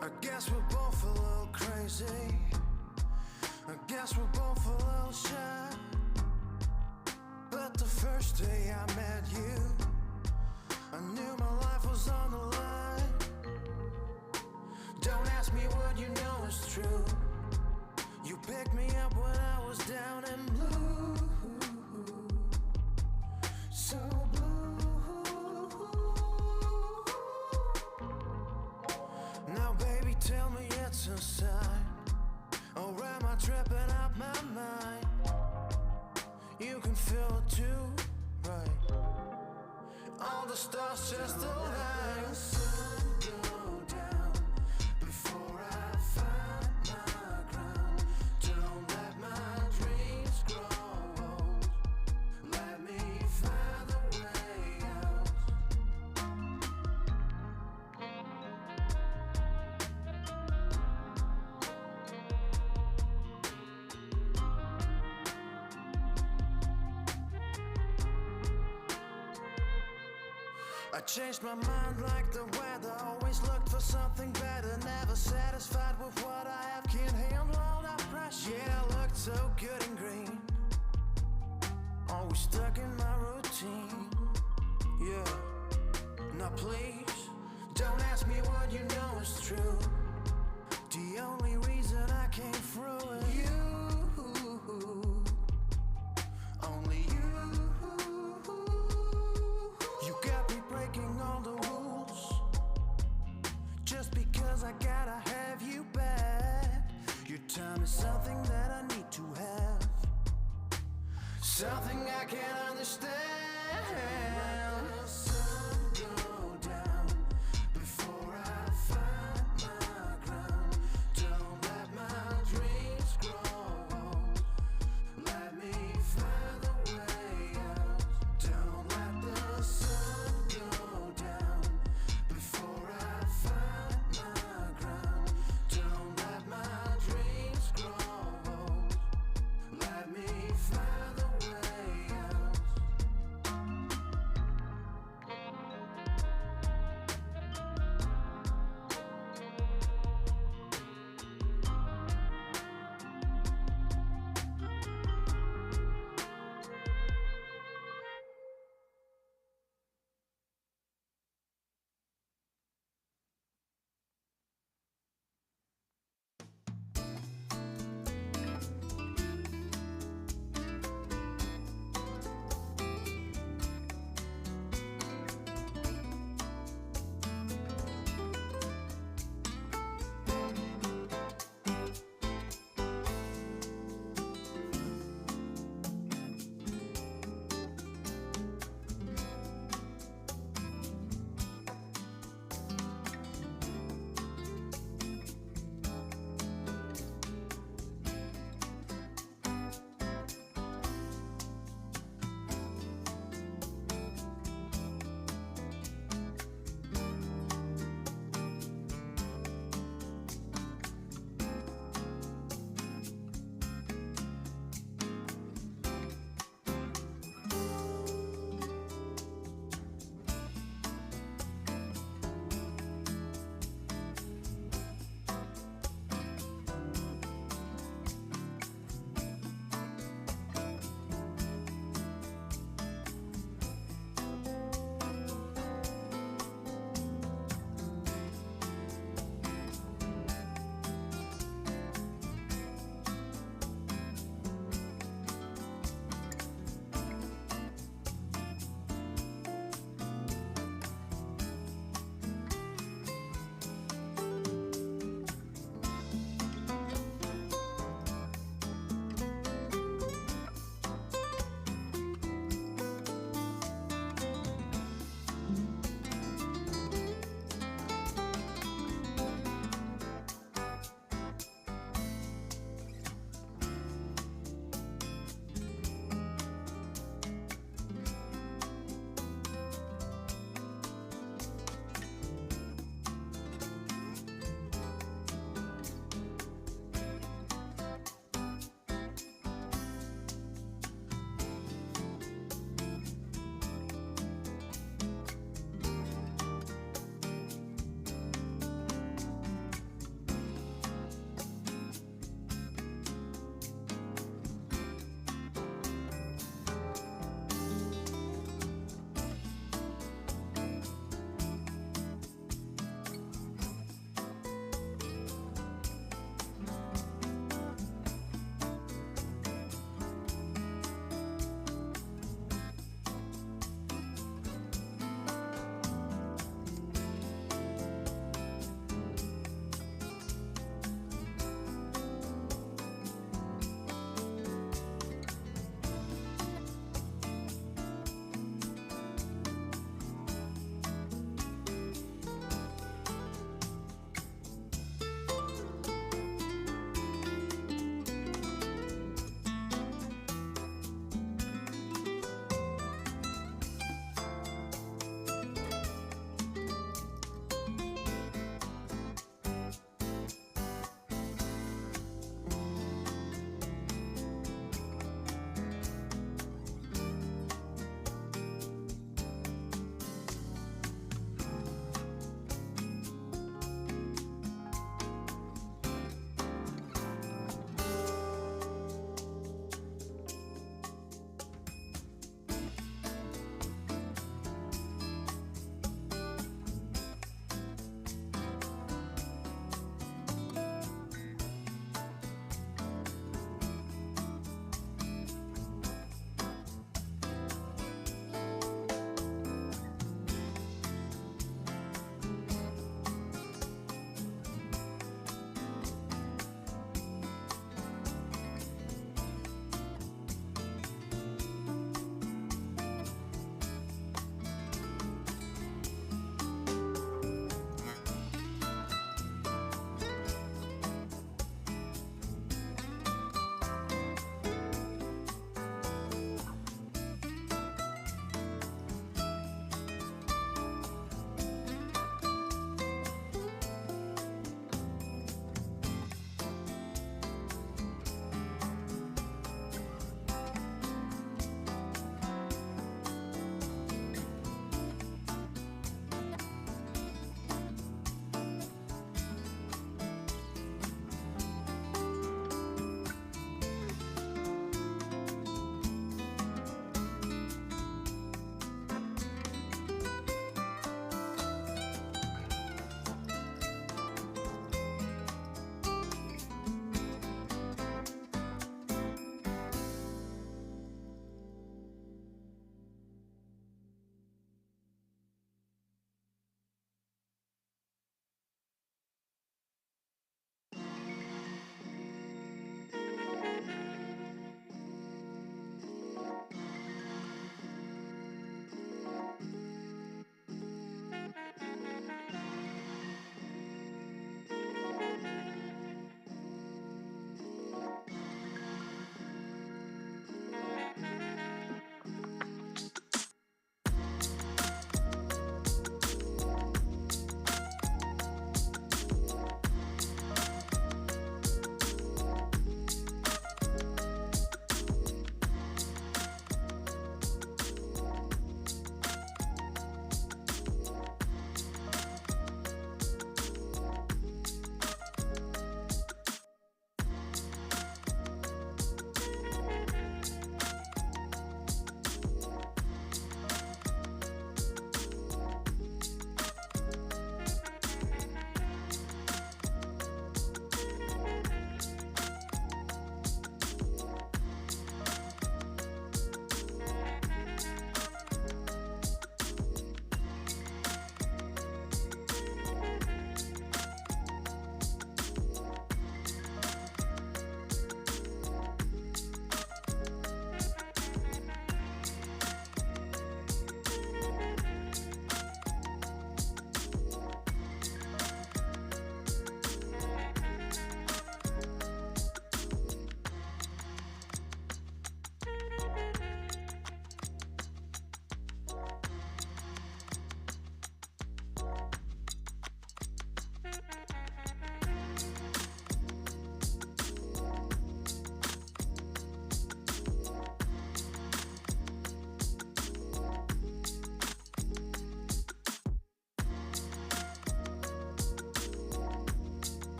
I guess we're both a little crazy. I guess we're both a little shy. But the first day I met you, I knew my life was on the line. Don't ask me what you know is true. You picked me up when I was down and blue. So blue. Now baby, tell me it's a sign, or am I tripping out my mind? You can feel it too, right? All the stars just align. Sun go down before I find my ground. Don't let my dreams grow old. Let me find the way out. I changed my mind like the weather. Always looked for something better. Never satisfied with what I have. Can't handle all that pressure. Yeah, I looked so good and green. Always stuck in my routine. Yeah. Now please, don't ask me what you know is true. The only reason I came through is you. Only you. You got me breaking all the rules just because I gotta have you back. Your time is something that I need to have, something I can't understand. Sun go down before I find my ground. Don't let my dreams grow old. Let me find the way out. Don't let the sun go down before I find my ground. Don't let my dreams grow old. Let me find the way out.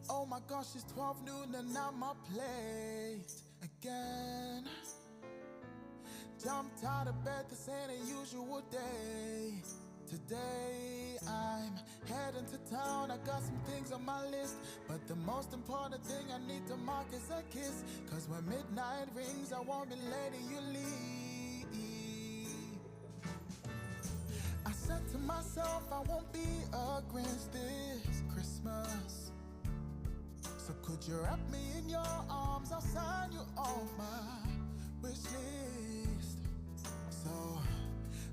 Oh my gosh, it's 12 noon and I'm up late again. Jumped out of bed, this ain't a usual day. Today I'm heading to town, I got some things on my list, but the most important thing I need to mark is a kiss. Cause when midnight rings, I won't be letting you leave. I said to myself, I won't be a Grinch this Christmas. So could you wrap me in your arms, I'll sign you off my wish list. So,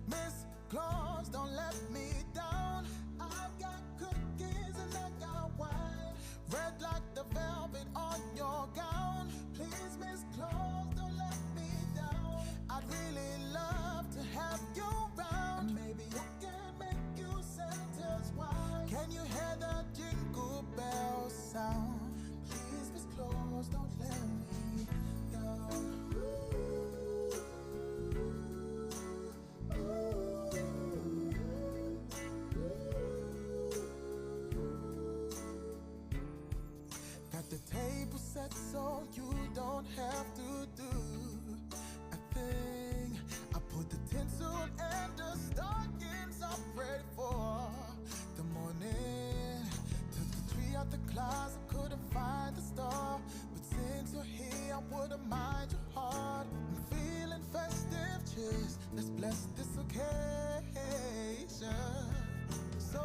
Miss Claus, don't let me down. I got cookies and I got wine, red like the velvet on your gown. Please, Miss Claus, don't let me down. I'd really love to have you around. Maybe I can make you Santa's wife. Can you hear the jingle bell sound? Please, Miss Claus, don't let me down. Got the table set so you don't have to do a thing. I put the tinsel and the stockings up ready for the morning. Took the tree out the closet, couldn't find the star, but since you're here, I wouldn't mind your heart. I'm feeling festive, cheers, let's bless this occasion. So,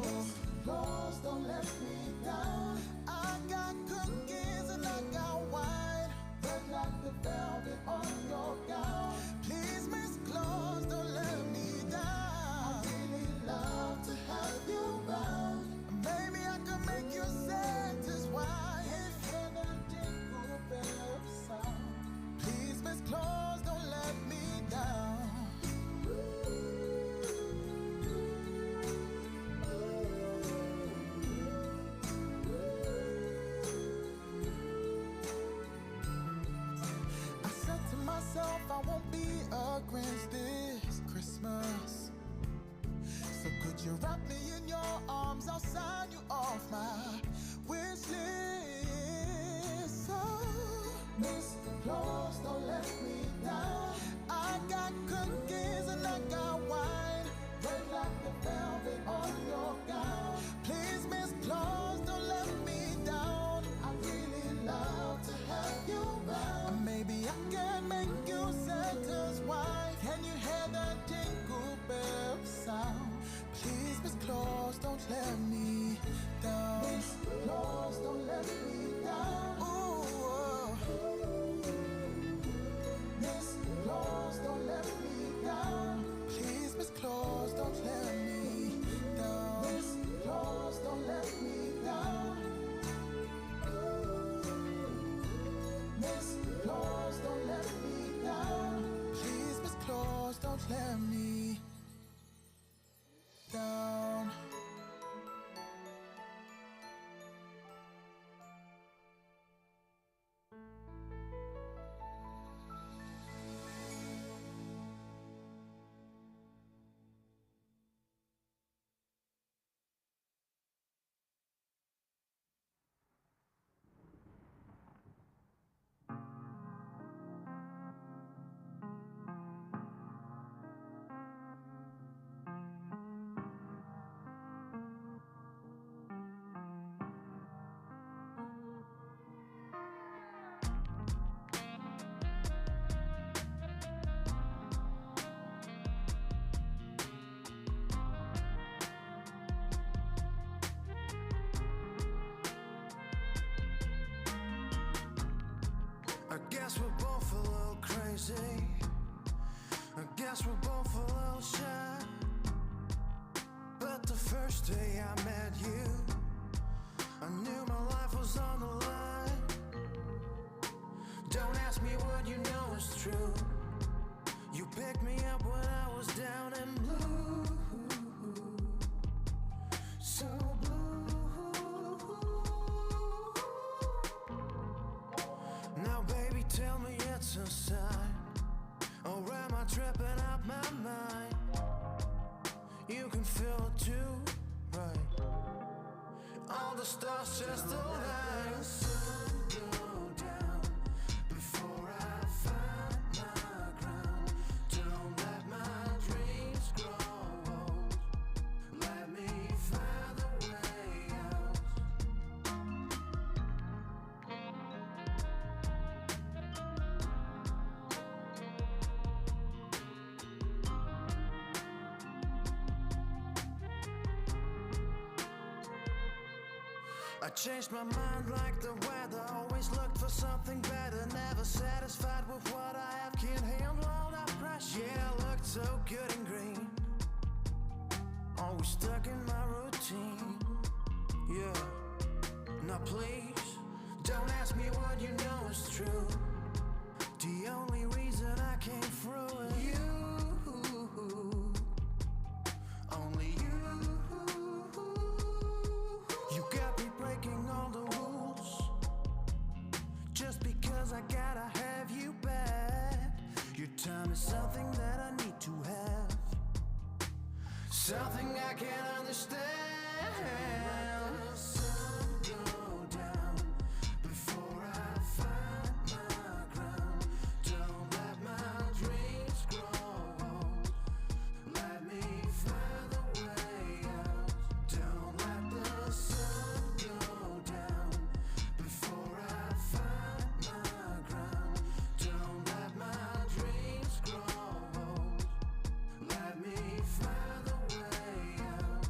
Miss Claus, don't let me down. I got cookies and I got wine, red like the velvet on your gown. Please, Miss Claus, don't let me down. I really love to have you around. Maybe I can make you Santa's wife. Hear the jingle bell sound. Please, Miss Claus, don't let me down. I won't be a Grinch this Christmas. So could you wrap me in your arms, I'll sign you off my wish list. So, Miss Claus, don't let me down. I got cookies and I got wine, red like the velvet on your gown. Please, Miss Claus, don't let me down. I really love to have you around. Maybe I can make you Santa's wife. Can you hear the jingle bell sound? Please, Miss Claus, don't let me down. Miss Claus, don't let me down. Ooh, Miss Claus, don't let me down. Please, Miss Claus, don't let me down. Miss Claus, don't let me down. Miss Claus, don't let me down. Please, Miss Claus, don't let me down. I guess we're both a little crazy. I guess we're both a little shy. But the first day I met you, I knew my life was on the line. Don't ask me what you know is true. You picked me up when I was down and blue. So blue. Now baby, tell me it's a sign, or am I tripping out my mind? You can feel it too, right? All the stars just align. The sun go down before I find my ground. Don't let my dreams grow old. Let me find the way out. I changed my mind like the weather. Always looked for something better. Never satisfied with what I have. Can't handle all that pressure. Yeah, I looked so good and green. Always stuck in my routine. Yeah. Now please, don't ask me what you know is true. The only reason I came through is you. Only you. You got me breaking all the rules just because I gotta have you back. Your time is something that I need to have, something I can't understand. Let the sun go down before I find my ground. Don't let my dreams grow old. Let me find the way out. Don't let the sun go down before I find my ground. Don't let my dreams grow old. Let me find the way out.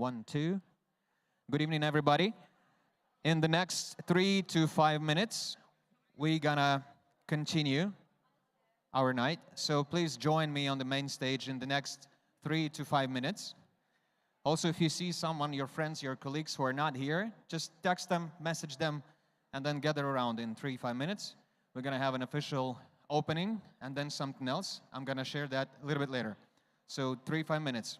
1, 2. Good evening, everybody. In the next 3 to 5 minutes, we're gonna continue our night. So please join me on the main stage in the next 3 to 5 minutes. Also, if you see someone, your friends, your colleagues who are not here, just text them, message them, and then gather around in 3 to 5 minutes. We're gonna have an official opening and then something else. I'm gonna share that a little bit later. So 3 to 5 minutes.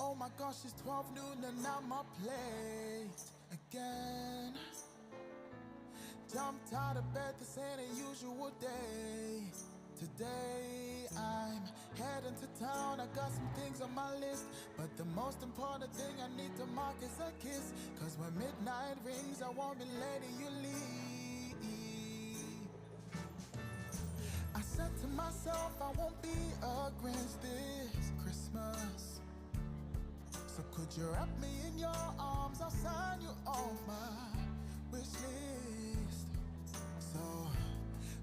Oh my gosh, it's 12 noon and I'm up late again. Jumped out of bed, this ain't a usual day. Today I'm heading to town, I got some things on my list, but the most important thing I need to mark is a kiss. Cause when midnight rings, I won't be letting you leave. I said to myself, I won't be a Grinch this Christmas. So could you wrap me in your arms, I'll sign you off my wish list. So,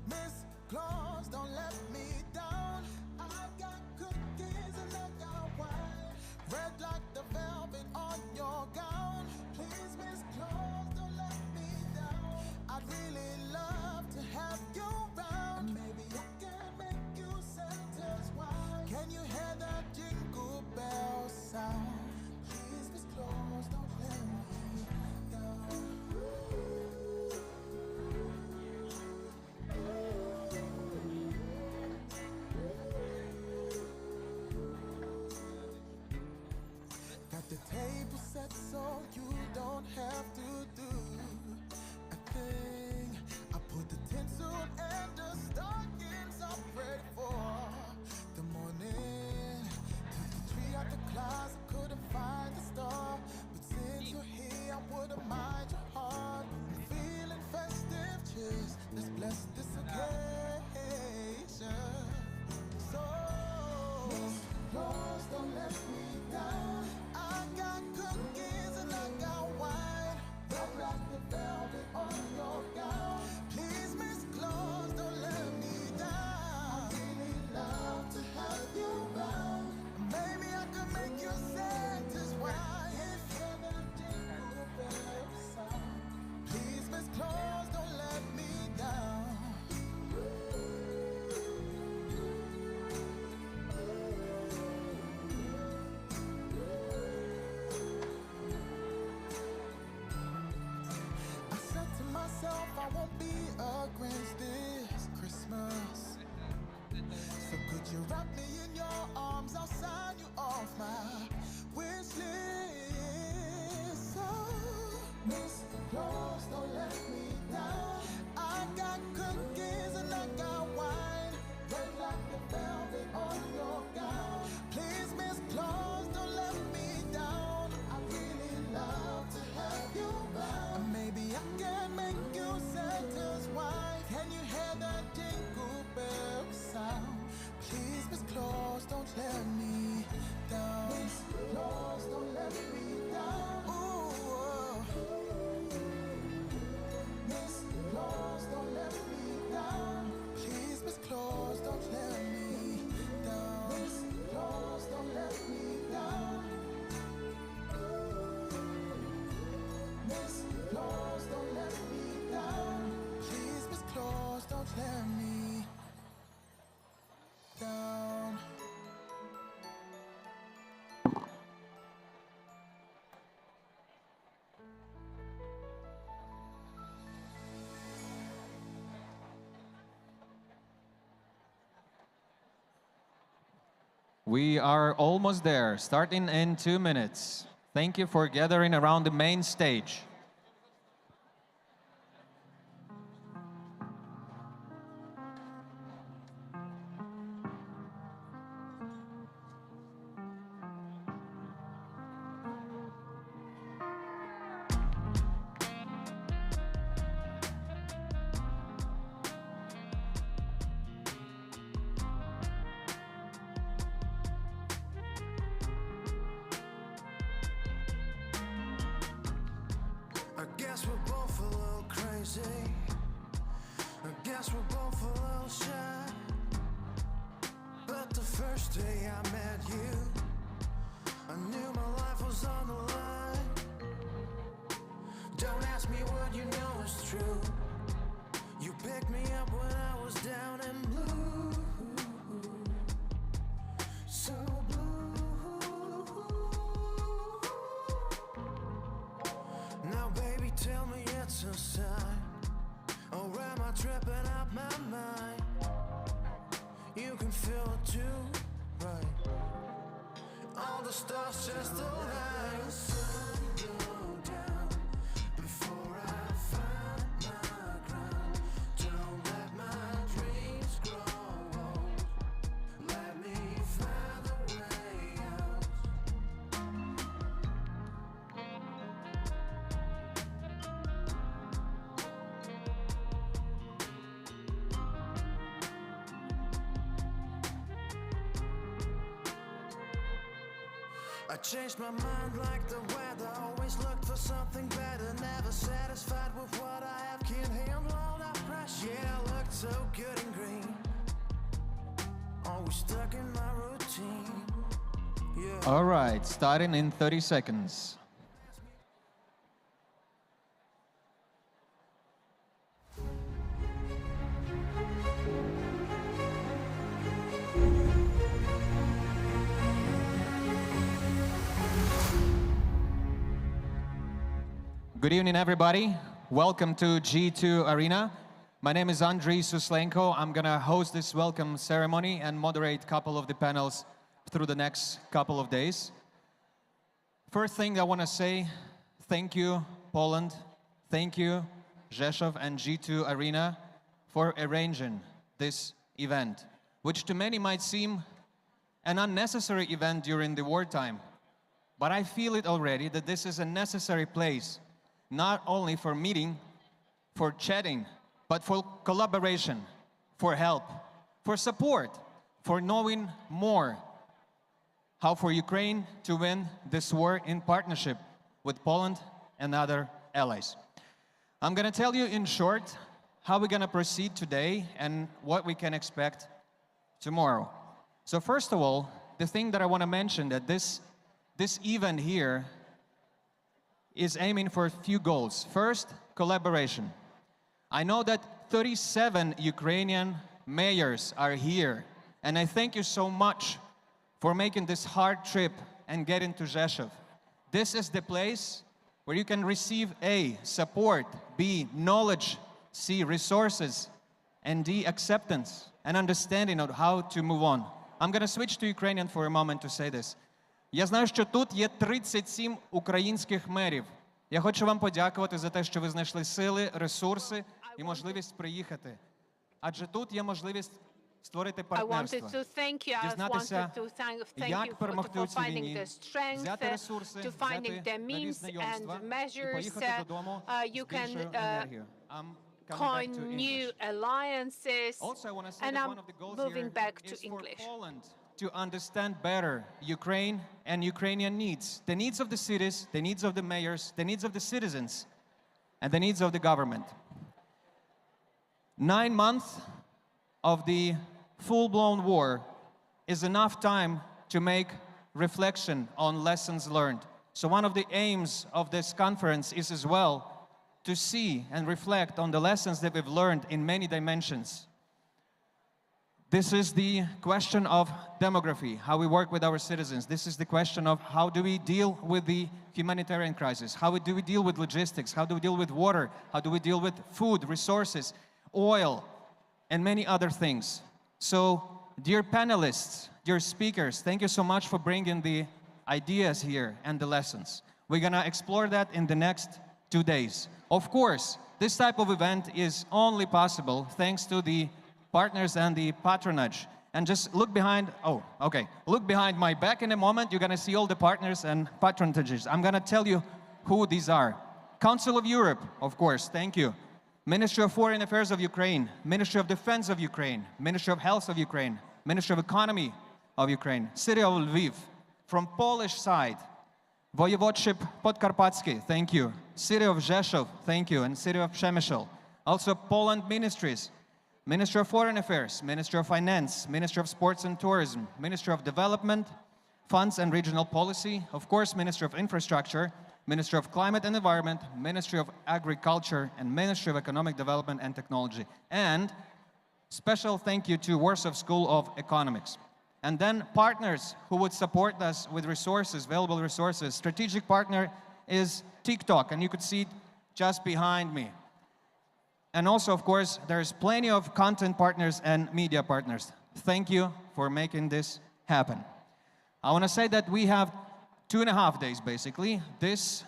Miss Claus, don't let me down. I got cookies and I got wine, red like the velvet on your gown. Please, Miss Claus, don't let me down. I'd really love to have you round. Maybe I can make you Santa's wife. Can you hear that jingle bell sound? Please, Miss Claus, don't let me down. Got the table set so you don't have to do a thing. I put the tinsel and the stockings up ready for the morning. Took the tree out the closet, couldn't find the star, but since you're here, I wouldn't mind your heart. I'm feeling festive, cheers. Let's bless this occasion. So, Miss Claus, don't let me down. I got cookies and I got wine, red like the velvet on your gown. Please, Miss Claus, don't let me down. I really love to have you round. Maybe I could make you Santa's wife. Hear that jingle bell sound. Please, Miss Claus, don't let me down. I said to myself, I won't be a Grinch this Christmas. So could you wrap me in your arms? I'll sign you off my wish list. So, Miss Claus, don't let me down. I got cookies and I got wine, red like the velvet on your gown. Please, Miss Claus, don't let me down. I really love to have you round. And maybe I can make you Santa's wife. Can you hear that jingle bell sound? Please, Miss Claus, don't let me down. Miss Claus, don't let me down. Ooh, Miss Claus, don't let me down. Please, Miss Claus, don't let me down. Miss Claus, don't let me down. Miss Claus, don't let me down. Please, Miss Claus, don't let me down. We are almost there, starting in 2 minutes. Thank you for gathering around the main stage. I guess we're both a little crazy. I guess we're both a little shy. But the first day I met you, I knew my life was on the line. Don't ask me what you know is true. You picked me up when I was down and blue. So blue. Now baby, tell me it's a sign, or am I tripping out my mind? You can feel it too, right? all the stars just align. The sun go down before I find my ground. Don't let my dreams grow old. Let me find a way out. I changed my mind like the weather. Always looked for something better. Never satisfied with what I have. Can't handle all that pressure. Yeah, I looked so good and green. Always stuck in my routine. Yeah. All right, starting in 30 seconds. Good evening, everybody. Welcome to G2 Arena. My name is Andriy Suslenko. I'm gonna host this welcome ceremony and moderate a couple of the panels through the next couple of days. First thing I wanna say, thank you, Poland. Thank you, Rzeszów and G2 Arena for arranging this event, which to many might seem an unnecessary event during the wartime. But I feel it already that this is a necessary place, not only for meeting, for chatting, but for collaboration, for help, for support, for knowing more how for Ukraine to win this war in partnership with Poland and other allies. I'm gonna tell you in short how we're gonna proceed today and what we can expect tomorrow. So first of all, the thing that I wanna mention that this event here is aiming for a few goals. First, collaboration. I know that 37 Ukrainian mayors are here, and I thank you so much for making this hard trip and getting to Rzeszów. This is the place where you can receive A, support, B, knowledge, C, resources, and D, acceptance and understanding of how to move on. I'm gonna switch to Ukrainian for a moment to say this. Я знаю, що тут є 37 українських мерів. Я хочу вам подякувати за те, що ви знайшли сили, ресурси і можливість приїхати. Адже тут є можливість створити партнерство, дізнатися, як перемогти у цій війні, взяти ресурси, взяти нові знайомства і поїхати додому з більшою енергією. Con new alliances, and I'm moving back to English. To understand better Ukraine and Ukrainian needs, the needs of the cities, the needs of the mayors, the needs of the citizens, and the needs of the government. 9 months of the full-blown war is enough time to make reflection on lessons learned. So one of the aims of this conference is as well to see and reflect on the lessons that we've learned in many dimensions. This is the question of demography, how we work with our citizens. This is the question of how do we deal with the humanitarian crisis? How do we deal with logistics? How do we deal with water? How do we deal with food, resources, oil, and many other things? So, dear panelists, dear speakers, thank you so much for bringing the ideas here and the lessons. We're gonna explore that in the next 2 days. Of course, this type of event is only possible thanks to the partners and the patronage. And just look behind, look behind my back in a moment. You're gonna see all the partners and patronages. I'm gonna tell you who these are. Council of Europe, of course, thank you. Ministry of Foreign Affairs of Ukraine, Ministry of Defense of Ukraine, Ministry of Health of Ukraine, Ministry of Economy of Ukraine, City of Lviv. From Polish side, Voivodeship Podkarpatsky, thank you. City of Rzeszów, thank you, and City of Przemysl. Also Poland ministries, Ministry of Foreign Affairs, Ministry of Finance, Ministry of Sports and Tourism, Ministry of Development, Funds and Regional Policy, of course, Ministry of Infrastructure, Ministry of Climate and Environment, Ministry of Agriculture, and Ministry of Economic Development and Technology. And special thank you to Warsaw School of Economics. And then partners who would support us with resources, valuable resources. Strategic partner is TikTok, and you could see it just behind me. And also, of course, there's plenty of content partners and media partners. Thank you for making this happen. I want to say that we have 2.5 days, basically. This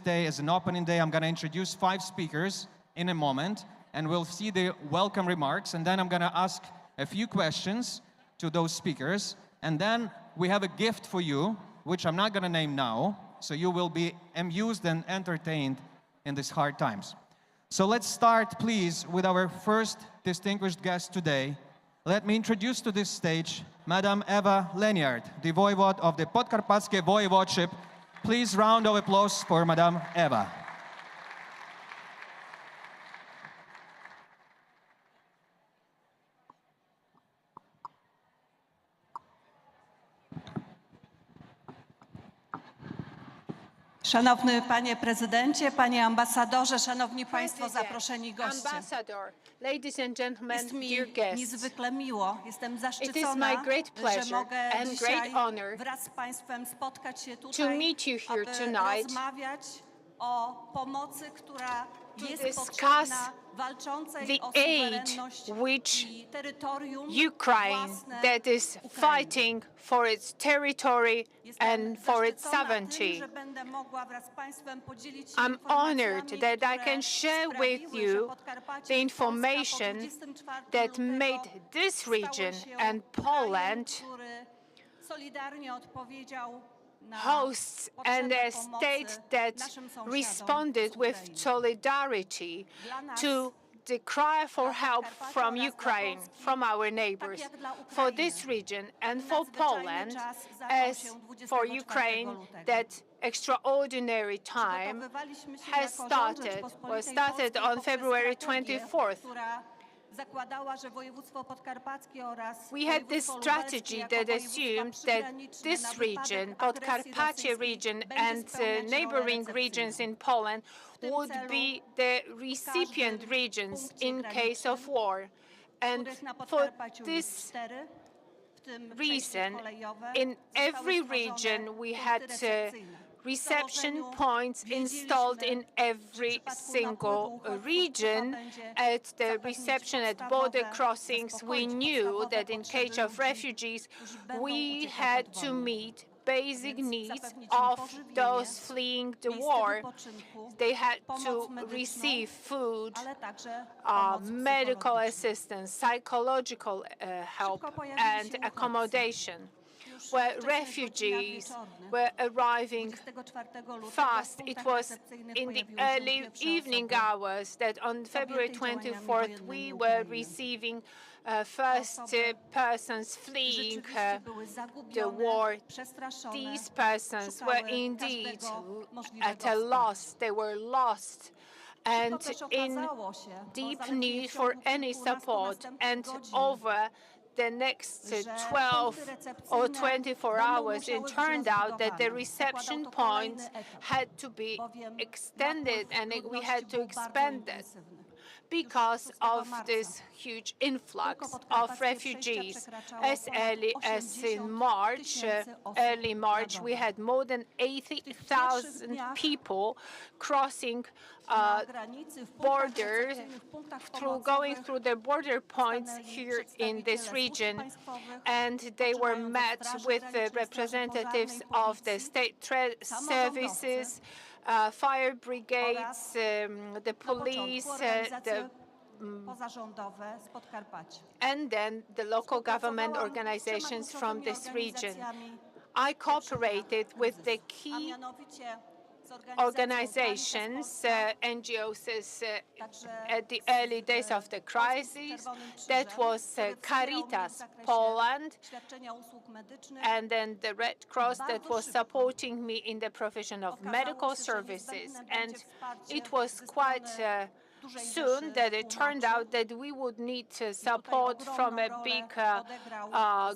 day is an opening day. I'm going to introduce 5 speakers in a moment, and we'll see the welcome remarks, and then I'm going to ask a few questions to those speakers, and then we have a gift for you, which I'm not going to name now, so you will be amused and entertained in these hard times. So let's start, please, with our first distinguished guest today. Let me introduce to this stage Madam Eva Leniart, the Voivode of the Podkarpackie Voivodeship. Please, round of applause for Madam Eva. Szanowny Panie Prezydencie, Panie Ambasadorze, Szanowni Państwo, zaproszeni goście. Ambassador, ladies and gentlemen, Jest mi dear guests, niezwykle miło, jestem it is zaszczycona, my great że pleasure mogę and dzisiaj great honor wraz z Państwem spotkać się to tutaj, meet you here aby tonight rozmawiać o pomocy, która to jest discuss potrzebna walczącej the o aid suwerenność which i terytorium Ukraine własne that is Ukrainy. fighting for its territory and for its sovereignty. I'm honored that I can share with you the information that made this region and Poland hosts and a state that responded with solidarity to the cry for help from Ukraine, from our neighbors. For this region and for Poland, as for Ukraine, that extraordinary time has started on February 24th. We had this strategy that assumed that this region, Podkarpackie region, and neighboring regions in Poland would be the recipient regions in case of war. And for this reason, in every region we had reception points installed in every single region. At the reception at border crossings, we knew that in case of refugees, we had to meet basic needs of those fleeing the war. They had to receive food, medical assistance, psychological help, and accommodation. Where refugees were arriving fast. It was in the early evening hours that on February 24th we were receiving first persons fleeing the war. These persons were indeed at a loss. They were lost and in deep need for any support. And over the next 12 or 24 hours, it turned out that the reception points had to be extended and we had to expand it because of this huge influx of refugees. As early as in March, early March, we had more than 80,000 people crossing borders, going through the border points here in this region. And they were met with the representatives of the state services, fire brigades, the police, and then the local government organizations from this region. I cooperated with the key organizations, NGOs at the early days of the crisis. That was Caritas Poland, and then the Red Cross that was supporting me in the provision of medical services. And it was quite soon that it turned out that we would need support from a big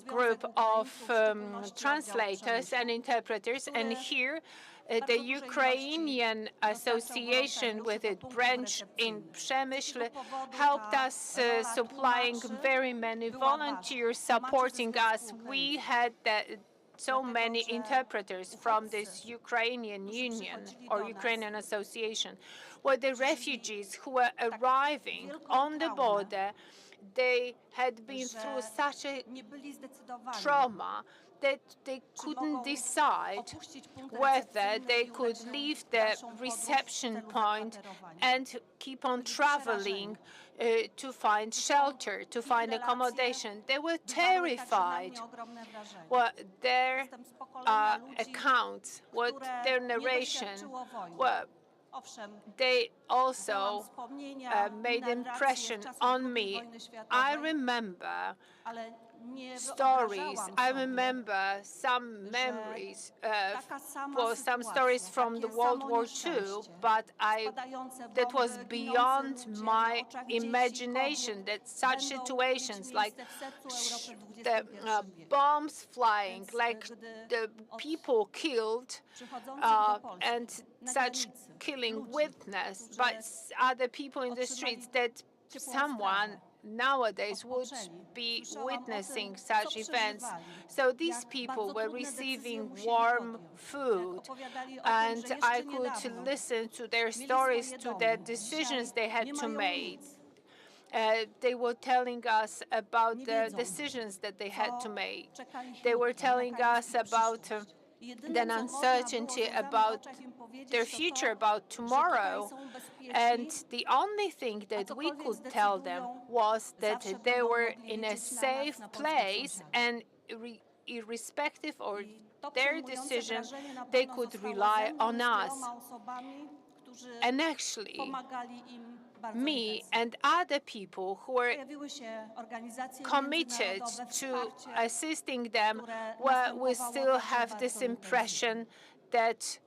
group of translators and interpreters. And here, the Ukrainian Association with its branch in Przemysl helped us supplying very many volunteers supporting us. We had so many interpreters from this Ukrainian Union or Ukrainian Association, where the refugees who were arriving on the border, they had been through such a trauma that they couldn't decide whether they could leave the reception point and keep on traveling to find shelter, to find accommodation. They were terrified. Well, their accounts, what their narration, well, they also made impression on me. I remember stories. I remember some memories, well, some stories from the World War II, but that was beyond my imagination, that such situations like the bombs flying, like the people killed, and such killing witnessed by other people in the streets, that someone nowadays would be witnessing such events. So these people were receiving warm food, and I could listen to their stories, to the decisions they had to make. They were telling us about the decisions that they had to make. They were telling us about the uncertainty about their future, about tomorrow. And the only thing that we could tell them was that they were in a safe place, and irrespective of their decision, they could rely on us. And actually, me and other people who were committed to assisting them, well, we still have this impression that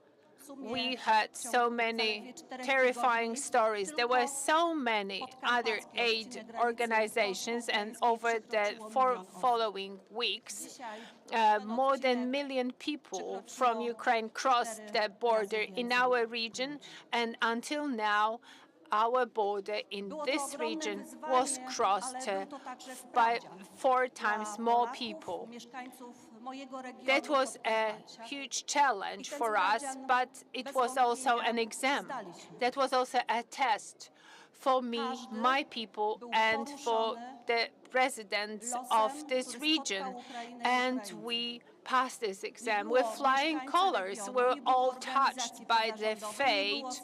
we had so many terrifying stories. There were so many other aid organizations, and over the following weeks, more than 1 million people from Ukraine crossed the border in our region, and until now, our border in this region was crossed by 4 times more people. That was a huge challenge for us, but it was also an exam. That was also a test for me, my people, and for the residents of this region. And we passed this exam with flying colors. We're all touched by the fate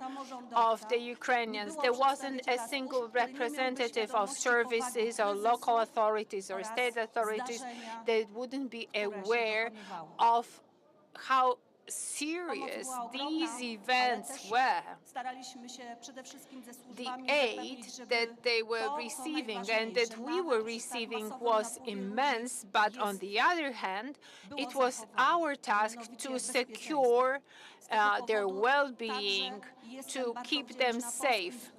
of the Ukrainians. There wasn't a single representative of services or local authorities or state authorities that wouldn't be aware of how serious these events were. The aid that they were receiving and that we were receiving was immense, but on the other hand, it was our task to secure their well-being, to keep them safe.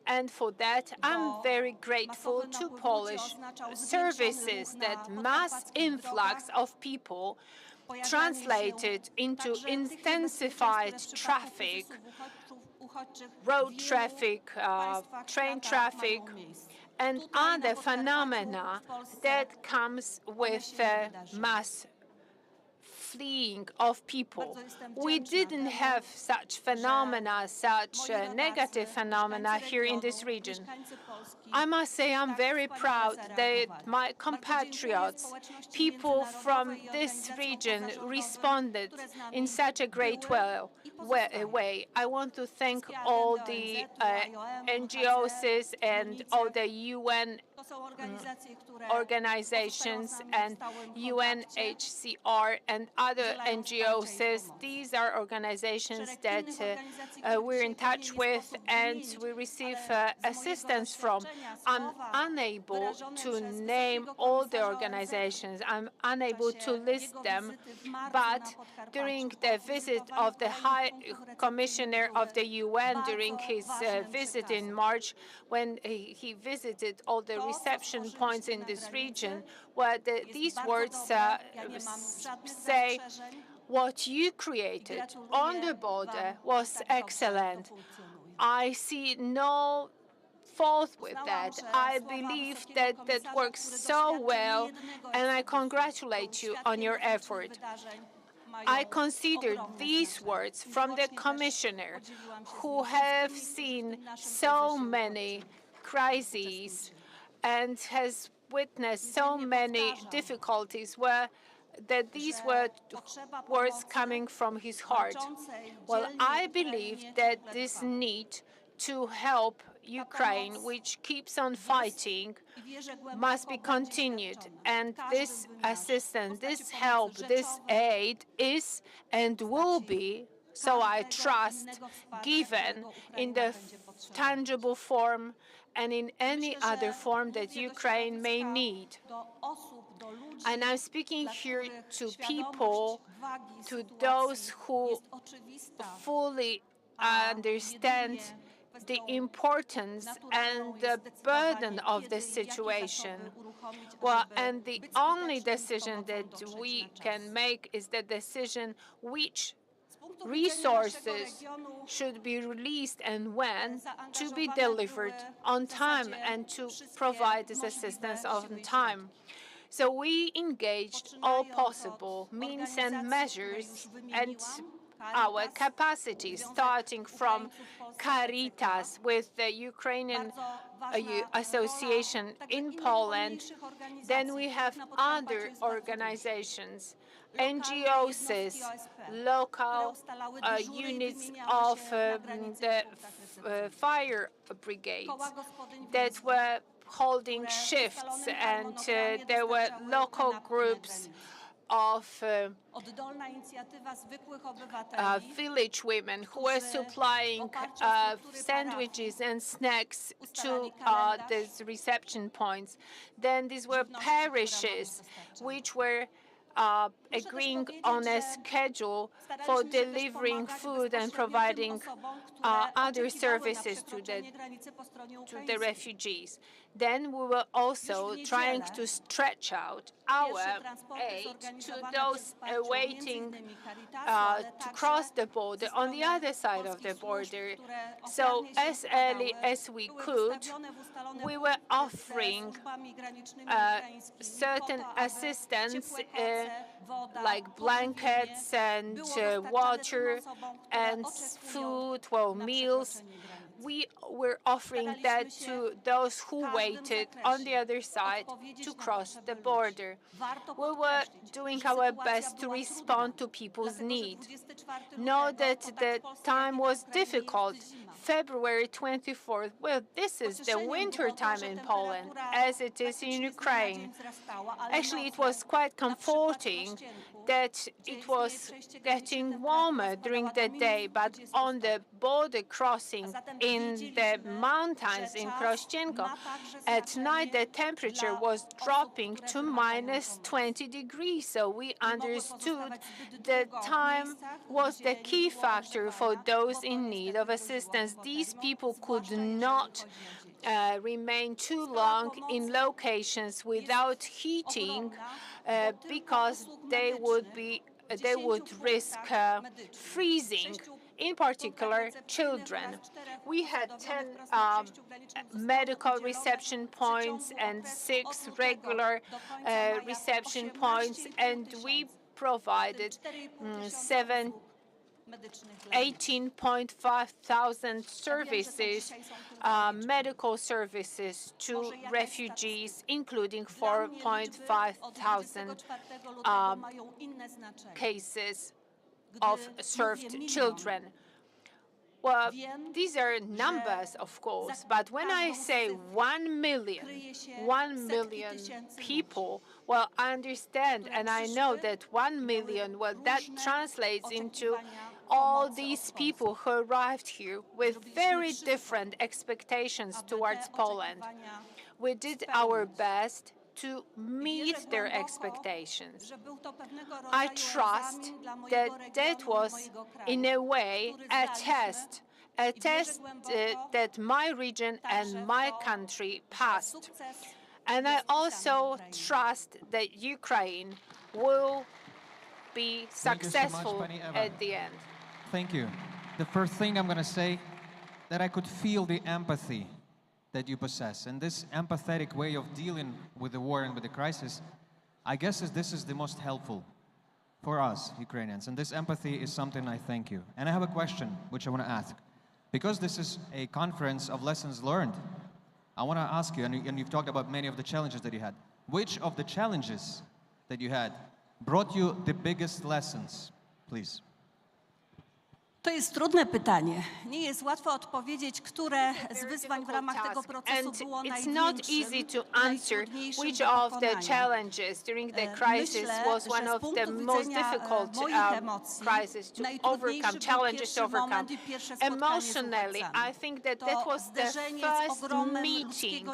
And for that, I'm very grateful to Polish services. That mass influx of people translated into intensified traffic, road traffic, train traffic, and other phenomena that comes with mass fleeing of people. We didn't have such phenomena, such negative phenomena here in this region. I must say I'm very proud that my compatriots, people from this region, responded in such a great way. I want to thank all the NGOs and all the UN organizations and UNHCR and other NGOs. These are organizations that we're in touch with and we receive assistance from. I'm unable to name all the organizations. I'm unable to list them, but during the visit of the High Commissioner of the UN, during his visit in March, when he visited all the reception points in this region, where these words say, what you created on the border was excellent. I see no fault with that. I believe that that works so well, and I congratulate you on your effort. I consider these words from the Commissioner, who have seen so many crises and has witnessed so many difficulties, where that these were words coming from his heart. Well, I believe that this need to help Ukraine, which keeps on fighting, must be continued. And this assistance, this help, this aid is and will be, so I trust, given in the tangible form and in any other form that Ukraine may need. And I'm speaking here to people, to those who fully understand the importance and the burden of the situation. Well, and the only decision that we can make is the decision which resources should be released and when to be delivered on time and to provide this assistance on time. So we engaged all possible means and measures and our capacity, starting from Caritas with the Ukrainian association in Poland. Then we have other organizations, NGOs, local units of the fire brigades that were holding shifts, and there were local groups of village women who were supplying sandwiches and snacks to these reception points. Then these were parishes which were agreeing on a schedule for delivering food and providing other services to the refugees. Then we were also trying to stretch out our aid to those awaiting to cross the border on the other side of the border. So as early as we could, we were offering certain assistance like blankets and water and food, well, meals. We were offering that to those who waited on the other side to cross the border. We were doing our best to respond to people's needs. Know that the time was difficult. February 24th, well, this is the winter time in Poland, as it is in Ukraine. Actually, it was quite comforting that it was getting warmer during the day, but on the border crossing in the mountains in Krościenko, at night the temperature was dropping to -20 degrees. So we understood that time was the key factor for those in need of assistance. These people could not remain too long in locations without heating because they would risk freezing, in particular children. We had 10 medical reception points and 6 regular reception points, and we provided 18.5 thousand services, medical services to refugees, including 4.5 thousand cases of served children. Well, these are numbers, of course, but when I say 1 million people, well, I understand and I know that 1 million, well, that translates into all these people who arrived here with very different expectations towards Poland. We did our best to meet their expectations. I trust that that was, in a way, a test that my region and my country passed. And I also trust that Ukraine will be successful at the end. Thank you. The first thing I'm going to say, that I could feel the empathy that you possess. And this empathetic way of dealing with the war and with the crisis, I guess this is the most helpful for us, Ukrainians. And this empathy is something I thank you. And I have a question which I want to ask. Because this is a conference of lessons learned, I want to ask you, and you've talked about many of the challenges that you had, which of the challenges that you had brought you the biggest lessons, please? To jest trudne pytanie. Nie jest łatwo odpowiedzieć, które z wyzwań w ramach tego procesu było It's not easy to answer which of the challenges during the crisis was one of the most difficult crises to overcome, challenges to overcome. Emotionally, I think that that was the first meeting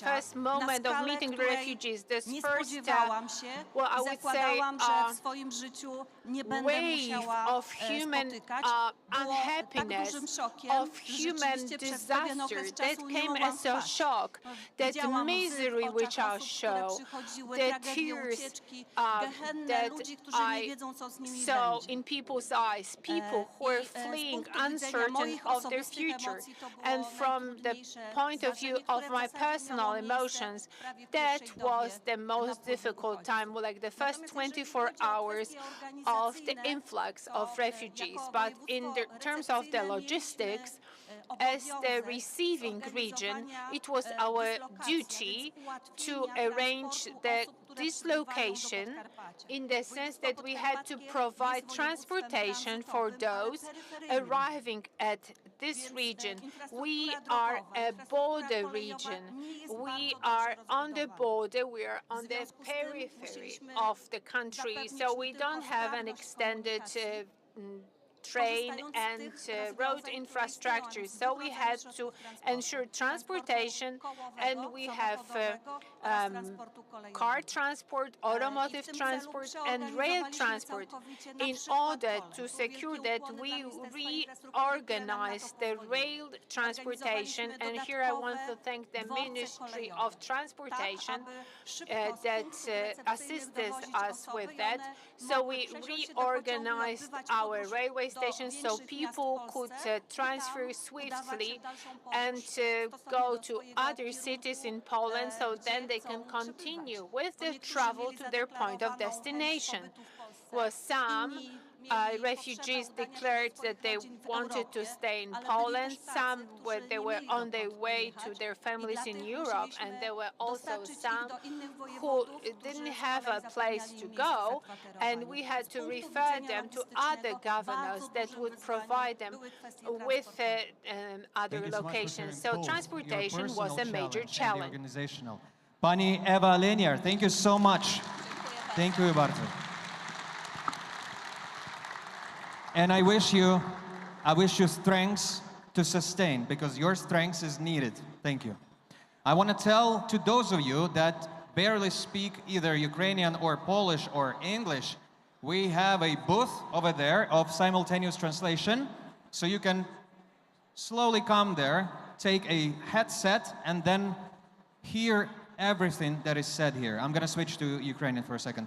first moment of meeting the refugees, this first, well, I would say, wave of human unhappiness, of human disaster that came as a shock, that misery which I show, the tears that I saw in people's eyes, people who were fleeing, uncertain of their future. And from the point of view of my personal emotions, that was the most difficult time, like the first 24 hours of the influx of refugees. But in terms of the logistics, as the receiving region, it was our duty to arrange the dislocation in the sense that we had to provide transportation for those arriving at this region. We are a border region. We are on the border. We are on the periphery of the country, so we don't have an extended train and road infrastructure. So we had to ensure transportation, and we have car transport, automotive transport, and rail transport. In order to secure that, we reorganized the rail transportation, and here I want to thank the Ministry of Transportation that assisted us with that. So we reorganized our railway stations so people could transfer swiftly and go to other cities in Poland, so then they can continue with the travel to their point of destination. Well, some refugees declared that they wanted to stay in Poland. Some they were on their way to their families in Europe, and there were also some who didn't have a place to go, and we had to refer them to other governors that would provide them with other locations. So transportation was a major challenge. Pani Ewa Leniar, thank you so much. Dziękuję bardzo. And I wish you strength to sustain, because your strength is needed. Thank you. I want to tell to those of you that barely speak either Ukrainian or Polish or English, we have a booth over there of simultaneous translation, so you can slowly come there, take a headset, and then hear everything that is said here. I'm going to switch to Ukrainian for a second.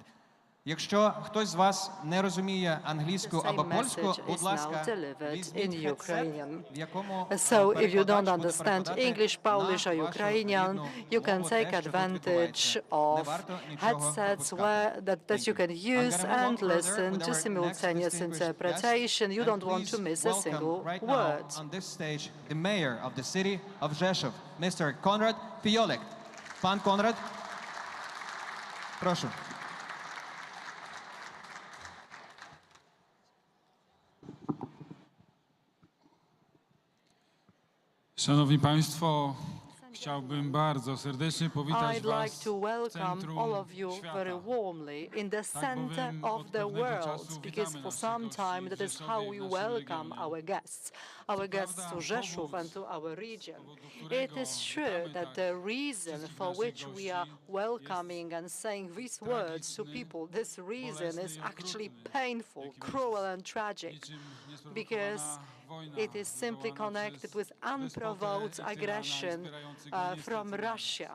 Якщо хтось з вас не розуміє англійську або польську, будь ласка, візьміть headset, в якому So if you don't understand English, Polish or Ukrainian, you can take advantage of headsets that you can use and listen to simultaneous interpretation. You don't want to miss a single word. On this stage, the mayor of the city of Rzeszów, Mr. Konrad Fiolek. Pan Konrad, proszę. Szanowni Państwo, chciałbym bardzo serdecznie powitać I'd like Was to w welcome centrum all of you very świata. warmly in the center of the world, because for some time that is how we welcome our guests to Rzeszów and to our region. It is true that the reason for which we are welcoming and saying these words to people, this reason is actually painful, cruel and tragic, because it is simply connected with unprovoked aggression from Russia,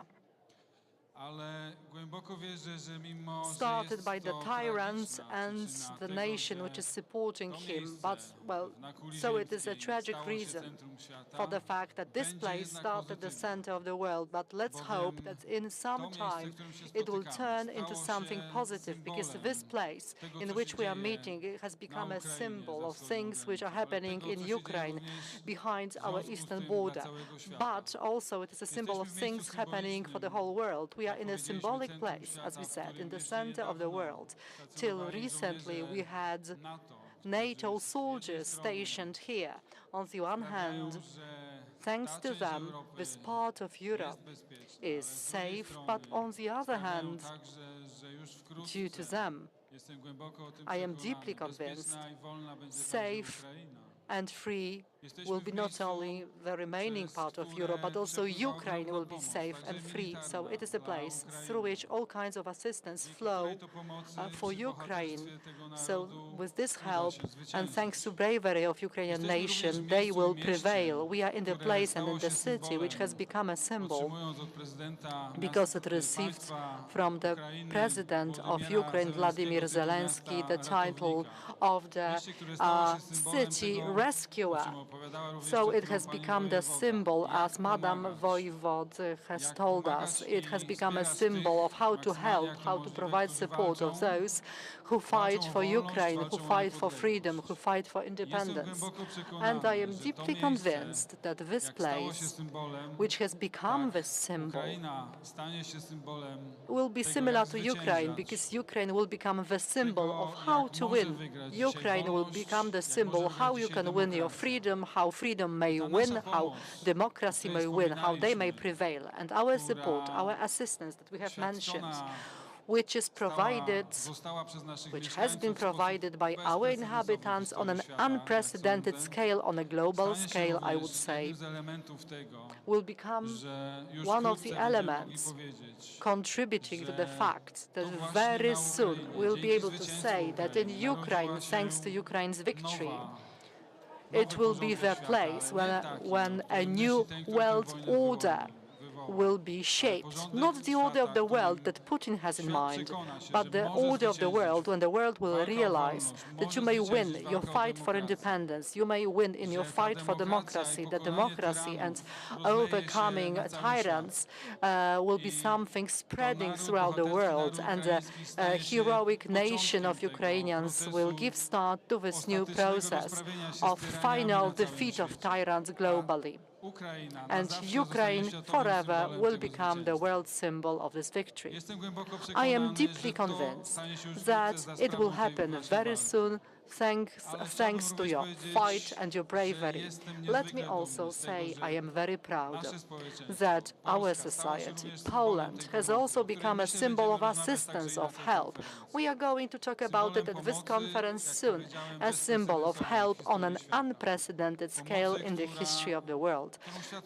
started by the tyrants and the nation which is supporting him. But, well, so it is a tragic reason for the fact that this place started the center of the world. But let's hope that in some time it will turn into something positive, because this place in which we are meeting, it has become a symbol of things which are happening in Ukraine behind our eastern border. But also it is a symbol of things happening for the whole world. We are in a symbolic place, as we said, in the center of the world. Till recently, we had NATO soldiers stationed here. On the one hand, thanks to them, this part of Europe is safe, but on the other hand, due to them, I am deeply convinced, safe and free will be not only the remaining part of Europe, but also Ukraine will be safe and free. So it is a place through which all kinds of assistance flow for Ukraine. So with this help, and thanks to bravery of Ukrainian nation, they will prevail. We are in the place and in the city which has become a symbol because it received from the President of Ukraine, Vladimir Zelensky, the title of the city rescuer. So it has become the symbol, as Madam Voivod has told us, it has become a symbol of how to help, how to provide support of those who fight for Ukraine, who fight for freedom, who fight for independence. And I am deeply convinced that this place, which has become this symbol, will be similar to Ukraine, because Ukraine will become the symbol of how to win. Ukraine will become the symbol how you can win your freedom, how freedom may win, how democracy may win, how they may prevail. And our support, our assistance that we have mentioned, which is provided, which has been provided by our inhabitants on an unprecedented scale, on a global scale, I would say, will become one of the elements contributing to the fact that very soon we'll be able to say that in Ukraine, thanks to Ukraine's victory, it will be the place when a new world order will be shaped. Not the order of the world that Putin has in mind, but the order of the world when the world will realize that you may win your fight for independence, you may win in your fight for democracy, that democracy and overcoming tyrants will be something spreading throughout the world, and the heroic nation of Ukrainians will give start to this new process of final defeat of tyrants globally. And Ukraine forever will become the world symbol of this victory. I am deeply convinced that it will happen very soon, thanks to your fight and your bravery. Let me also say I am very proud that our society, Poland, has also become a symbol of assistance, of help. We are going to talk about it at this conference soon, a symbol of help on an unprecedented scale in the history of the world.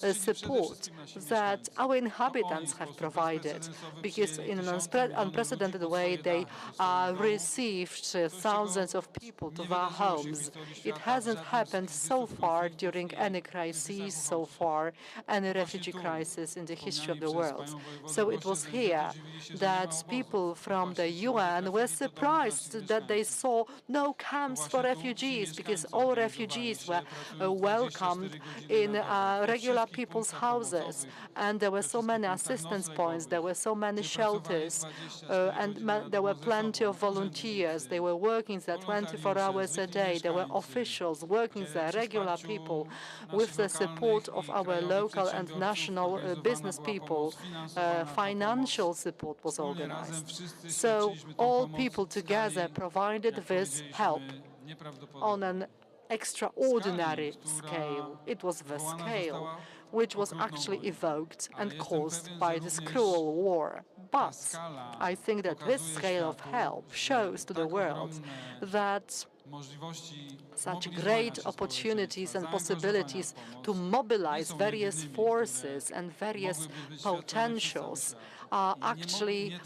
A support that our inhabitants have provided, because in an unprecedented way they received thousands of people to their homes. It hasn't happened so far during any crisis so far, any refugee crisis in the history of the world. So it was here that people from the UN were surprised that they saw no camps for refugees, because all refugees were welcomed in regular people's houses, and there were so many assistance points, there were so many shelters, and there were plenty of volunteers. They were working there 24 hours a day. There were officials working there, regular people, with the support of our local and national business people. Financial support was organized. So all people together provided this help on an extraordinary scale. It was the scale which was actually evoked and caused by this cruel war. But I think that this scale of help shows to the world that such great opportunities and possibilities to mobilize various forces and various potentials are actually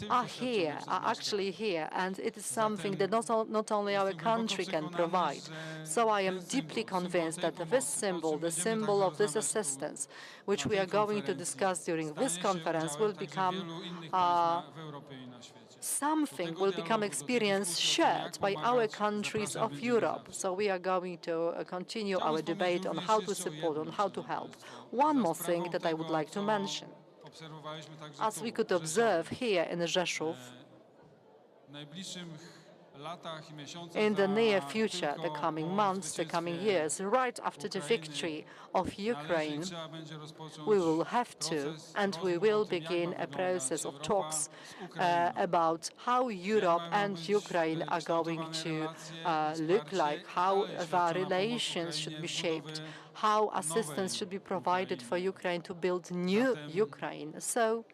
here, and it is something that not only our country can provide. So I am deeply convinced that this symbol, the symbol of this assistance, which we are going to discuss during this conference, will become experience shared by our countries of Europe. So we are going to continue our debate on how to support, on how to help. One more thing that I would like to mention. As we could observe here in Rzeszów, in the near future, the coming months, the coming years, right after the victory of Ukraine, we will have to, and we will begin a process of talks about how Europe and Ukraine are going to look like, how the relations should be shaped, how assistance should be provided for Ukraine to build new Ukraine. So,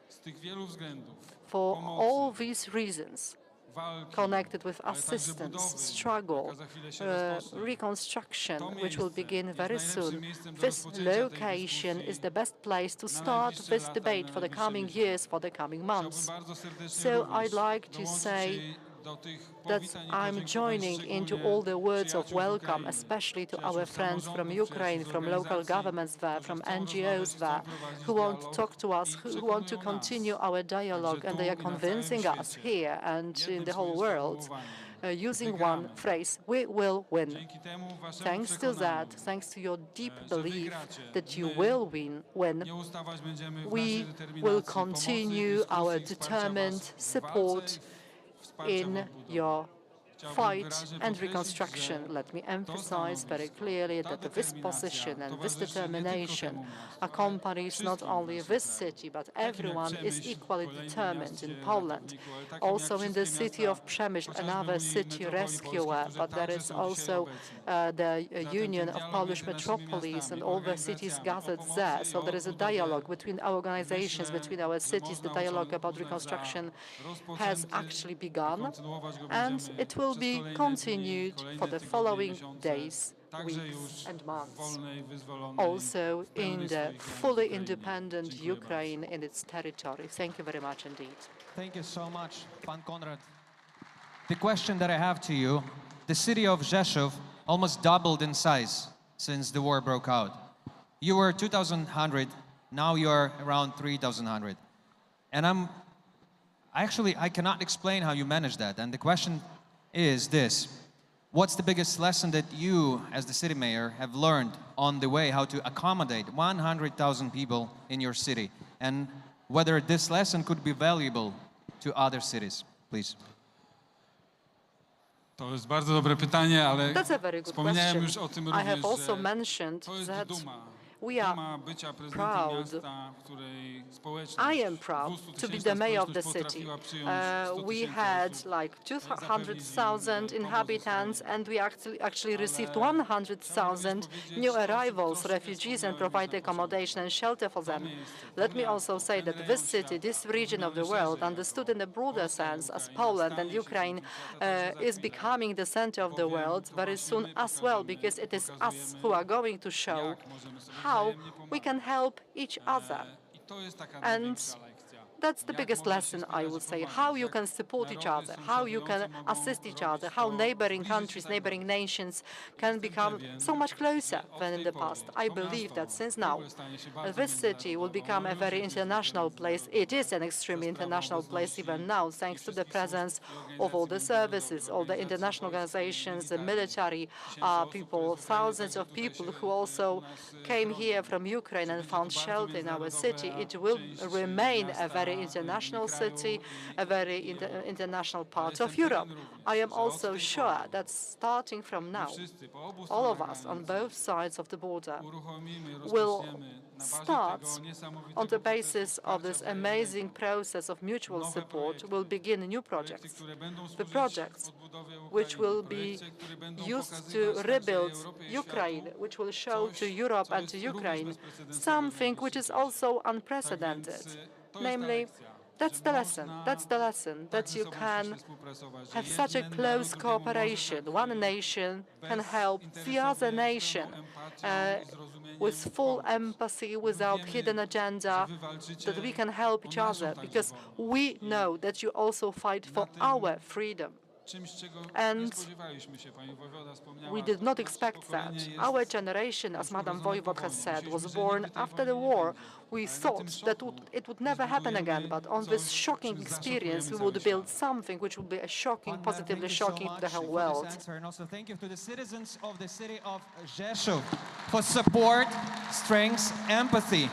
for all these reasons, connected with assistance, struggle, reconstruction, which will begin very soon. This location is the best place to start this debate for the coming years, for the coming months. So I'd like to say that I'm joining into all the words of welcome, especially to our friends from Ukraine, from local governments there, from NGOs there, who want to talk to us, who want to continue our dialogue, and they are convincing us here and in the whole world, using one phrase: we will win. Thanks to that, thanks to your deep belief that you will win, we will continue our determined support in your fight and reconstruction. Let me emphasize very clearly that this position and this determination accompanies not only this city, but everyone is equally determined in Poland. Also in the city of Przemysl, another city rescuer, but there is also the Union of Polish Metropolis and all the cities gathered there. So there is a dialogue between our organizations, between our cities. The dialogue about reconstruction has actually begun, and it will be continued for the following days, weeks and months, also in the fully independent Ukraine in its territory. Thank you very much indeed. Thank you so much, Pan Konrad. The question that I have to you, the city of Rzeszów almost doubled in size since the war broke out. You were 2,100, now you're around 3,100. And I cannot explain how you manage that. And the question is this: what's the biggest lesson that you, as the city mayor, have learned on the way how to accommodate 100,000 people in your city, and whether this lesson could be valuable to other cities, please? To jest bardzo dobre pytanie, ale That's a very good wspomniałem question. już o tym I have również, also że mentioned to jest that duma. we are Duma bycia prezydentem proud. miasta, w której społeczność I am proud to be the mayor of the city. We had like 200,000 inhabitants, and we actually received 100,000 new arrivals, refugees, and provided accommodation and shelter for them. Let me also say that this city, this region of the world, understood in a broader sense as Poland and Ukraine, is becoming the center of the world very soon as well, because it is us who are going to show how we can help each other. And that's the biggest lesson, I would say, how you can support each other, how you can assist each other, how neighboring countries, neighboring nations can become so much closer than in the past. I believe that since now, this city will become a very international place. It is an extremely international place even now, thanks to the presence of all the services, all the international organizations, the military people, thousands of people who also came here from Ukraine and found shelter in our city. It will remain a very international city, a very international part of Europe. I am also sure that starting from now, all of us on both sides of the border will start on the basis of this amazing process of mutual support, will begin new projects. The projects which will be used to rebuild Ukraine, which will show to Europe and to Ukraine something which is also unprecedented. Namely, that's the lesson that you can have such a close cooperation. One nation can help the other nation with full empathy, without hidden agenda, that we can help each other, because we know that you also fight for our freedom. And we did not expect that. Our generation, as Madam Voivod has said, was born after the war. We thought that it would never happen again, but on this shocking experience, we would build something which would be a shocking, positively shocking to the whole world. And also thank you to the citizens of the city of Rzeszów for support, strength, empathy,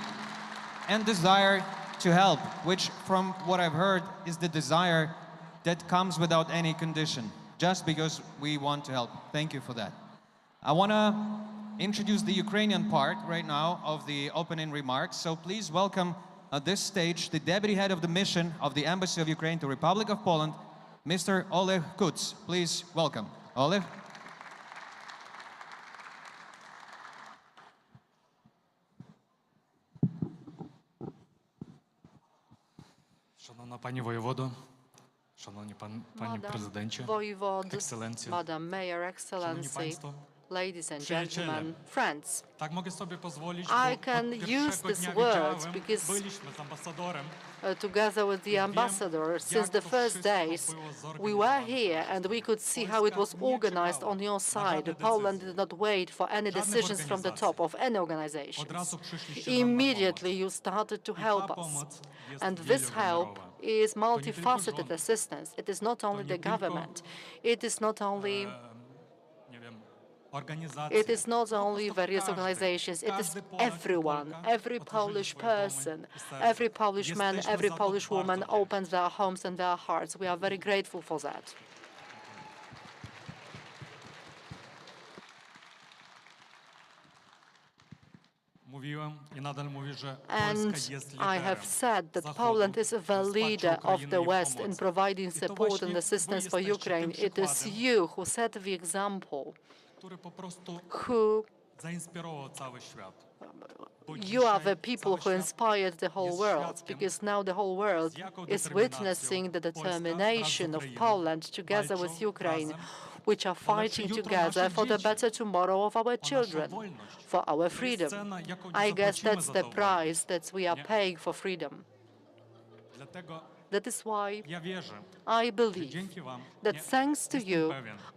and desire to help, which, from what I've heard, is the desire that comes without any condition. just because we want to help. Thank you for that. I want to introduce the Ukrainian part right now of the opening remarks. So please welcome at this stage the Deputy Head of the Mission of the Embassy of Ukraine to Republic of Poland, Mr. Oleg Kuc. Please welcome. Oleg. Шановна пані воєводо, шановні пані президенче, Voivod, ексцеленція, Madam Mayor, шановні Excellency, панство, ladies and gentlemen, friends. так можу собі дозволити, I can use this word because byliśmy z ambasadorem. Together with the ambassador, since the first days, we were here and we could see how it was organized on your side. Poland did not wait for any decisions from the top of any organization. Immediately you started to help us. And this help is multifaceted assistance. It is not only the government. It is not only various organizations. It is everyone, every Polish person, every Polish man, every Polish woman opens their homes and their hearts. We are very grateful for that. And I have said that Poland is the leader of the West in providing support and assistance for Ukraine. It is you who set the example, you are the people who inspired the whole world, because now the whole world is witnessing the determination of Poland together with Ukraine, which are fighting together for the better tomorrow of our children, for our freedom. I guess that's the price that we are paying for freedom. That is why I believe that thanks to you,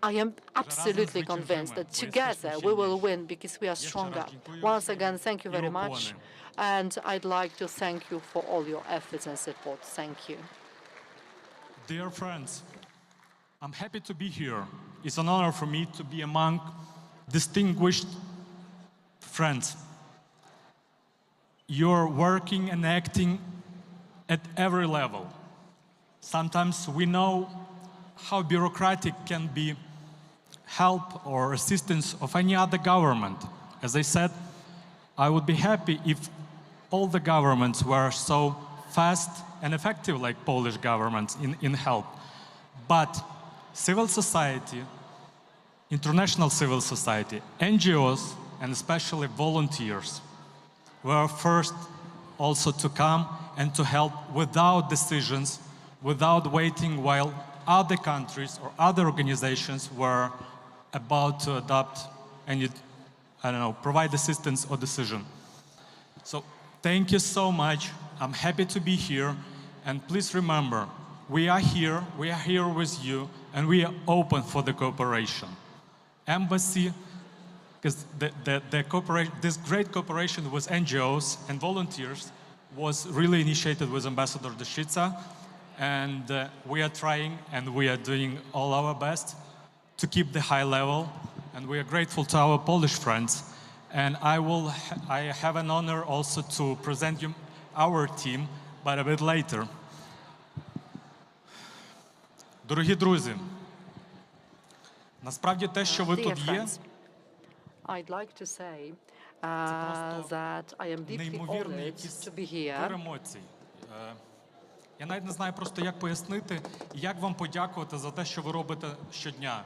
I am absolutely convinced that together we will win because we are stronger. Once again, thank you very much. And I'd like to thank you for all your efforts and support. Thank you. Dear friends, I'm happy to be here. It's an honor for me to be among distinguished friends. You're working and acting at every level. Sometimes we know how bureaucratic can be help or assistance of any other government. As I said, I would be happy if all the governments were so fast and effective like Polish governments in help. But civil society, international civil society, NGOs, and especially volunteers were first also to come and to help without decisions, without waiting while other countries or other organizations were about to adopt any, provide assistance or decision. So thank you so much. I'm happy to be here. And please remember, we are here with you, and we are open for the cooperation. Embassy, because this great cooperation with NGOs and volunteers was really initiated with Ambassador Deshitsa, and we are trying and we are doing all our best to keep the high level, and we are grateful to our Polish friends. And I have an honor also to present you our team, but a bit later. Дорогі друзі, насправді те, що ви тут є, I'd like to say that I am deeply honored to be here. Я навіть не знаю просто, як пояснити, як вам подякувати за те, що ви робите щодня.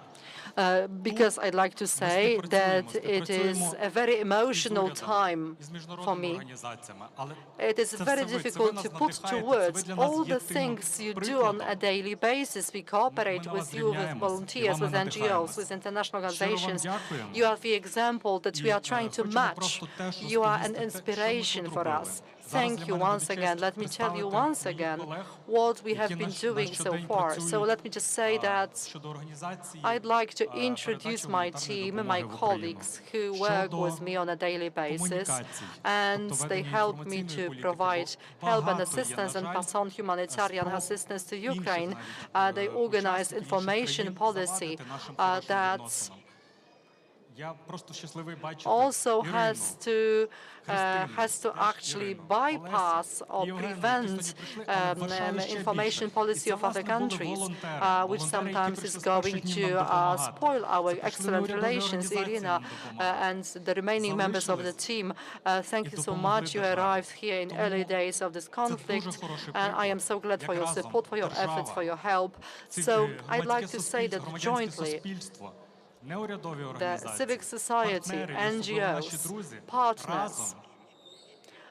Because I'd like to say that it is a very emotional time for me. It is very difficult to put to words all the things you do on a daily basis. We cooperate with you, with volunteers, with NGOs, with international organizations. You are the example that we are trying to match. You are an inspiration for us. Thank you once again. Let me tell you once again what we have been doing so far. So let me just say that I'd like to introduce my team, my colleagues who work with me on a daily basis, and they help me to provide help and assistance and pass on humanitarian assistance to Ukraine. They organize information policy that also has to actually bypass or prevent information policy of other countries, which sometimes is going to spoil our excellent relations. Irina and the remaining members of the team, thank you so much. You arrived here in early days of this conflict, and I am so glad for your support, for your efforts, for your help. So I'd like to say that jointly, the civic society, NGOs, partners,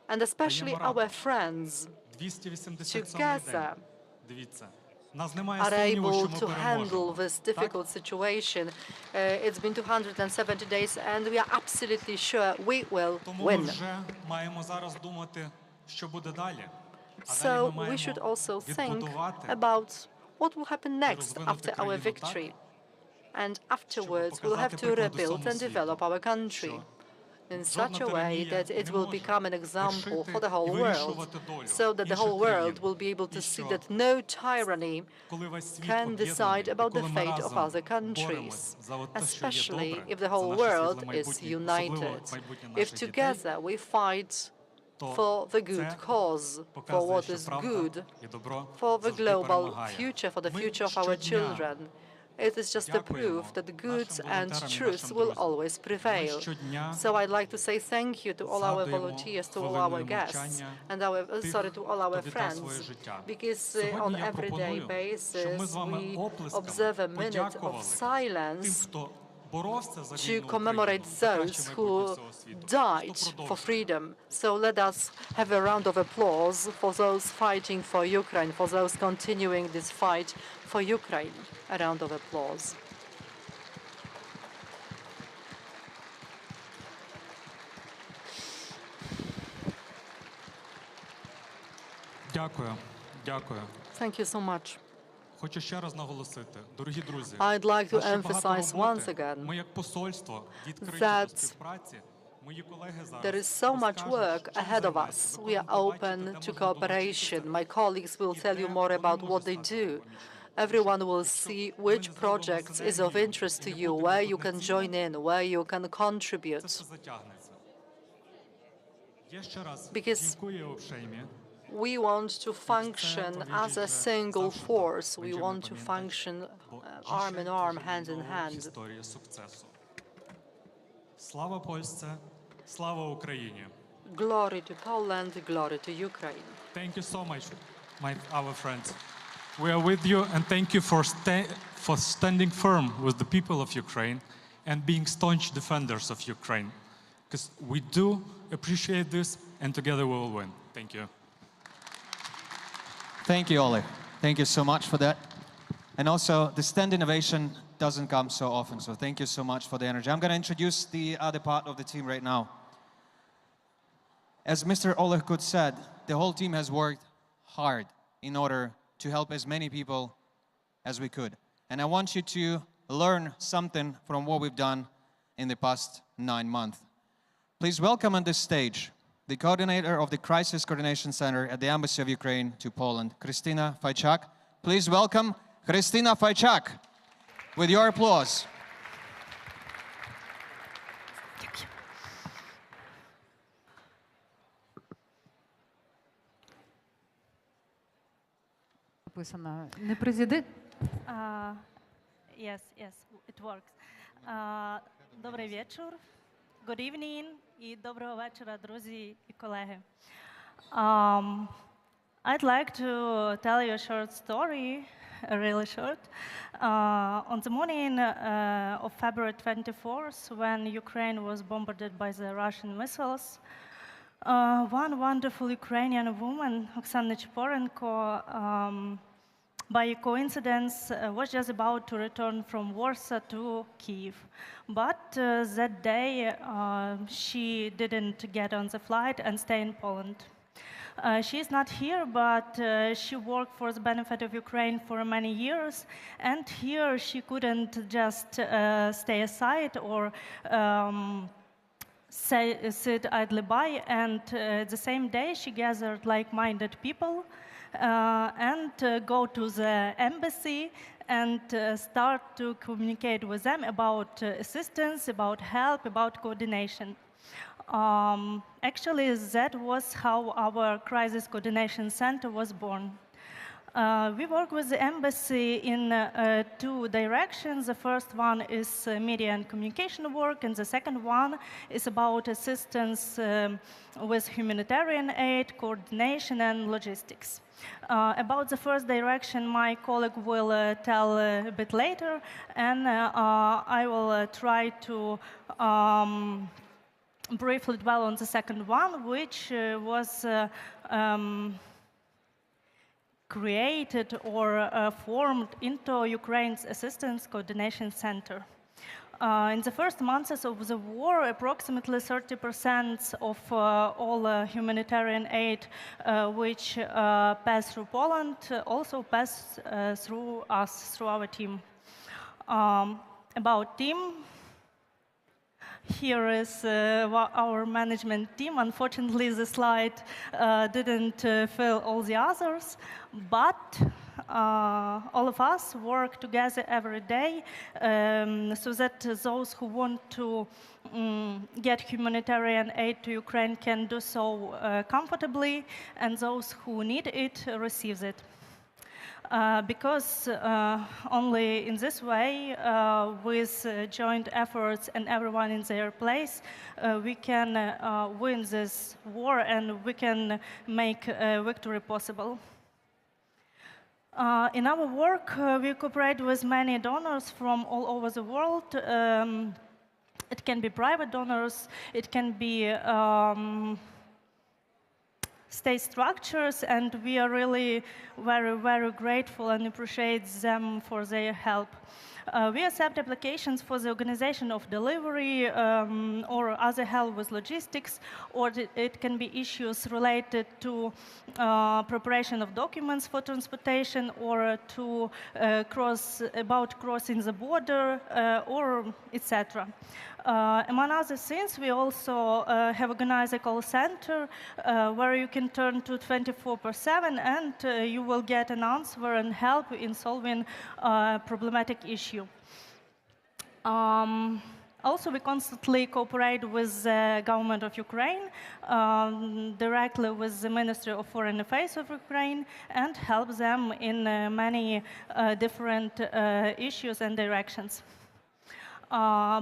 and especially our friends, together are able to handle this difficult situation. It's been 270 days, and we are absolutely sure we will win. So we should also think about what will happen next after our victory. And afterwards, we'll have to rebuild and develop our country in such a way that it will become an example for the whole world, so that the whole world will be able to see that no tyranny can decide about the fate of other countries, especially if the whole world is united. If together we fight for the good cause, for what is good, for the global future, for the future of our children. It is just a proof that good and truth will always prevail. So I'd like to say thank you to all our volunteers, to all our guests, and to all our friends, because on an everyday basis we observe a minute of silence to commemorate those who died for freedom. So let us have a round of applause for those fighting for Ukraine, for those continuing this fight for Ukraine. A round of applause. Thank you so much. I'd like to emphasize once again that there is so much work ahead of us. We are open to cooperation. My colleagues will tell you more about what they do. Everyone will see which project is of interest to you, where you can join in, where you can contribute. Because we want to function as a single force. We want to function arm in arm, hand in hand. Glory to Poland, glory to Ukraine. Thank you so much, our friends. We are with you, and thank you for standing firm with the people of Ukraine and being staunch defenders of Ukraine, because we do appreciate this, and together we will win. Thank you. Thank you, Oleg. Thank you so much for that. And also, the stand innovation doesn't come so often, so thank you so much for the energy. I'm going to introduce the other part of the team right now. As Mr. Oleg Kut said, the whole team has worked hard in order to help as many people as we could. And I want you to learn something from what we've done in the past 9 months. Please welcome on this stage the coordinator of the Crisis Coordination Center at the Embassy of Ukraine to Poland, Krystyna Fajczak. Please welcome Krystyna Fajczak with your applause. Yes, it works. Добрий вечір, good evening і доброго вечора, друзі і колеги. I'd like to tell you a short story, really short. On the morning of February 24th, when Ukraine was bombarded by the Russian missiles, one wonderful Ukrainian woman, Oksana Chiporenko, by coincidence, was just about to return from Warsaw to Kyiv. But that day, she didn't get on the flight and stay in Poland. She is not here, but she worked for the benefit of Ukraine for many years. And here she couldn't just stay aside or sit idly by. And the same day, she gathered like-minded people and go to the embassy and start to communicate with them about assistance, about help, about coordination. Actually, that was how our Crisis Coordination Center was born. We work with the embassy in two directions. The first one is media and communication work, and the second one is about assistance with humanitarian aid, coordination, and logistics. About the first direction, my colleague will tell a bit later, and I will try to briefly dwell on the second one, which was created or formed into Ukraine's Assistance Coordination Center. In the first months of the war, approximately 30% of all humanitarian aid which passed through Poland also passed through us, through our team. About team, here is our management team. Unfortunately, the slide didn't fill all the others, but all of us work together every day so that those who want to get humanitarian aid to Ukraine can do so comfortably, and those who need it receive it. Because only in this way, with joint efforts and everyone in their place, we can win this war and we can make victory possible. In our work, we cooperate with many donors from all over the world. It can be private donors, it can be state structures, and we are really very, very grateful and appreciate them for their help. We accept applications for the organization of delivery or other help with logistics, or it can be issues related to preparation of documents for transportation, or to crossing the border, or etc. Among other things, we also have organized a call center where you can turn to 24/7 and you will get an answer and help in solving a problematic issue. Also, we constantly cooperate with the government of Ukraine, directly with the Ministry of Foreign Affairs of Ukraine, and help them in many different issues and directions.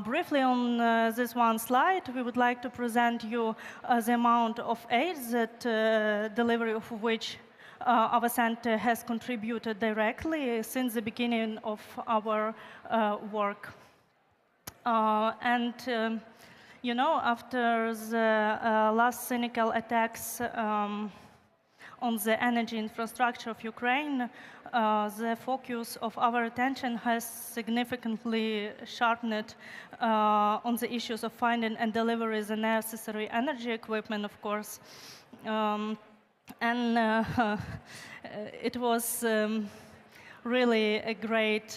Briefly on this one slide, we would like to present you the amount of aid that delivery of which our center has contributed directly since the beginning of our work. You know, after the last cynical attacks on the energy infrastructure of Ukraine, the focus of our attention has significantly sharpened on the issues of finding and delivering the necessary energy equipment, of course. It was really a great,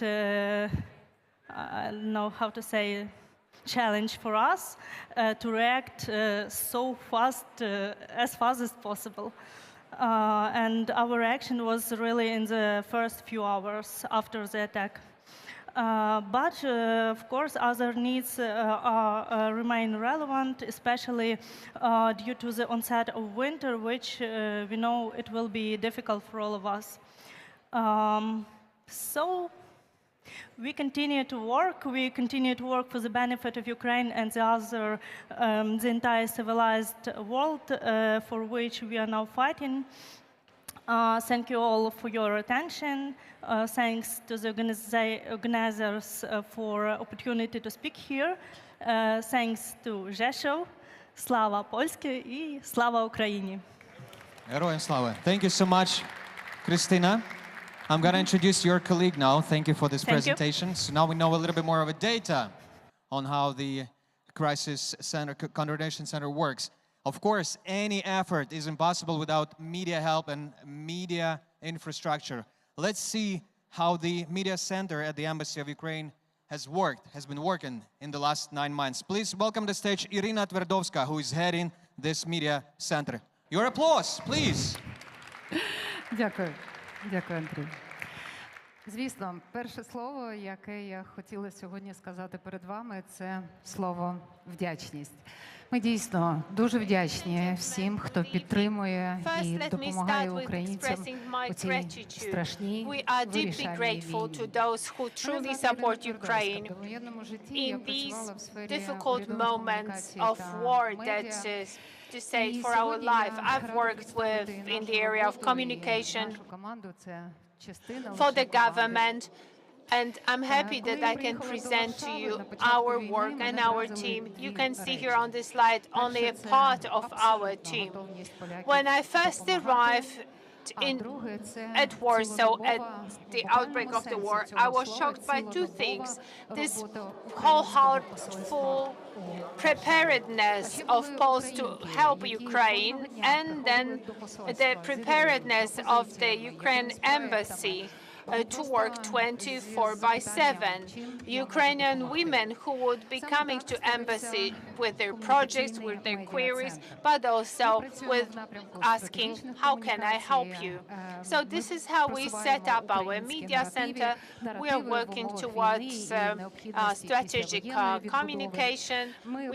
I don't know how to say, challenge for us to react so fast, as fast as possible. And our reaction was really in the first few hours after the attack. But of course, other needs remain relevant, especially due to the onset of winter, which we know it will be difficult for all of us. So we continue to work. We continue to work for the benefit of Ukraine and the entire civilized world for which we are now fighting. Thank you all for your attention. Thanks to the organizers for opportunity to speak here. Thanks to Rzeszów. Слава Польське і слава Україні. Героям слава. Thank you so much, Christina. I'm going to introduce your colleague now. Thank you for this presentation. So now we know a little bit more of a data on how the Crisis Center, Coordination Center works. Of course, any effort is impossible without media help and media infrastructure. Let's see how the media center at the Embassy of Ukraine has been working in the last 9 months. Please welcome to the stage Irina Tverdovska, who is heading this media center. Your applause, please. Дякую. Дякую, Андрій. Звісно, перше слово, яке я хотіла сьогодні сказати перед вами, це слово вдячність. Ми дійсно дуже вдячні всім, хто підтримує і допомагає українцям у цій страшній вирішальній війні. In these difficult moments of war that decide for our life. I've worked with in the area of communication for the government, and I'm happy that I can present to you our work and our team. You can see here on this slide only a part of our team. When I first arrived at Warsaw at the outbreak of the war, I was shocked by two things: this wholeheartful preparedness of Poles to help Ukraine, and then the preparedness of the Ukraine embassy to work 24/7. Ukrainian women who would be coming to embassy with their projects, with their queries, but also with asking, how can I help you? So this is how we set up our media center. We are working towards strategic communication.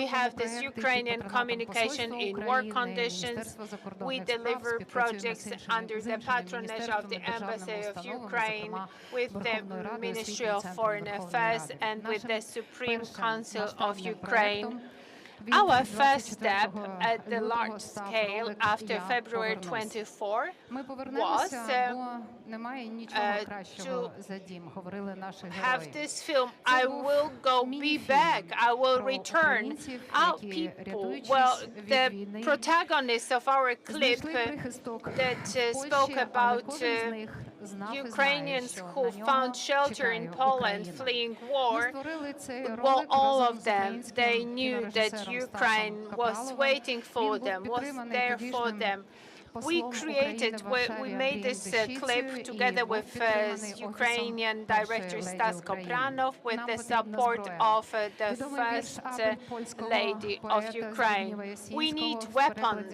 We have this Ukrainian communication in work conditions. We deliver projects under the patronage of the Embassy of Ukraine, with the Ministry of Foreign Affairs and with the Supreme Council of Ukraine. Our first step at the large scale after February 24 was to have this film, I will be back, I will return. Our people, well, the protagonist of our clip that spoke about Ukrainians who found shelter in Poland fleeing war, well, all of them, they knew that Ukraine was waiting for them, was there for them. We made this clip together with Ukrainian director Stas Kopranov, with the support of the First Lady of Ukraine. We need weapons.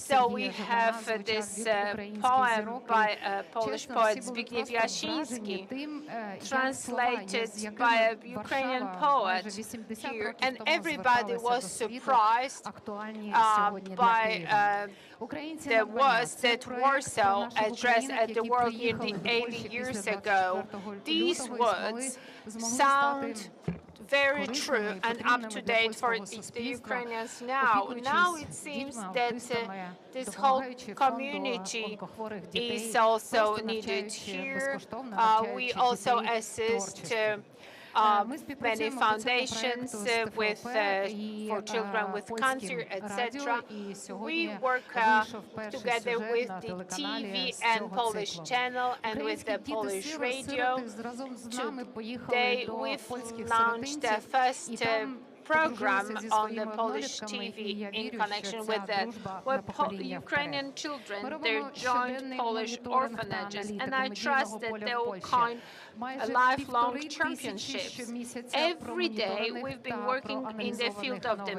So we have this poem by a Polish poet Zbigniew Jashiński, translated by a Ukrainian poet here, and everybody was surprised by the words that Warsaw addressed at the world nearly 80 years ago. These words sound very true and up to date for the Ukrainians now. Now it seems that this whole community is also needed here. We also assist many foundations with for children with cancer, etc. We work together with the TV and Polish channel and with the Polish radio. Today we've launched the first program on the Polish TV in connection with the Ukrainian children, their joint Polish orphanages, and I trust that they will find lifelong championships. Every day we've been working in the field of the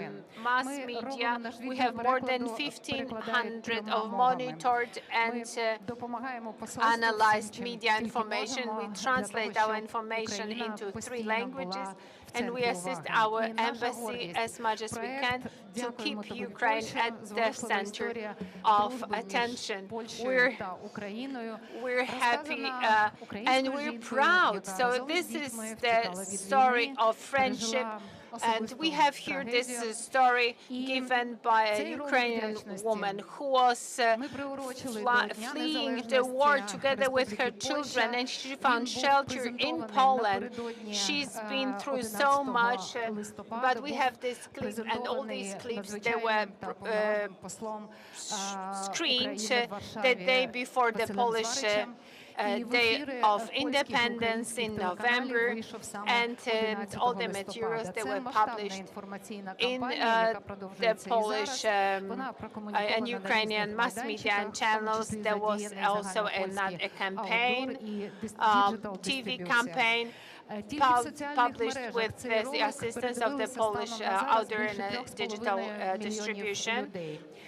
mass media. We have more than 1,500 of monitored and analyzed media information. We translate our information into 3 languages, and we assist our embassy as much as we can to keep Ukraine at the center of attention. We're happy and we're proud. So this is the story of friendship. And we have here this story given by a Ukrainian woman who was fleeing the war together with her children, and she found shelter in Poland. She's been through so much, but we have this clip, and all these clips, they were screened the day before the Polish Day of Independence in November, and all the materials that were published in the Polish and Ukrainian mass media and channels. There was also a campaign, TV campaign. published with the assistance of the Polish outdoor and digital distribution.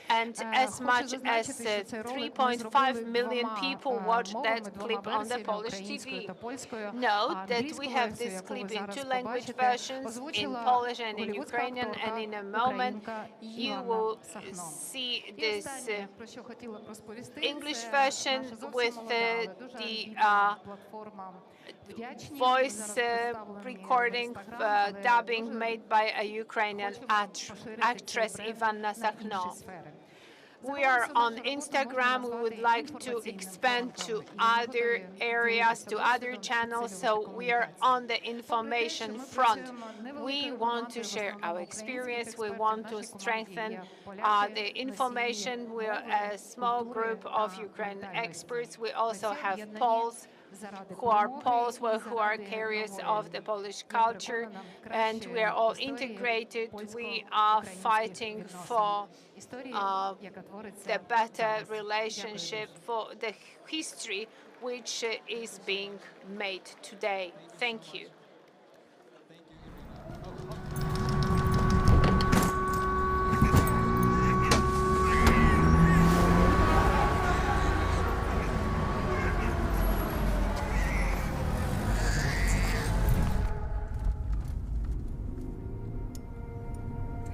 And as much as 3.5 million people watched that clip on the Polish TV. Note that we have this clip in 2 language versions, in Polish and in Ukrainian, and in a moment you will see this English version with the voice recording, dubbing made by a Ukrainian actress, Ivanna Sakhno. We are on Instagram. We would like to expand to other areas, to other channels, so we are on the information front. We want to share our experience. We want to strengthen the information. We're a small group of Ukrainian experts. We also have Poles who are Poles, who are carriers of the Polish culture, and we are all integrated. We are fighting for the better relationship, for the history which is being made today. Thank you.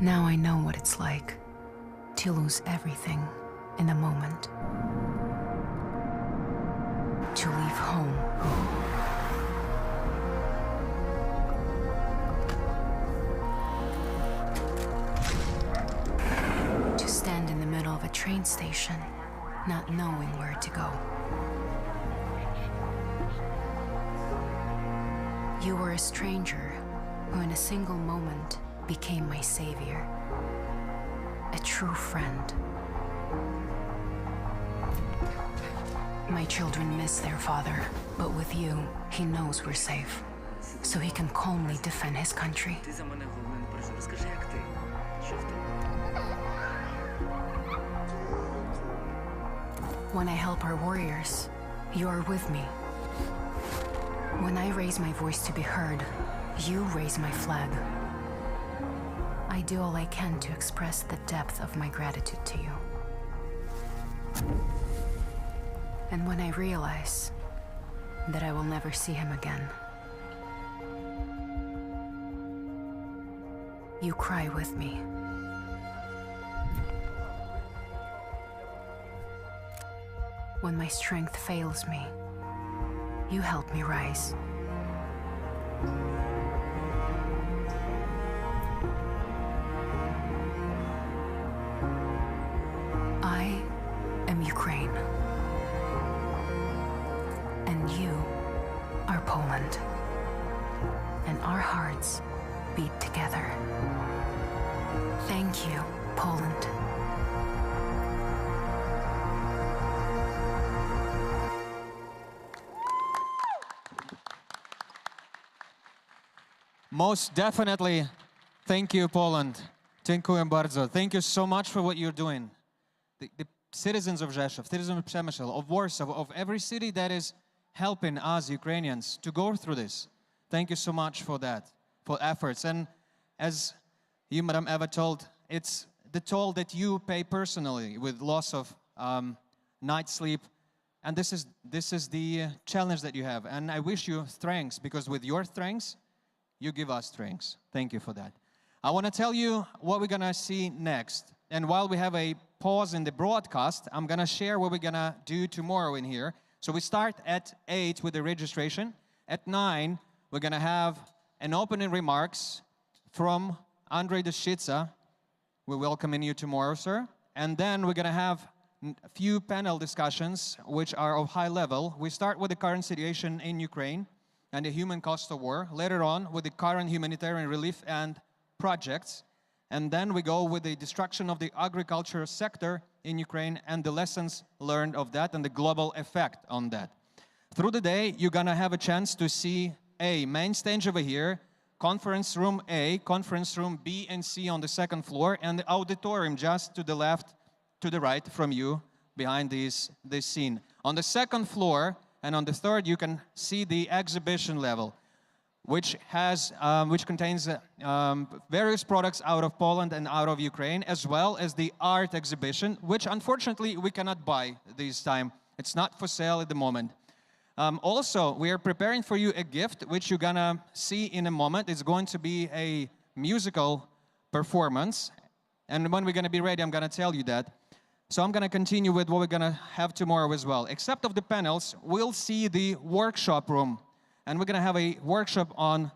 Now I know what it's like to lose everything in a moment. To leave home. To stand in the middle of a train station, not knowing where to go. You were a stranger who in a single moment became my savior, a true friend. My children miss their father, but with you, he knows we're safe, so he can calmly defend his country. When I help our warriors, you are with me. When I raise my voice to be heard, you raise my flag. I do all I can to express the depth of my gratitude to you. And when I realize that I will never see him again, you cry with me. When my strength fails me, you help me rise. I am Ukraine, and you are Poland, and our hearts beat together. Thank you, Poland. Most definitely, thank you, Poland. Dziękuję bardzo. Thank you so much for what you're doing. The citizens of Rzeszów, citizens of Przemysl, of Warsaw, of every city that is helping us Ukrainians to go through this. Thank you so much for that, for efforts. And as you, Madam Eva, told, it's the toll that you pay personally with loss of night sleep. And this is the challenge that you have. And I wish you strength, because with your strengths, you give us strengths. Thank you for that. I want to tell you what we're going to see next. And while we have a pause in the broadcast, I'm going to share what we're going to do tomorrow in here. So we start at 8 with the registration. At 9, we're going to have an opening remarks from Andrei Deshitsa. We're welcoming you tomorrow, sir. And then we're going to have a few panel discussions, which are of high level. We start with the current situation in Ukraine and the human cost of war. Later on, with the current humanitarian relief and projects. And then we go with the destruction of the agriculture sector in Ukraine and the lessons learned of that and the global effect on that. Through the day, you're going to have a chance to see a main stage over here, conference room A, conference room B and C on the second floor, and the auditorium just to the left, to the right from you, behind this scene. On the second floor and on the third, you can see the exhibition level. which contains various products out of Poland and out of Ukraine, as well as the art exhibition, which unfortunately we cannot buy this time. It's not for sale at the moment. Also, we are preparing for you a gift, which you're gonna see in a moment. It's going to be a musical performance. And when we're gonna be ready, I'm gonna tell you that. So I'm gonna continue with what we're gonna have tomorrow as well. Except of the panels, we'll see the workshop room. And we're gonna have a workshop on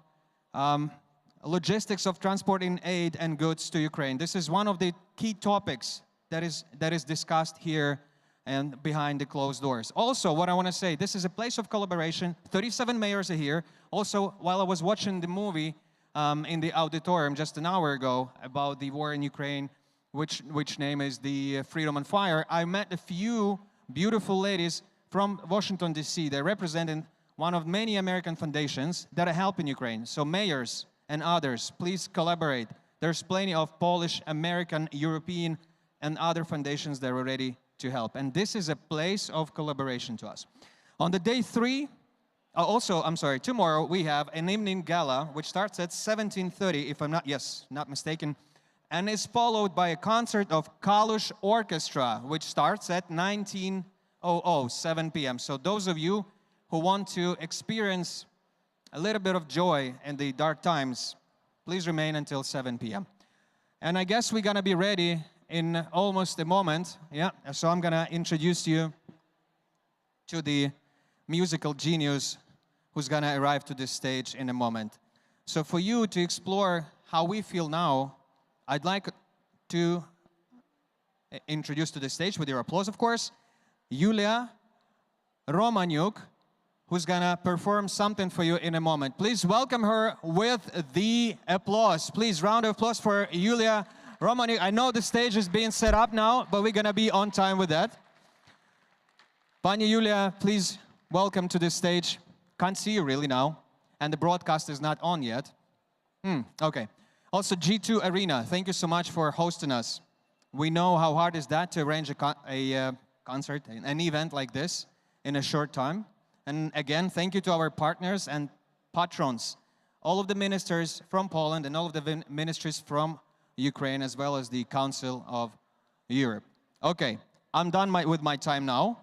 logistics of transporting aid and goods to Ukraine. This is one of the key topics that is discussed here and behind the closed doors. Also, what I want to say, this is a place of collaboration. 37 mayors are here. Also, while I was watching the movie in the auditorium just an hour ago about the war in Ukraine, which name is the Freedom on Fire, I met a few beautiful ladies from Washington, D.C. They're representing one of many American foundations that are helping Ukraine. So mayors and others, please collaborate. There's plenty of Polish, American, European, and other foundations that are ready to help. And this is a place of collaboration to us. On the day 3, tomorrow we have an evening gala, which starts at 17:30, if I'm not mistaken, and is followed by a concert of Kalush Orchestra, which starts at 19:00, 7 p.m. So those of you who want to experience a little bit of joy in the dark times, please remain until 7 p.m. And I guess we're gonna be ready in almost a moment. Yeah, so I'm gonna introduce you to the musical genius who's gonna arrive to this stage in a moment. So for you to explore how we feel now, I'd like to introduce to the stage, with your applause of course, Yulia Romaniuk, who's gonna perform something for you in a moment. Please welcome her with the applause. Please, round of applause for Yulia Romaniuk. I know the stage is being set up now, but we're gonna be on time with that. Pani Yulia, please welcome to the stage. Can't see you really now, and the broadcast is not on yet. Okay. Also, G2 Arena, thank you so much for hosting us. We know how hard is that to arrange a concert, an event like this in a short time. And again, thank you to our partners and patrons, all of the ministers from Poland and all of the ministries from Ukraine, as well as the Council of Europe. Okay, I'm done with my time now.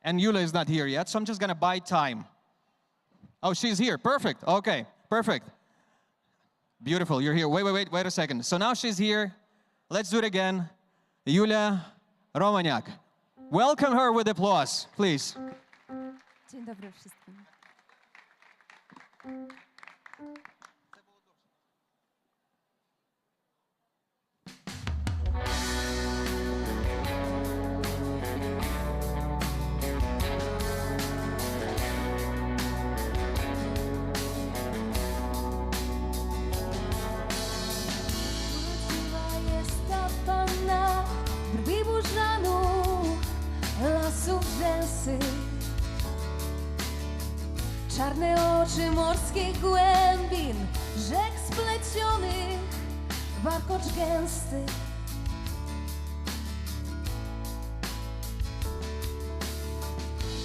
And Yulia is not here yet, so I'm just gonna buy time. Oh, she's here, perfect, okay, perfect. Beautiful, you're here, wait a second. So now she's here, let's do it again. Yulia Romaniuk. Welcome her with applause, please. Dzień dobry wszystkim. Wróciła jest ta panna, brwi burzanu, lasów rzęsy. Czarne oczy morskich głębin, rzek splecionych, warkocz gęsty.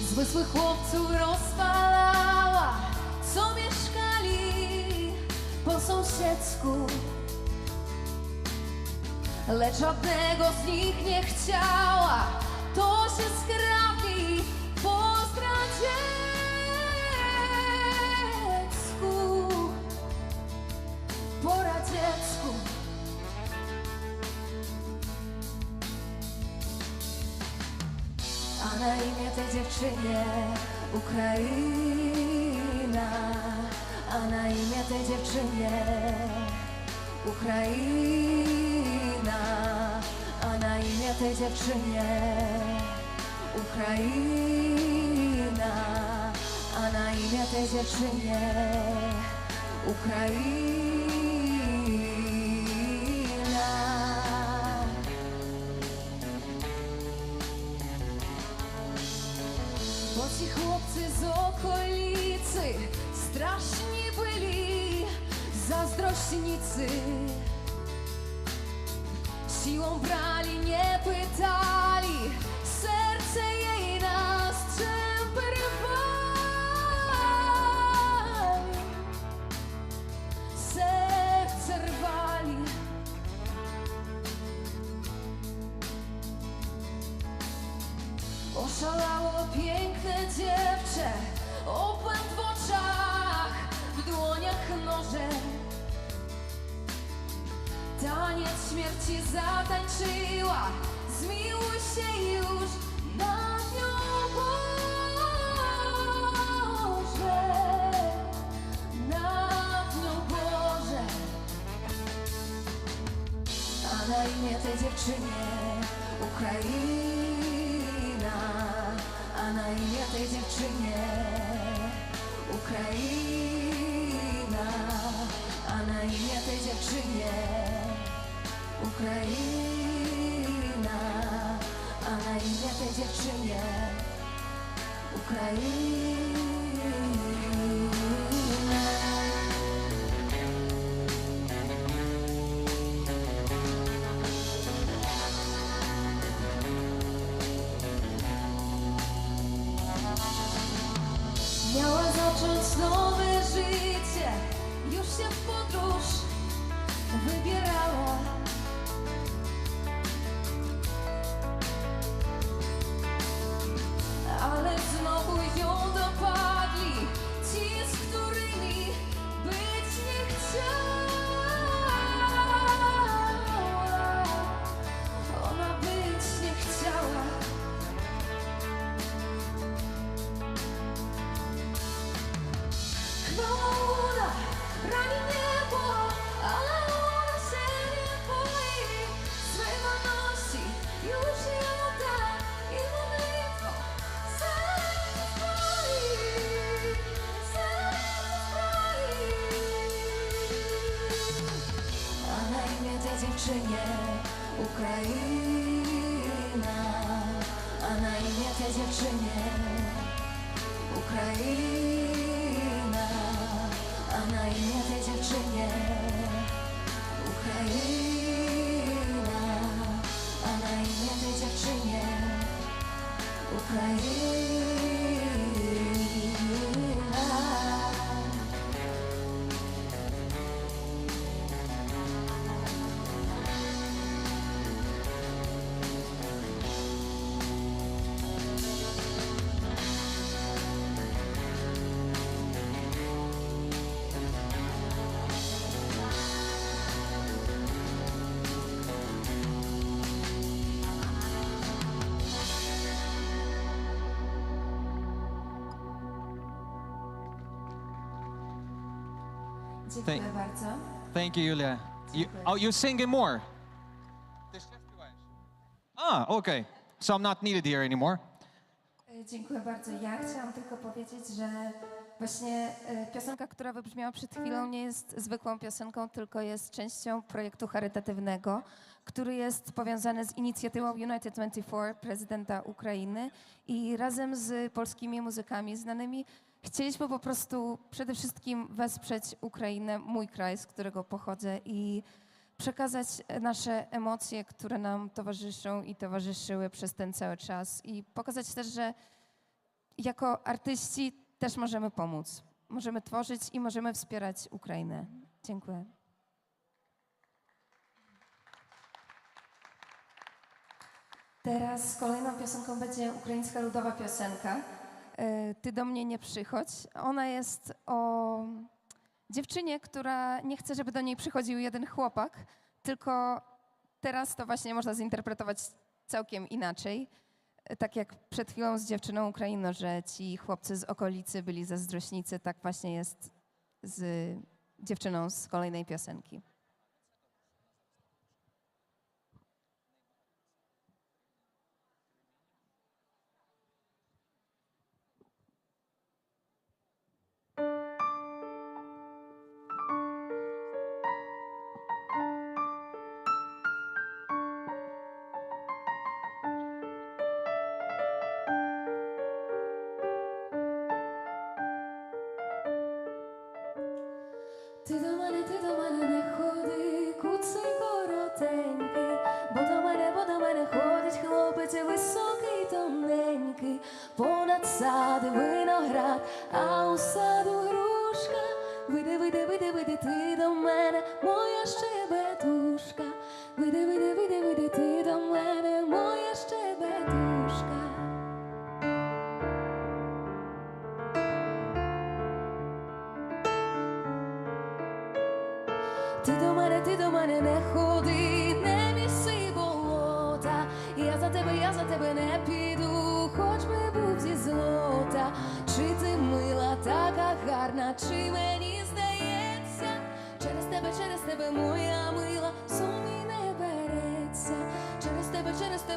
Zmysły chłopców rozpalała, co mieszkali po sąsiedzku. Lecz żadnego z nich nie chciała, to się skradli po zdradzie. Po radziecku. A na imię tej dziewczynie Ukraina. A na imię tej dziewczynie Ukraina. A na imię tej dziewczynie Ukraina. A na imię tej dziewczynie Ukraina. Bo ci chłopcy z okolicy straszni byli, zazdrośnicy. Siłą brali, nie pytali, serce jej na strzępy rwali. Oszalało piękne dziewczę, opęd w oczach, w dłoniach noże. Taniec śmierci zatańczyła, zmiłuj się już nad nią, Boże, nad nią, Boże. A na imię tej dziewczynie Ukraina, a na imię tej dziewczynie Ukraina, a na imię tej dziewczynie Ukraina, a na imię tej dziewczynie Ukraina. Miała zacząć nowe życie, już się w podróż wybierała. Ale znowu ją dopadli ci, z którymi być nie chciała. Ona być nie chciała. Chwała rani niebo, ale ona się nie boi swej wolności, już ją da i modlitwą serce zbroi, serce zbroi. A na imię tej dziewczynie Ukraina, a na imię tej dziewczynie Ukraina, a na imię tej dziewczynie Ukraina, a na imię tej dziewczynie Ukraina. Dziękuję bardzo. Thank you, Julia. You're singing more? Ah, okay. So I'm not needed here anymore. Dziękuję bardzo. Ja chciałam tylko powiedzieć, że właśnie piosenka, która wybrzmiała przed chwilą, nie jest zwykłą piosenką, tylko jest częścią projektu charytatywnego, który jest powiązany z inicjatywą United 24 prezydenta Ukrainy i razem z polskimi muzykami znanymi chcieliśmy po prostu przede wszystkim wesprzeć Ukrainę, mój kraj, z którego pochodzę, i przekazać nasze emocje, które nam towarzyszą i towarzyszyły przez ten cały czas, i pokazać też, że jako artyści też możemy pomóc. Możemy tworzyć i możemy wspierać Ukrainę. Dziękuję. Teraz kolejną piosenką będzie ukraińska ludowa piosenka Ty do mnie nie przychodź. Ona jest o dziewczynie, która nie chce, żeby do niej przychodził jeden chłopak, tylko teraz to właśnie można zinterpretować całkiem inaczej. Tak jak przed chwilą z dziewczyną Ukrainą, że ci chłopcy z okolicy byli zazdrośnicy, tak właśnie jest z dziewczyną z kolejnej piosenki. Ти до мене не ходи, куций коротенький, бо до мене ходить хлопець високий, тоненький, понад сади виноград, а у саду грушка. Вийди, ти до мене, моя щебетушка. Вийди, ти до мене, моя щебетушка.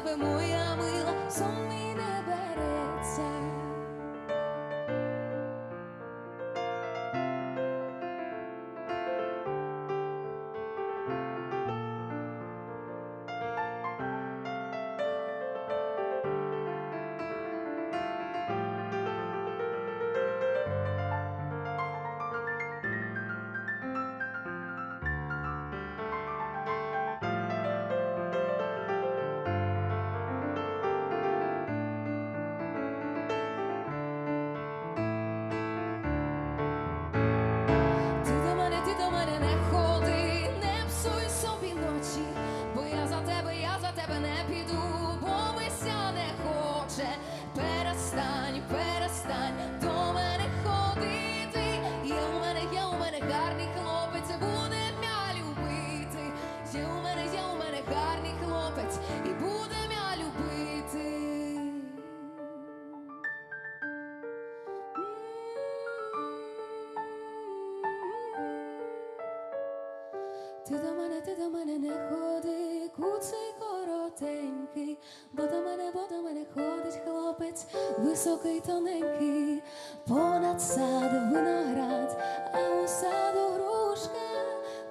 тебе, моя мила, сон мій не береться. Ти до мене не ходи, не псуй собі ночі, бо я за тебе не піду, бо вися не хоче. Перестань, перестань до мене ходити. Є у мене гарний хлопець, буде м'я любити. Є у мене гарний хлопець, і буде м'я любити. Ти до мене не ходи, куций коротенький, бо до мене ходить хлопець, високий, тоненький, понад сад виноград, а у саду грушка.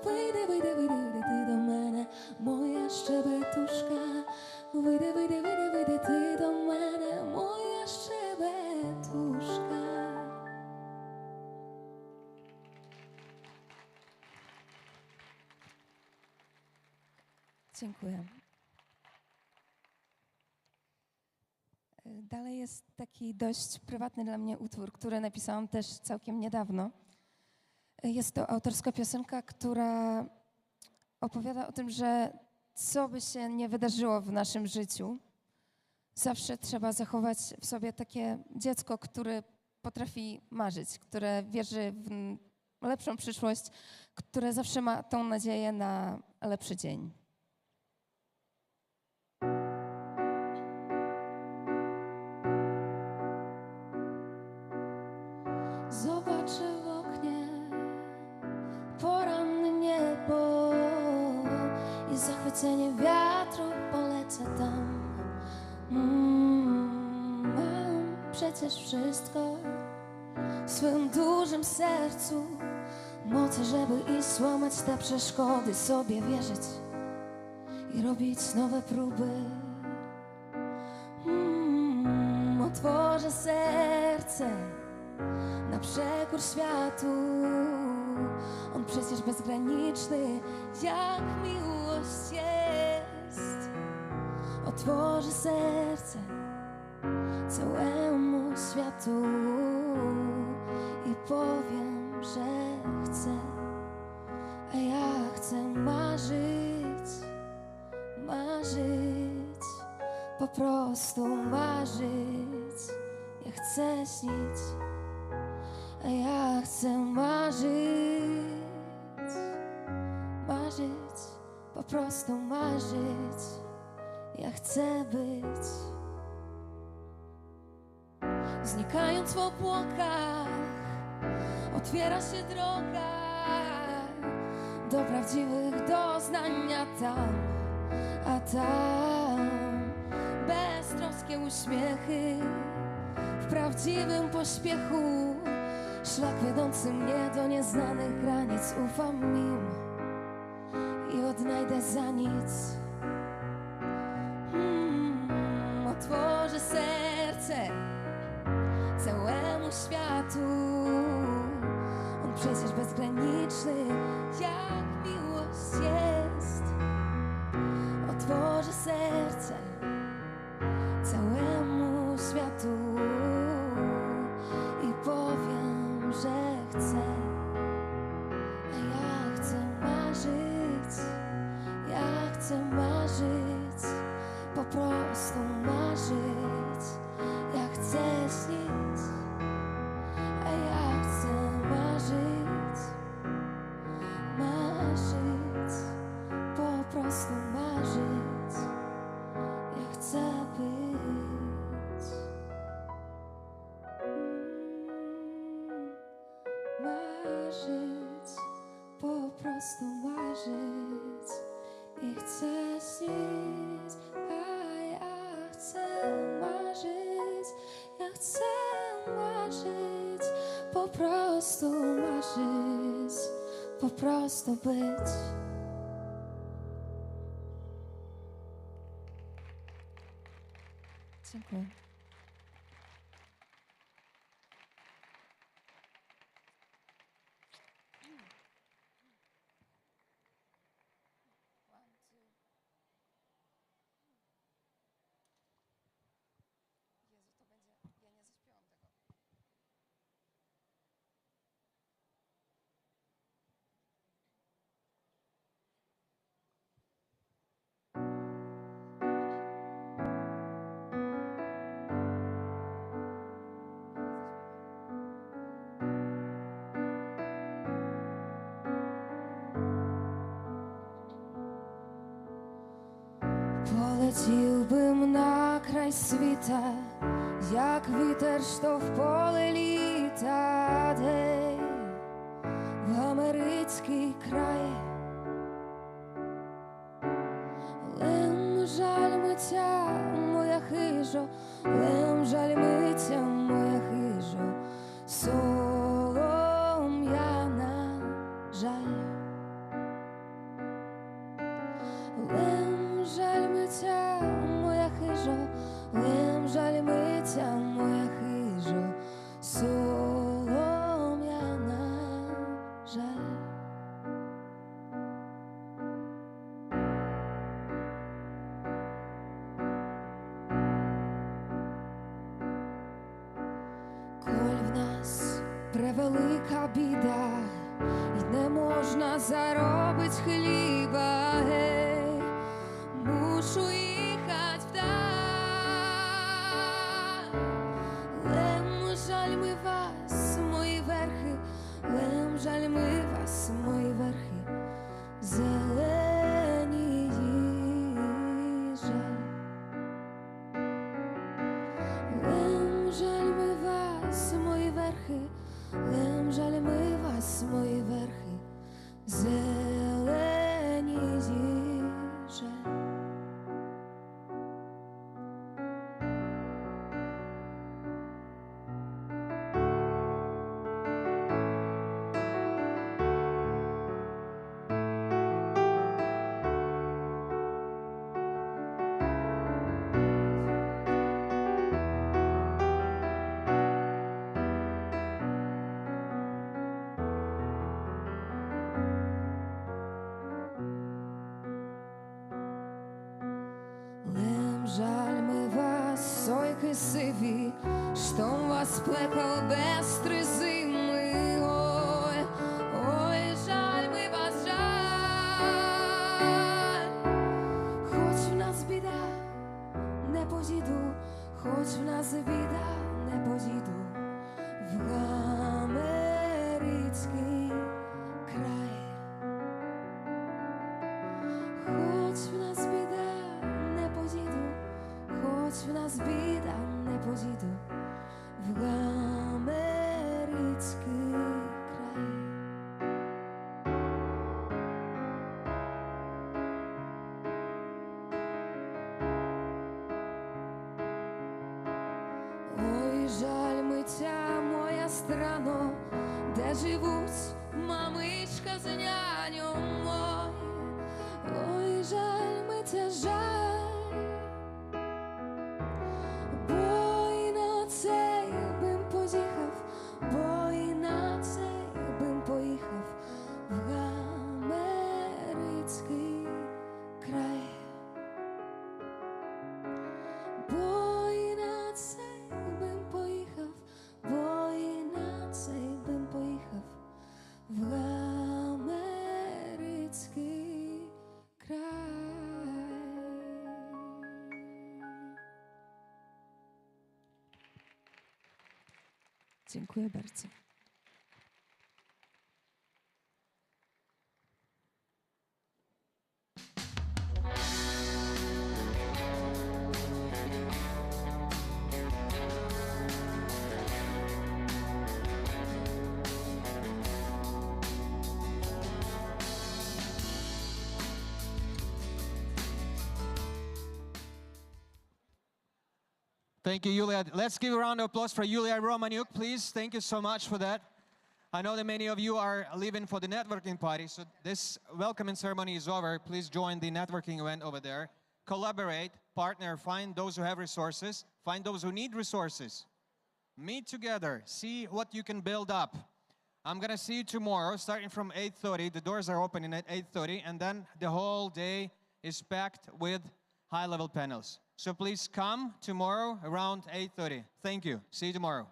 Вийди, вийди, вийди, вийди ти до мене, моя щебетушка. Вийди, вийди, вийди, вийди ти до мене, моя щебетушка. Dziękuję. Dalej jest taki dość prywatny dla mnie utwór, który napisałam też całkiem niedawno. Jest to autorska piosenka, która opowiada o tym, że co by się nie wydarzyło w naszym życiu, zawsze trzeba zachować w sobie takie dziecko, które potrafi marzyć, które wierzy w lepszą przyszłość, które zawsze ma tą nadzieję na lepszy dzień. Zobaczę w oknie poranne niebo i zachwycenie wiatru, polecę tam. Mam przecież wszystko w swym dużym sercu, mocy, żeby iść łamać te przeszkody, sobie wierzyć i robić nowe próby. Otworzę serce na przekór światu. On przecież bezgraniczny, jak miłość jest. Otworzę serce całemu światu i powiem, że chcę. A ja chcę marzyć, marzyć, po prostu marzyć. Ja chcę śnić. A ja chcę marzyć, marzyć, po prostu marzyć. Ja chcę być. Znikając w obłokach, otwiera się droga do prawdziwych doznań, a tam beztroskie uśmiechy w prawdziwym pośpiechu. Szlak wiodący mnie do nieznanych granic, ufam im i odnajdę za nic. Otworzę serce całemu światu. On przecież bezgraniczny, jak miłość jest. Otworzę serce całemu światu i powiem, że chcę. A ja chcę marzyć, ja chcę marzyć, po prostu marzyć. Ja chcę śnić, a ja chcę marzyć, marzyć, po prostu marzyć. Ja chcę być. Marzyć, po prostu marzyć. I chcę śnić, a ja попросту маршить, попросту быть. Дякую. Полетів бим на край світа, як вітер, що в поле літа, де в америцький край. Лем жаль миття моя хижо, лем жаль миття моя хижо, солом'яна жаль. Лем жаль миття моя хижо, лем жаль миття моя хижо, солом'яна жаль. Коль в нас превелика біда, і не можна заробить хліба, гей, мушу їхать вдаль. Лем жаль ми вас, мої верхи, лем жаль ми вас, мої верхи, зелені жаль. Лем жаль ми вас, мої верхи, лем жаль ми вас, мої верхи, зелені жаль. Жаль ми вас, сойки сиві, що вас плекал без три зими. Ой, ой, жаль ми вас, жаль. Хоч в нас біда, не поїду, хоч в нас біда, не поїду в америцький край. Хоч в нас біда, не поїду, хоч в нас біда, не поїду в америцький край. Ой, жаль миття моя страно, де живуть мамичка з няню мой. Ой, жаль миття, жаль, бо і на цей бим поїхав, бо і на цей бим поїхав в америцький край. Бо і на цей бим поїхав, бо і на цей бим поїхав в америцький край. Dziękuję bardzo. Thank you, Yulia. Let's give a round of applause for Yulia Romaniuk, please. Thank you so much for that. I know that many of you are leaving for the networking party, so this welcoming ceremony is over. Please join the networking event over there. Collaborate, partner, find those who have resources, find those who need resources. Meet together, see what you can build up. I'm gonna see you tomorrow, starting from 8:30. The doors are opening at 8:30, and then the whole day is packed with high-level panels. So please come tomorrow around 8:30. Thank you. See you tomorrow.